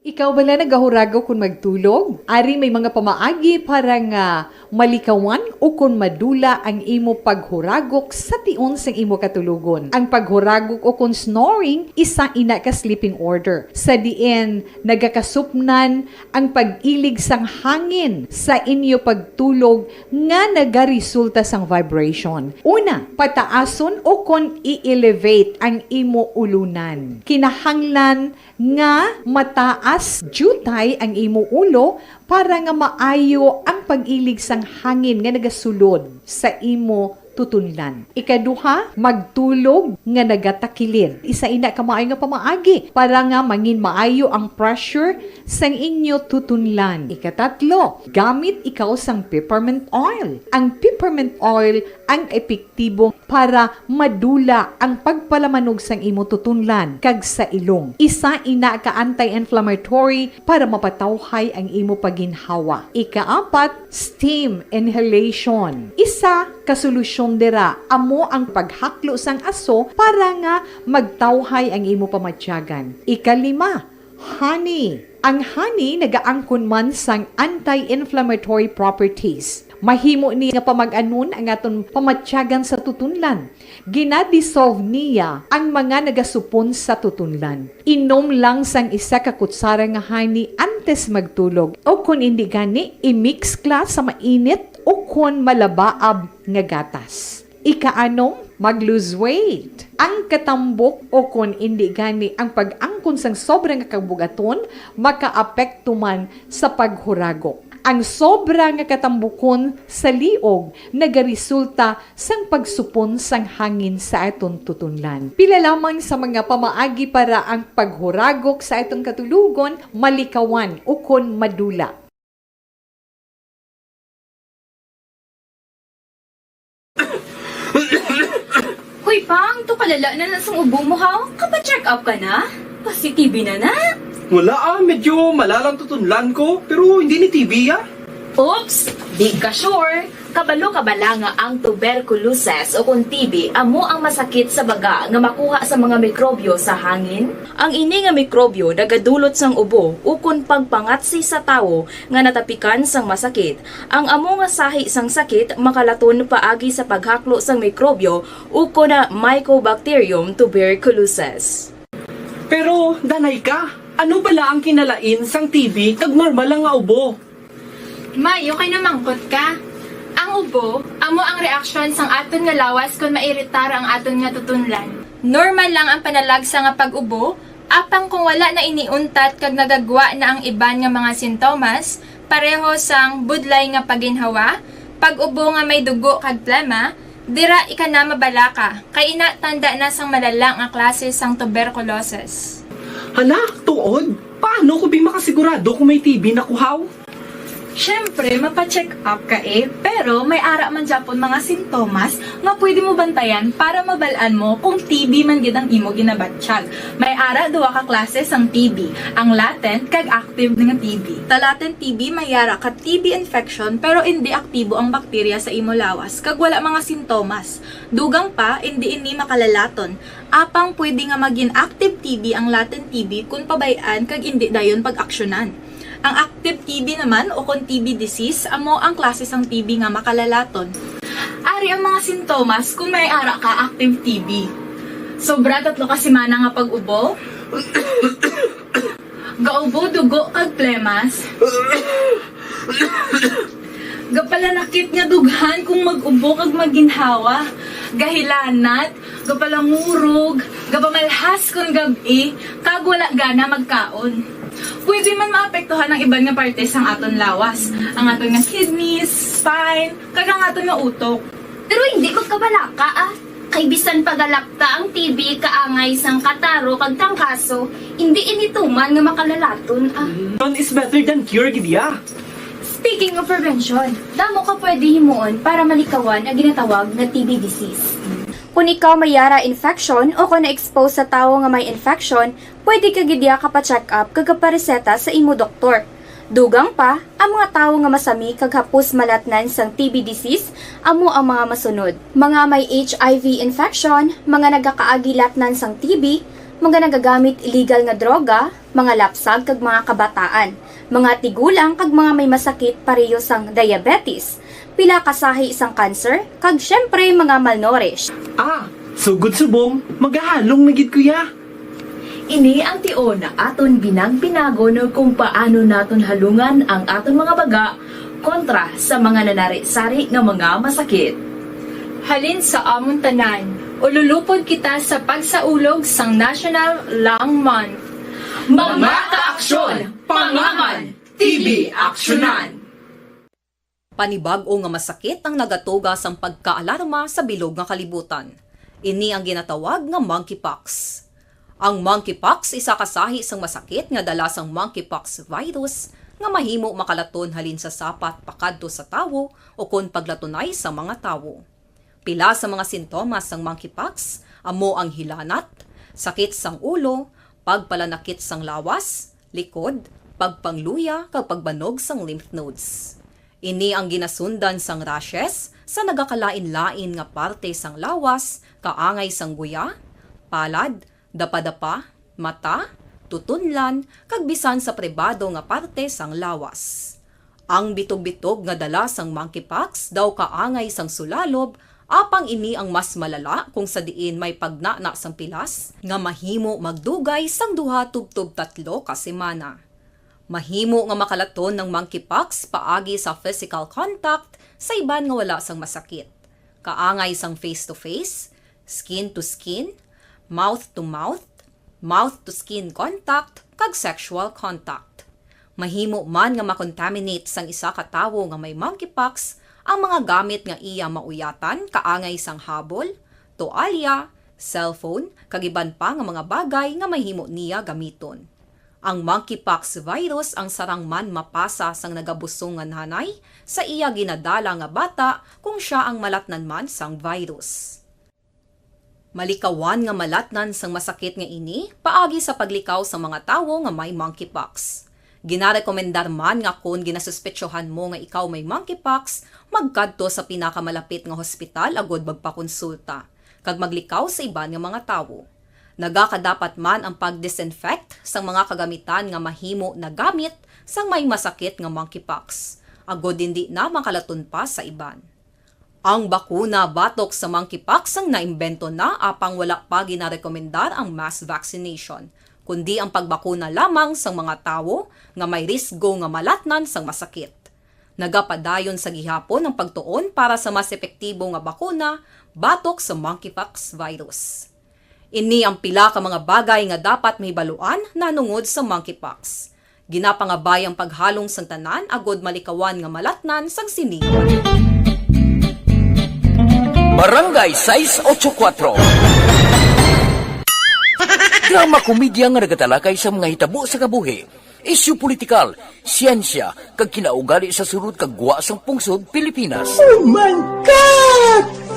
Ikaw bala nagahuragaw kung magtulog? Ari may mga pamaagi para nga malikawan o kung madula ang imo paghuragok sa tion sang imo katulugon. Ang paghuragok o kung snoring, isa ina ka sleeping order. Sa diin, nagakasupnan ang pag-ilig sang hangin sa inyo pagtulog nga nagaresulta sang vibration. Una, pataason o kung i-elevate ang imo ulunan. Kinahanglan nga mataas jutay ang imo ulo para nga maayo ang pag-ilig sang hangin nga nagasulod sa imo tutunlan. Ikaduha, magtulog nga nagatakilid. Isa ina ka maayo nga pamaagi para nga mangin maayo ang pressure sang inyo tutunlan. Ikatatlo, gamit ikaw sang peppermint oil. Ang peppermint oil ang epektibo para madula ang pagpalamanog sang imo tutunlan kag sa ilong. Isa ina ka anti-inflammatory para mapatawhay ang imo paginhawa. Ikaapat, steam inhalation. Isa ka solusyon dira amo ang paghaklo sang aso para nga magtawhay ang imo pamatyagan. Ikalima, honey. Ang honey nagaangkon man sang anti-inflammatory properties. Mahimo ni nga pamag-anon ang aton pamatyagan sa tutunlan. Ginadissolve niya ang mga nagasupon sa tutunlan. Inom lang sang isa ka kutsara nga honey antes magtulog. O kung hindi gani, i-mix kla sa mainit o kung malabaab nga gatas. Ikaanom, mag-lose weight. Ang katambok o kung hindi gani ang pag-angkon sang sobrang kabugaton, makaapekto man sa paghuragok. Ang sobra nga katambukon sa liog nagaresulta sang pagsupon sang hangin sa aton tutunlan. Pila lamang sa mga pamaagi para ang paghuragok sa aton katulugon malikawan o kon madula. Hoy Pang, to kalala na sang ubo mo ha? Kapa-check up ka na? Positive na. Wala medyo malalang tutunlan ko, pero hindi ni TB Oops! Di ka sure. Kabalo kabala nga ang tuberculosis o kung TB amo ang masakit sa baga nga makuha sa mga mikrobyo sa hangin. Ang ini nga mikrobyo nagadulot sang ubo o kung pagpangatsi sa tawo nga natapikan sang masakit. Ang amo nga sahi sang sakit makalaton paagi sa paghaklo sang mikrobyo o kung na Mycobacterium tuberculosis. Pero, danay ka, ano bala ang kinalain sang TB kag normal lang nga ubo? Mayo kay namangkot ka. Ang ubo, amo ang reaksyon sang aton nga lawas kung mairitar ang aton nga tutunlan. Normal lang ang panalagsa nga pag-ubo, Apang kung wala na iniuntat kag nagagwa na ang iban nga mga sintomas, pareho sang budlay nga paginhawa, pag-ubo nga may dugo kag plema, dira ika na mabalaka, kay ina tanda na sang malalang nga klase sang tuberculosis. Hala, tuod? Paano ko makasigurado kung may TB na kuhaw? Siyempre, mapacheck up ka pero may ara man Japon mga sintomas nga pwede mo bantayan para mabalaan mo kung TB man gid ang imo ginabatsyag. May ara duwa ka klase sang TB, ang latent kag active nga TB. Ta latent TB may ara ka TB infection pero hindi aktibo ang bakterya sa imo lawas kag wala mga sintomas. Dugang pa hindi makalalaton. Apang pwede nga maging active TB ang latent TB kung pabayaan kag hindi dayon pag-aksyonan. Ang active TB naman o kung TB disease, amo ang klase sang TB nga makalalaton. Ari ang mga sintomas kung may ara ka active TB. Sobra 3 ka semana nga pag-ubo, gaubo, dugo, kag plemas, gapalanakit nga dughan kung mag-ubo kag maginhawa, gahilanat, gapalangurog, gapamalhas kung gabi, kag wala gana magkaon. Pwede man maapektuhan ang iban nga parte sang aton lawas, ang aton nga kidneys, spine, kag ang aton nga utok. Pero hindi magkabalaka Kay bisan pagalakta ang TB kaangay sang kataro kag tangkaso, hindi inituman nga makalalaton None is better than cure, gidya. Speaking of prevention, damo ka pwede himuon para malikawan ang ginatawag na TB disease. Kung ikaw may yara infection o kung na-expose sa tao nga may infection, pwede ka gidya ka pa-check up kag pareseta sa imo doktor. Dugang pa, ang mga tao nga masami kag hapos malatnan sang TB disease, amo ang mga masunod. Mga may HIV infection, mga nagakaagilatnan sang TB, mga nagagamit illegal nga droga, mga lapsag kag mga kabataan, mga tigulang kag mga may masakit pareho sang diabetes, pila kasahi isang cancer, kag syempre mga malnourished. Sugod subong, magahalong nagid kuya. Ini ang tion na aton binag-binago no kung paano naton halungan ang aton mga baga kontra sa mga nanari-sari nga mga masakit. Halin sa amon tanan, ululupod kita sa pagsaulog sang National Lung Month. Mga kaaksyon, pangangan, TB aksyonan. Panibag-o nga masakit ang nagatuga sang pagkaalarma sa bilog nga kalibutan. Ini ang ginatawag nga monkeypox. Ang monkeypox isa kasahi sang masakit nga dala sang monkeypox virus nga mahimo makalaton halin sa sapat pakadto sa tawo o kon paglatunay sa mga tawo. Pila sa mga sintomas sang monkeypox amo ang hilanat, sakit sang ulo, pagpalanakit sang lawas, likod, pagpangluya kag pagbanog sang lymph nodes. Ini ang ginasundan sang rashes sa nagakalain-lain nga parte sang lawas, kaangay sang guya, palad, dapadapa, mata, tutunlan, kag bisan sa pribado nga parte sang lawas. Ang bitog-bitog nga dala sang monkeypox daw kaangay sang sulalob, apang ini ang mas malala kung sa diin may pagnana sang pilas nga mahimo magdugay sang 2 tubtob 3 ka semana. Mahimo nga makalaton ng monkeypox paagi sa physical contact sa iban nga wala sang masakit. Kaangay sang face-to-face, skin-to-skin, mouth-to-mouth, mouth-to-skin contact, kag sexual contact. Mahimo man nga makontaminate sang isa ka tawo nga may monkeypox ang mga gamit nga iya mauyatan kaangay sang habol, toalya, cellphone, kag iban pa nga mga bagay nga mahimo niya gamiton. Ang monkeypox virus ang sarang man mapasa sang nagabusong nga nanay sa iya ginadala nga bata kung siya ang malatnan man sang virus. Malikawan nga malatnan sang masakit nga ini paagi sa paglikaw sa mga tawo nga may monkeypox. Ginarekomendar man nga kung ginasuspetsyohan mo nga ikaw may monkeypox, magkadto sa pinakamalapit nga hospital agod magpakonsulta, kag maglikaw sa iban nga mga tawo. Nagakadapat man ang pag-disinfect sa mga kagamitan nga mahimo na gamit sang may masakit nga monkeypox, agod hindi na makalaton pa sa iban. Ang bakuna batok sa monkeypox ang naimbento na apang wala pa ginarekomendar ang mass vaccination, kundi ang pagbakuna lamang sa mga tawo nga may risgo nga malatnan sang masakit. Nagapadayon sa gihapon ang pagtuon para sa mas epektibo nga bakuna batok sa monkeypox virus. Ini ang pila ka mga bagay nga dapat mahibaluan nanungod sa monkeypox. Ginapangabay ang paghalong sang tanan agod malikawan nga malatnan sang siningon. Barangay 684. Drama komedya nga nagatalakay sa mga hitabo sa kabuhi. Isyu politikal, siyensya, kag kinaugali sa sulod kag guwa sang pungsod Pilipinas. Oh my God!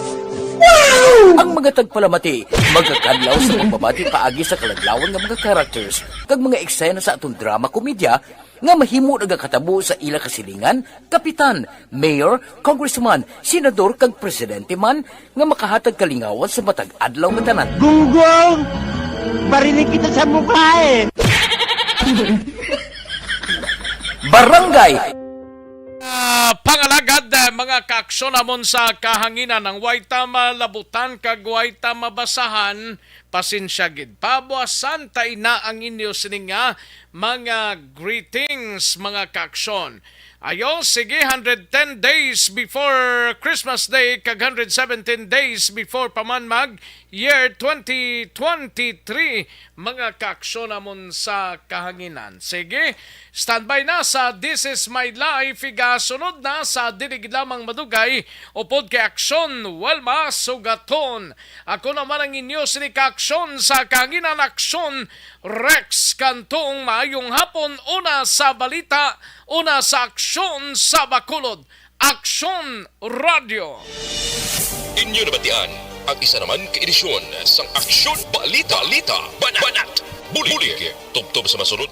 Wow! Ang mga tagpalamati, magkakadlaw sa pagbabati paagi sa kalaglawan nga mga characters kag mga eksena sa atong drama komedya nga mahimo nagakatabo sa ila kasilingan, kapitan, mayor, congressman, senador kag presidente man nga makahatag kalingawan sa matag adlaw nga tanan. Gunggong! Barinig kita sa mukha eh! Barangay Pangalagad mga kaaksyon namon sa kahanginan ng waita malabutan kag waita mabasahan, pasensya gid. Pabuasan ta ina ang inyo sininga mga greetings mga kaaksyon. Ayo, sige, 110 days before Christmas Day kag 117 days before pamanmag year 2023 mga kaaksyon namon sa kahanginan. Sige, standby na sa This Is My Life, igasunod na sa dilig lamang madugay upod kay aksyon Walma Sugaton. Ako naman ang inyo sinikaaksyon sa kahanginan aksyon Rex Kantong. Maayong hapon, una sa balita, una sa aksyon sa Bacolod, Aksyon Radio. Inyo nabatian ang isa naman ka-edisyon sang Aksyon Balita, Banat, Bulig, tubtob sa masunod